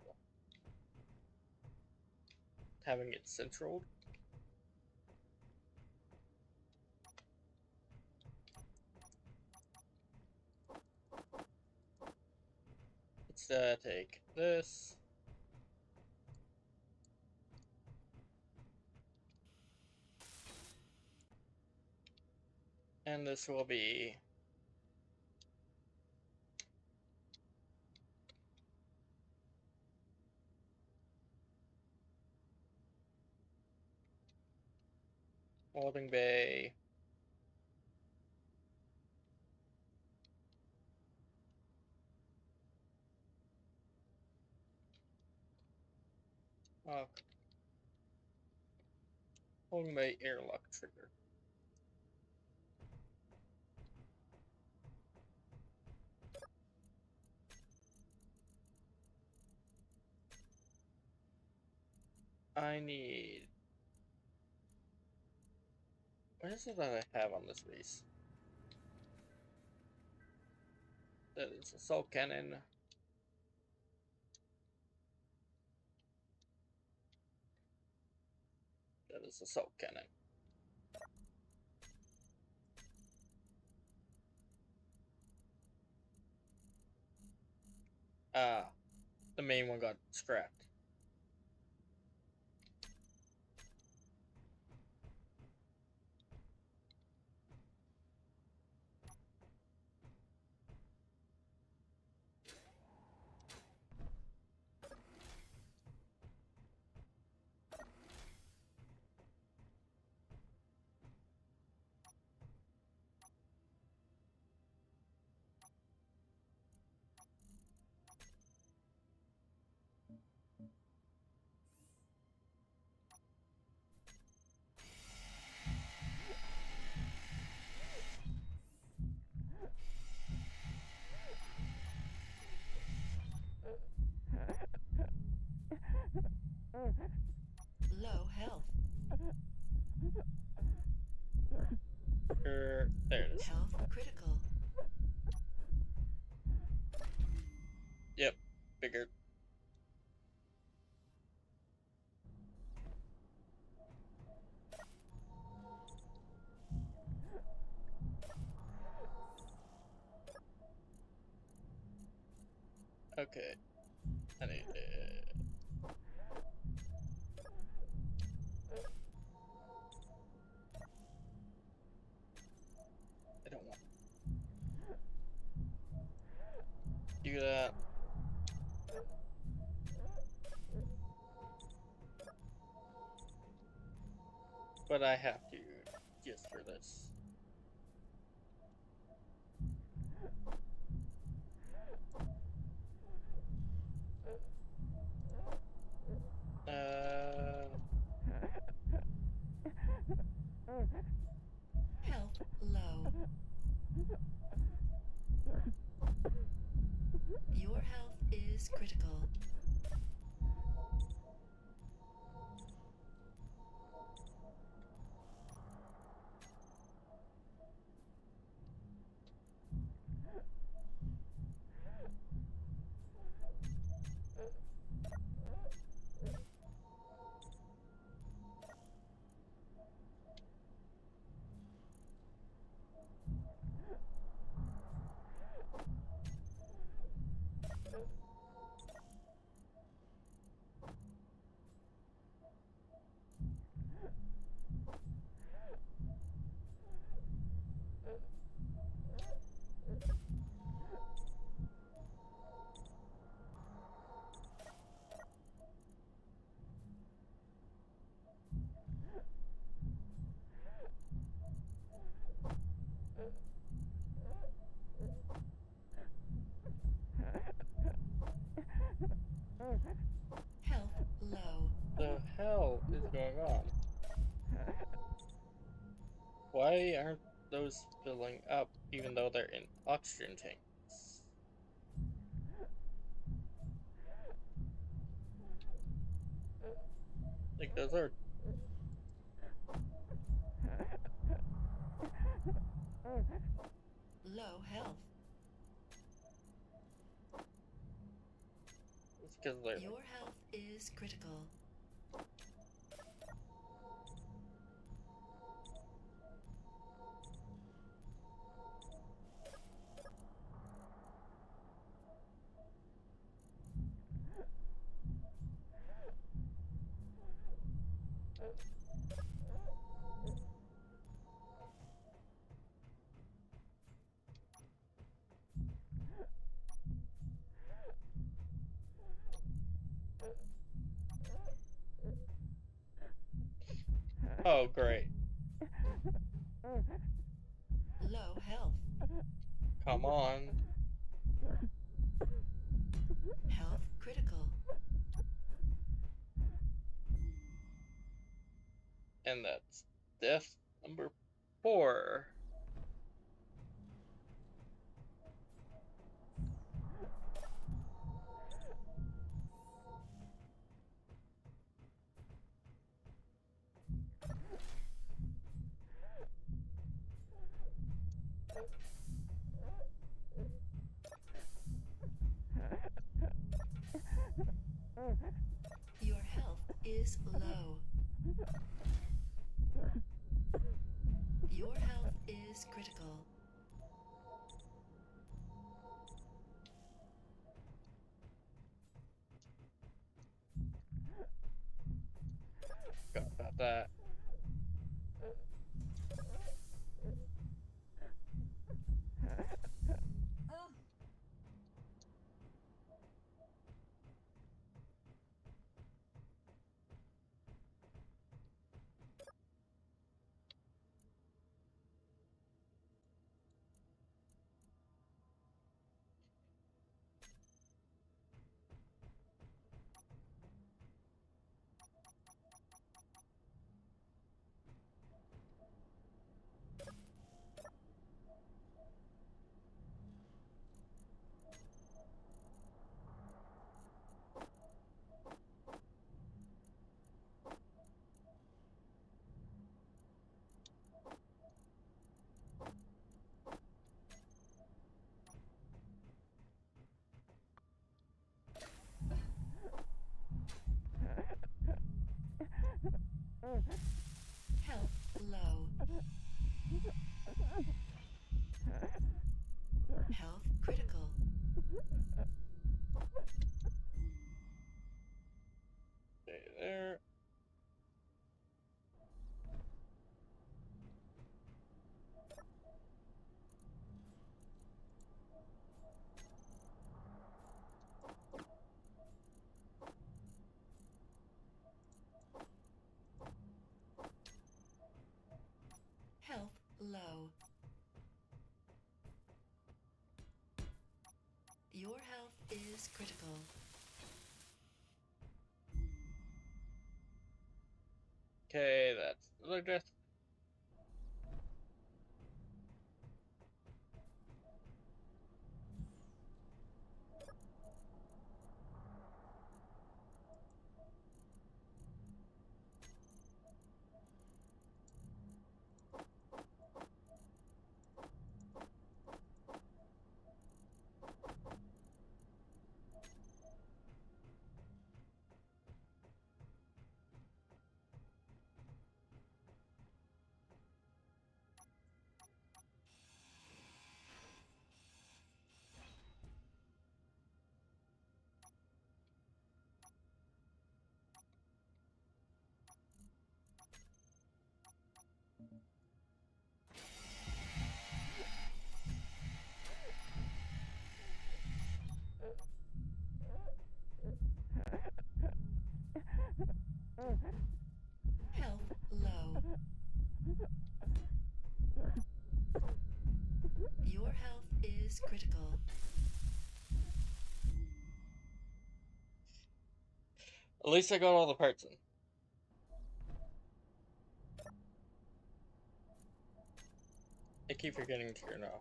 having it centraled. Let's take this. And this will be holding bay. Holding bay airlock trigger. I need. What is it that I have on this base? That is assault cannon. That is assault cannon. Ah, the main one got scrapped. Low health. There it is. Health critical. Yep, figured. Okay, I need it. I don't want to do that. But I have to just for this. Health low. Your health is critical. Health low. The hell is going on? Why aren't those filling up even though they're in oxygen tanks? Like those are Low health. it's because they're like, Your health is critical. Oh, great. Low health. Come on. Health critical. And that's death number 4. Your health is low. Your health is critical. Forgot about that. Health low. Health critical. Stay there. Health low. Your health is critical. Okay, that's another death. Health low. Your health is critical. At least I got all the parts in. I keep forgetting to here now.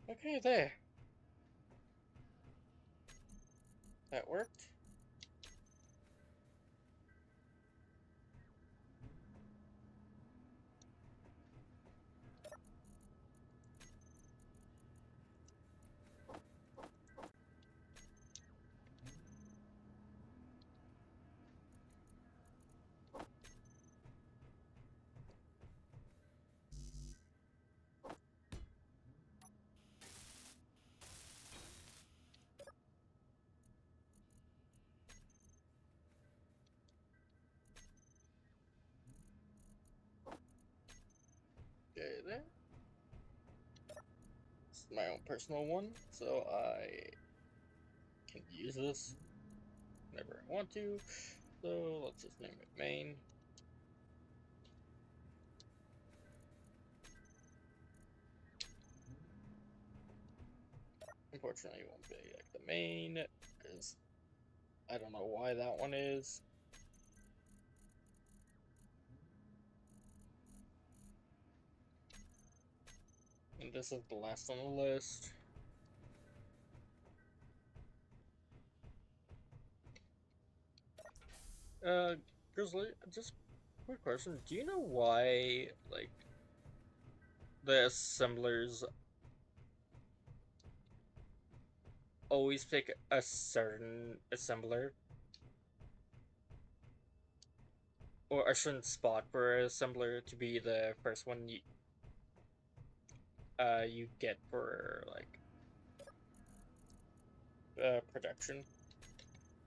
Okay, there. That worked. my own personal one, so I can use this whenever I want to. So let's just name it main. Unfortunately, it won't be like the main, because I don't know why that one is. And this is the last on the list. Uh, Grizzly, just quick question. Do you know why, like, the assemblers always pick a certain assembler? Or a certain spot for an assembler to be the first one you get for, like, production?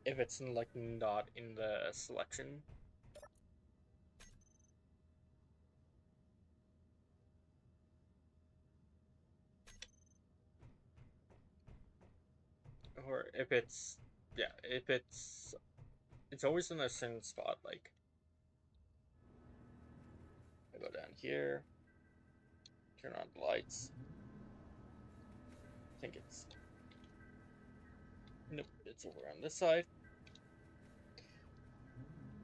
If it's, like, not in the selection? Or if it's, yeah, if it's always in a certain spot, like, I go down here, turn on the lights. I think it's, nope, it's over on this side.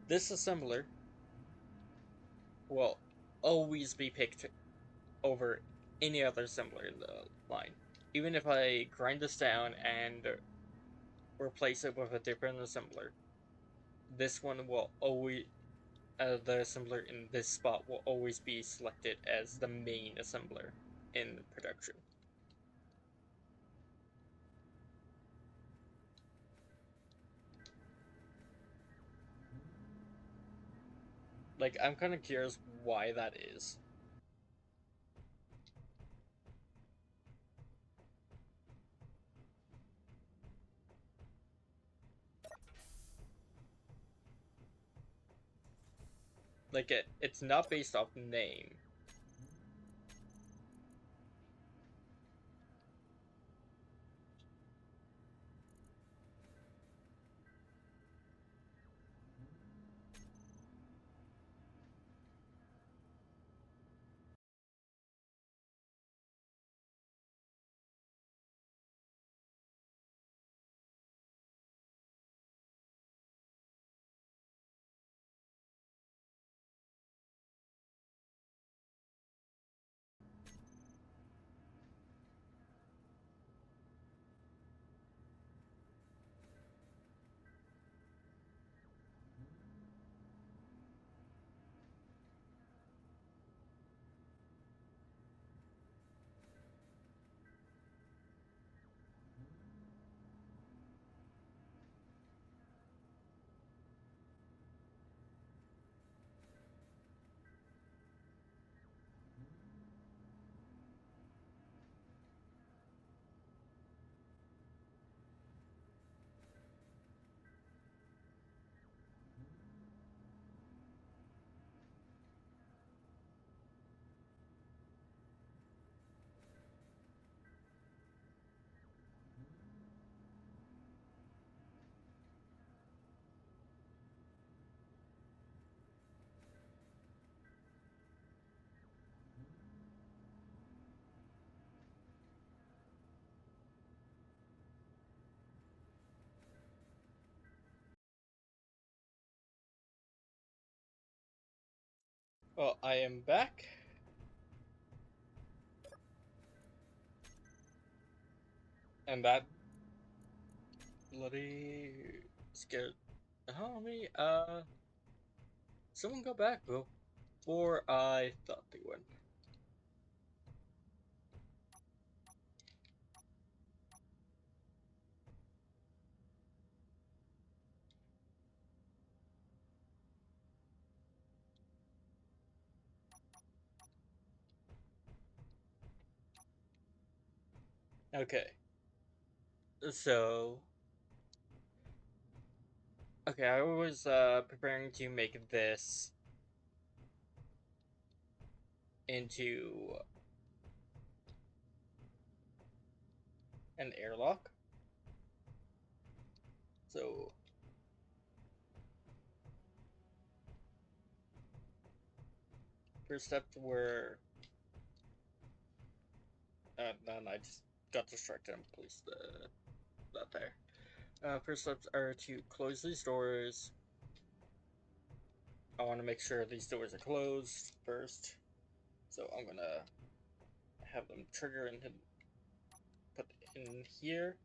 This assembler will always be picked over any other assembler in the line. Even if I grind this down and replace it with a different assembler, this one will always, the assembler in this spot will always be selected as the main assembler in production. Like, I'm kind of curious why that is. Like, it's not based off name. Well, I am back. And that bloody scared the hell out of me. Someone go back before I thought they would. Okay, so okay, I was preparing to make this into an airlock. So first step were then I just got distracted and placed that there. First steps are to close these doors. I want to make sure these doors are closed first. So I'm gonna have them trigger and put in here.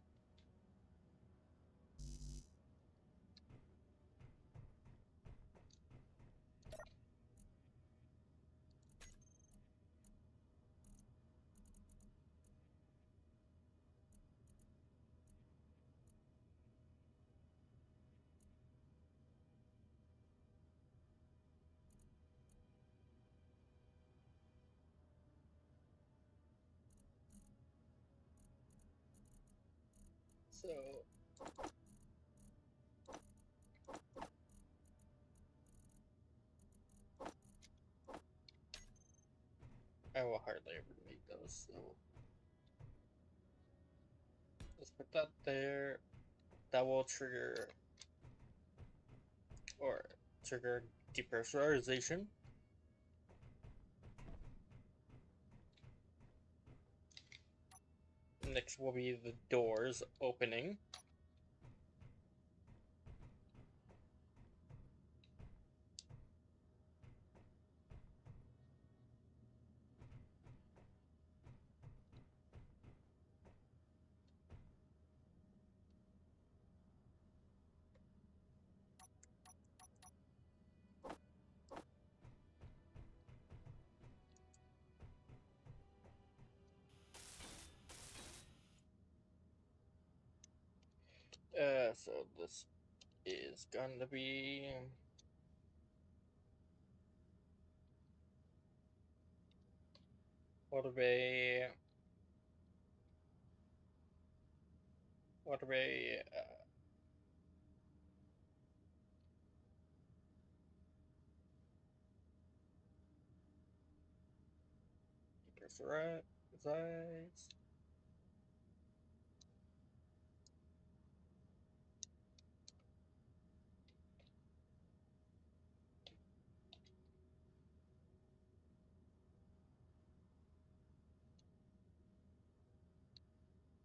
So I will hardly ever make those. So let's put that there. That will trigger or trigger depressurization. Next will be the doors opening. So this is gonna be waterway, waterway, depressurize.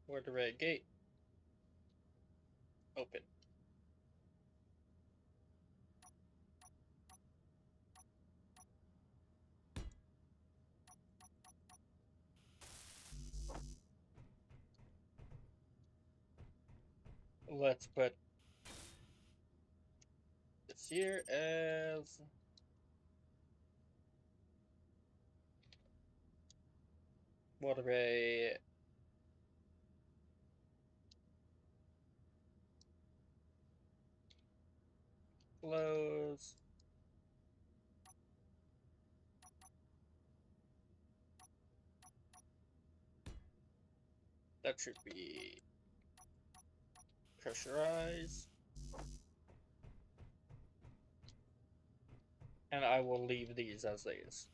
Waterway gate open. Let's put this here as waterway close. That should be pressurize. And I will leave these as is.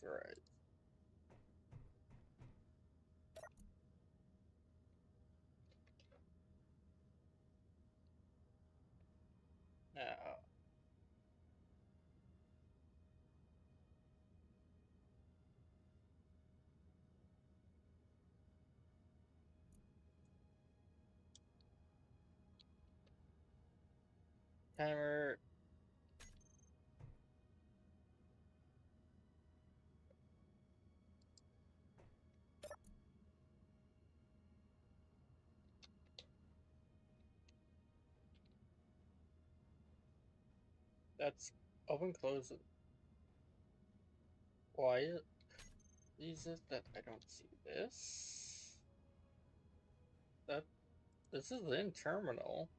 Right. Now, timer. That's open, close. Why is it that I don't see this? That this is in terminal.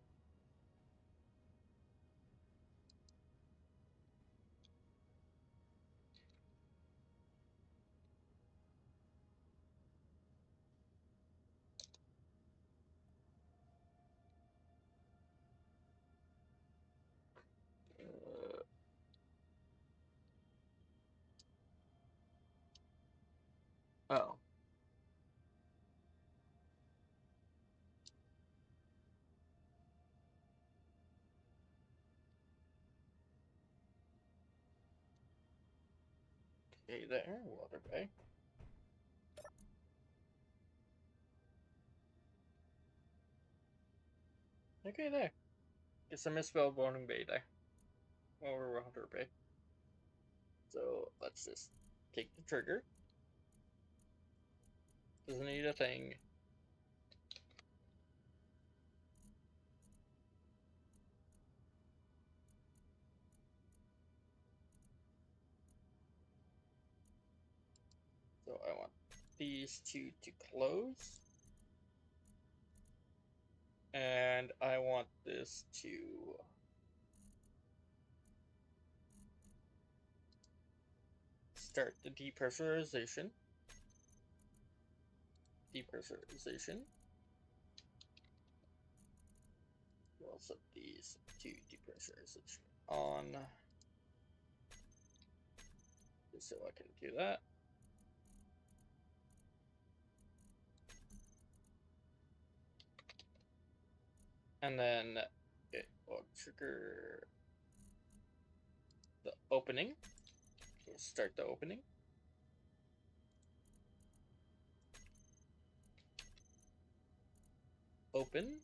Okay, there, water bay. Okay, there. Guess I misspelled Warning Bay there. Or Water Bay. So let's just take the trigger. Doesn't need a thing. So I want these two to close. And I want this to start the depressurization. Depressurization. We'll set these to depressurization on. Just so I can do that. And then it will trigger the opening. We'll start the opening. Open.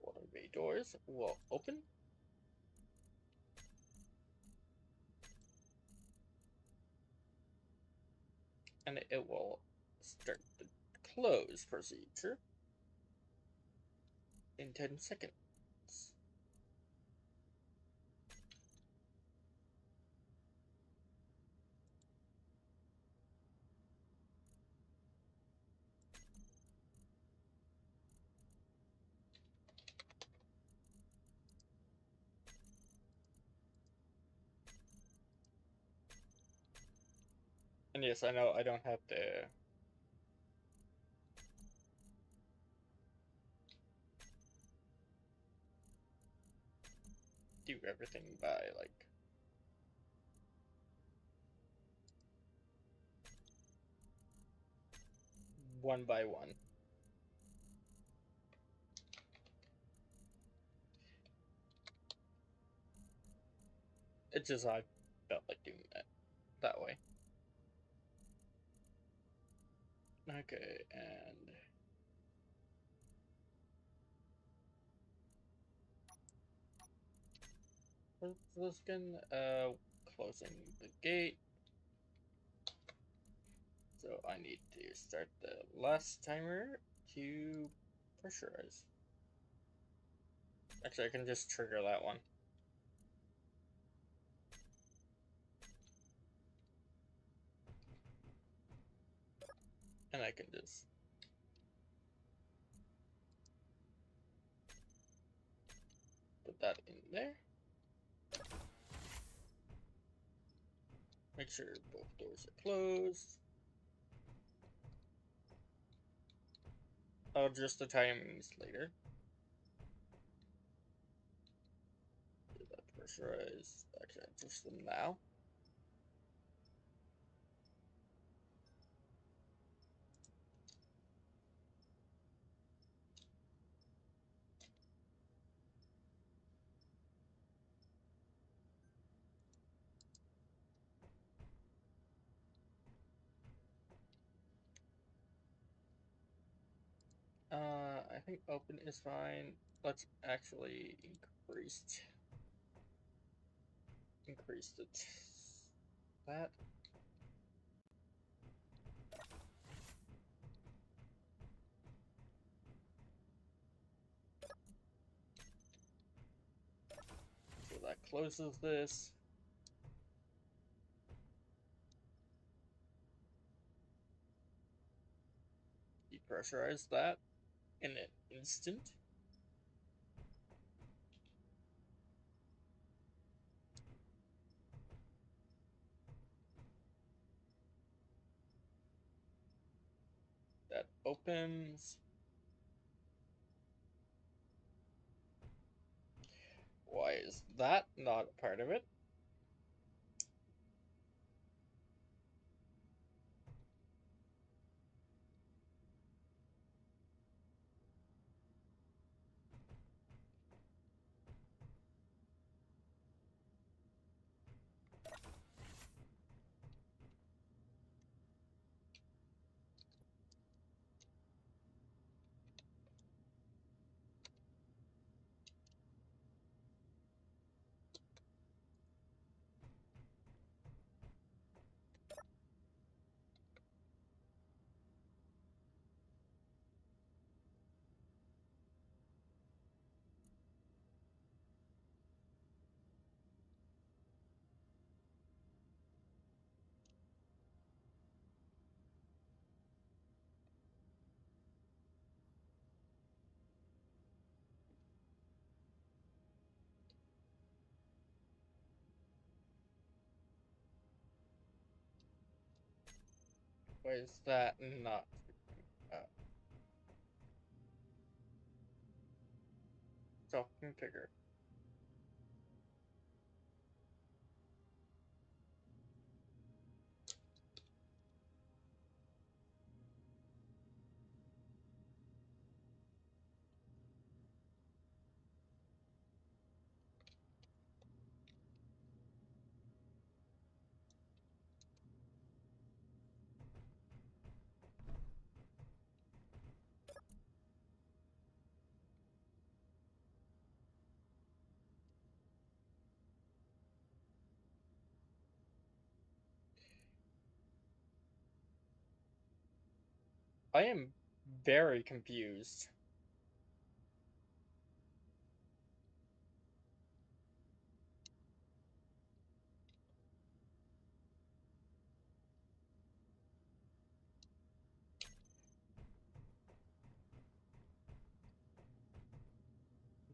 Water bay doors will open. And it will start the close procedure in 10 seconds. And yes, I know I don't have to do everything by like one by one. It's just I felt like doing that way. Okay, and let's again, closing the gate. So I need to start the last timer to pressurize. Actually, I can just trigger that one. And I can just put that in there. Make sure both doors are closed. I'll adjust the timings later. Do that pressurize. Actually, adjust them now. I think open is fine. Let's actually increase that. So that closes this. Depressurize that in an instant. That opens. Why is that not a part of it? Why is that not? Uh, Self configure. I am very confused.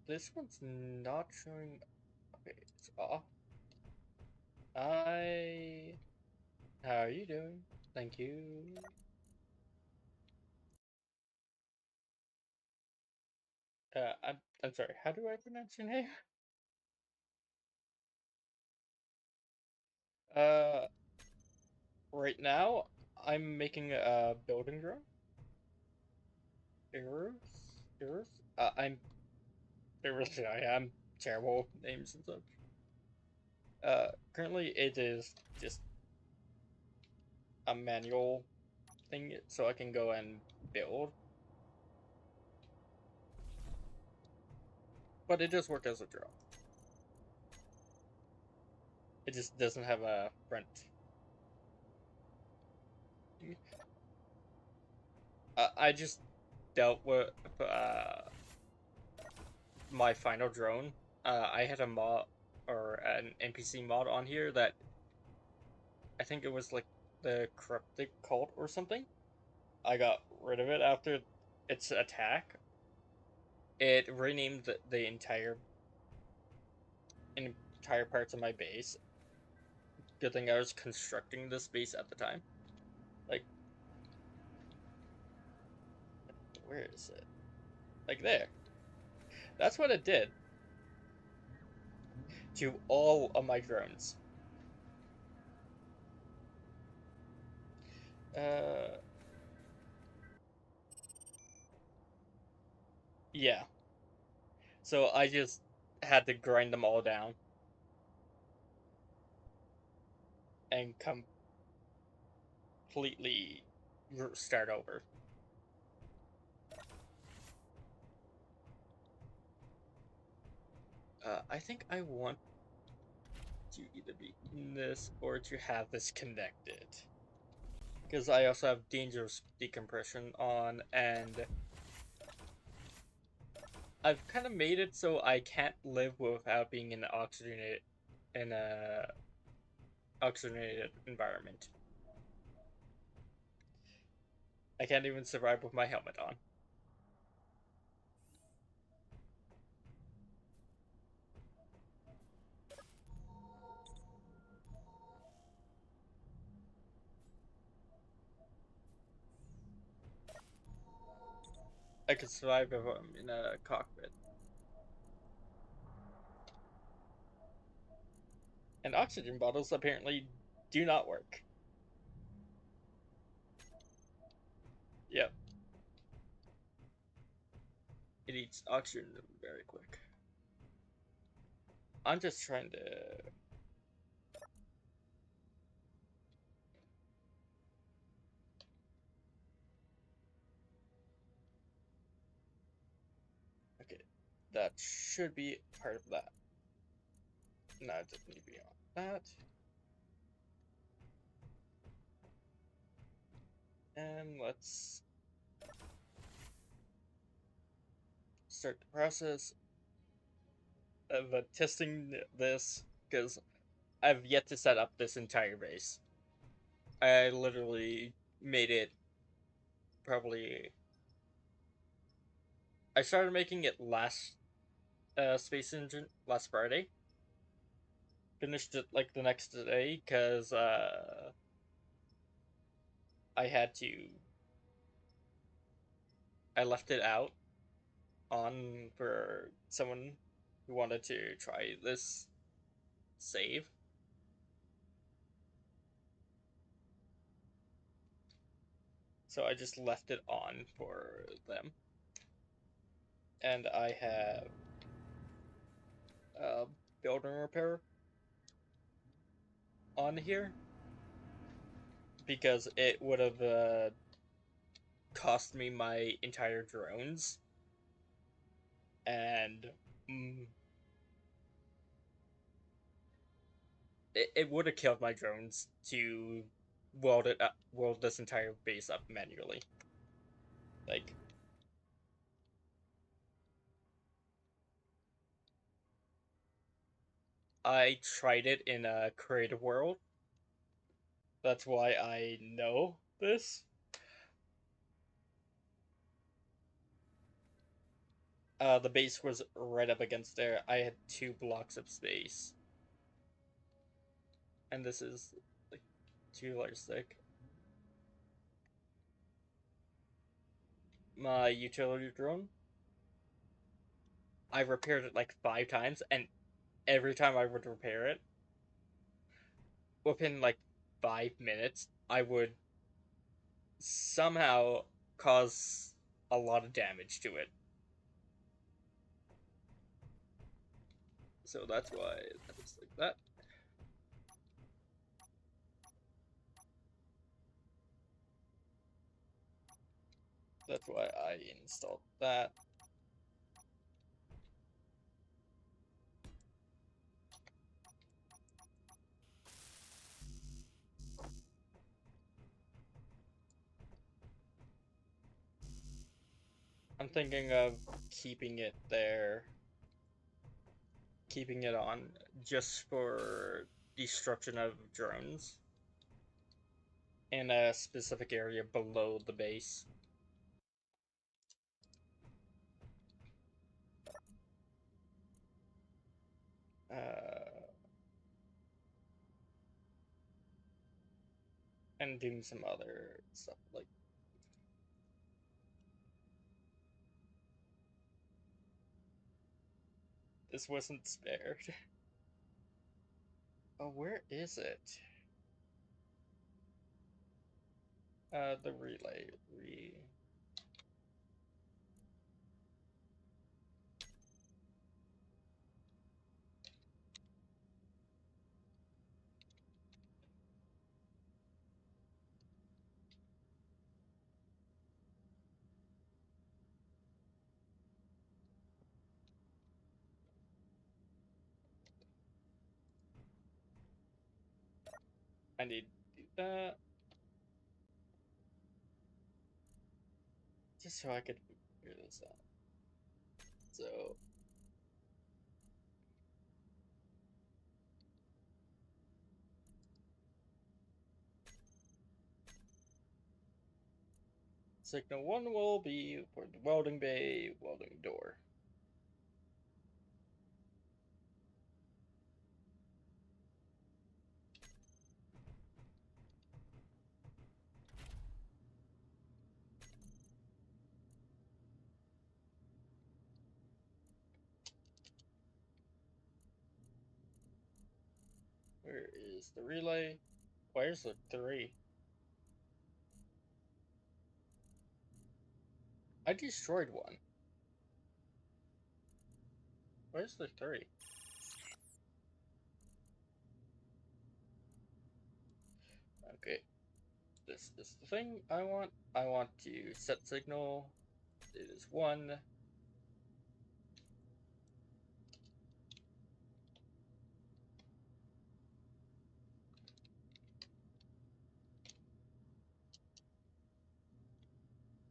This one's not showing. Okay, it's off. I. How are you doing? Thank you. I'm sorry. How do I pronounce your name? Uh, right now I'm making a building drone. Errors, errors. I'm seriously, I am terrible with names and such. Currently it is just a manual thing, so I can go and build, but it does work as a drone. It just doesn't have a front. I just dealt with my final drone. I had a mod or an NPC mod on here that I think it was like the cryptic cult or something. I got rid of it after its attack. It renamed the entire parts of my base. Good thing I was constructing this base at the time. Like, where is it? Like there. That's what it did to all of my drones. Uh, yeah. So I just had to grind them all down and completely start over. I think I want to either be in this or to have this connected. Because I also have dangerous decompression on, and I've kind of made it so I can't live without being in a oxygenated environment. I can't even survive with my helmet on. I could survive if I'm in a cockpit. And oxygen bottles apparently do not work. Yep, it eats oxygen very quick. I'm just trying to. Okay, that should be part of that. No, it doesn't need to be on that. And let's start the process of testing this because I've yet to set up this entire base. I literally made it probably. I started making it last Space Engine last Friday. Finished it like the next day because I had to. I left it out on for someone who wanted to try this save. So I just left it on for them. And I have uh, building repair on here because it would have cost me my entire drones, and mm, it would have killed my drones to weld this entire base up manually. Like, I tried it in a creative world. That's why I know this. The base was right up against there. I had 2 blocks of space, and this is like 2 layers thick. My utility drone, I repaired it like 5 times, and every time I would repair it, within like 5 minutes, I would somehow cause a lot of damage to it. So that's why that is like that. That's why I installed that. I'm thinking of keeping it there, keeping it on just for destruction of drones in a specific area below the base. Uh, and doing some other stuff like this wasn't spared. Oh, where is it? The relay. I need to do that just so I could figure this out. So signal 1 will be for the welding bay, welding door. Where is the relay? Where's the 3? I destroyed one. Where's the 3? Okay, this is the thing I want. I want to set signal. It is 1.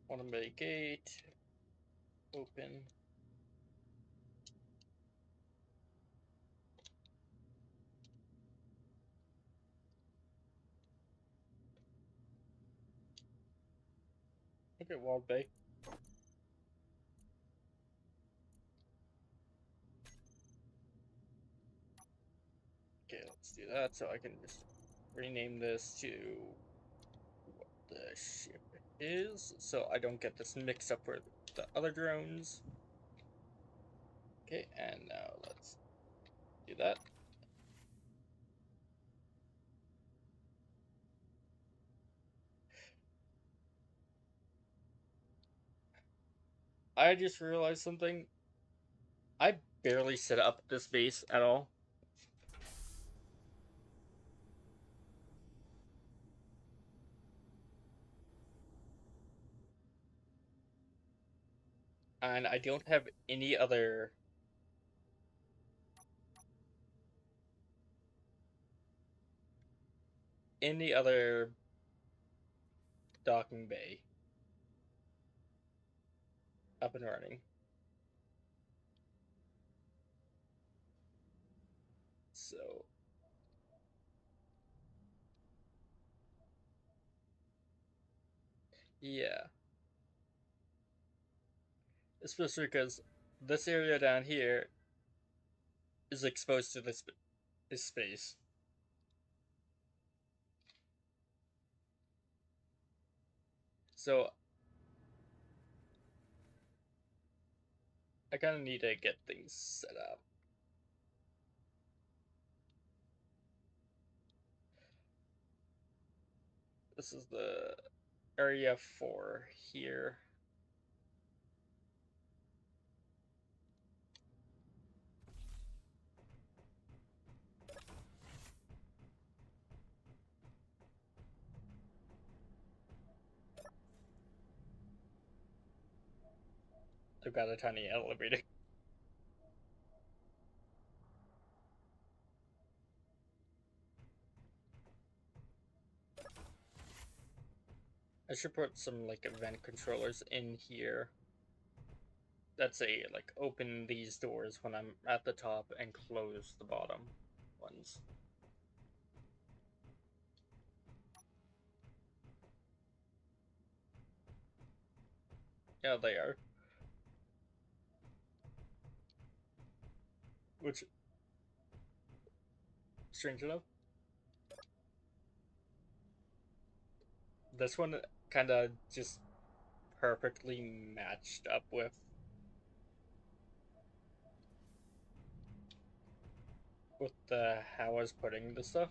Want to make gate open. Okay, walled bay. Okay, let's do that so I can just rename this to what the ship is, so I don't get this mixed up with the other drones. Okay, and now let's do that. I just realized something. I barely set up this base at all. And I don't have any other docking bay up and running. So yeah, especially because this area down here is exposed to this space. So I kind of need to get things set up. This is the area for here. I've got a tiny elevator. I should put some like event controllers in here. That's a like open these doors when I'm at the top and close the bottom ones. Yeah, they are. Which, strange enough, this one kind of just perfectly matched up with the how I was putting the stuff.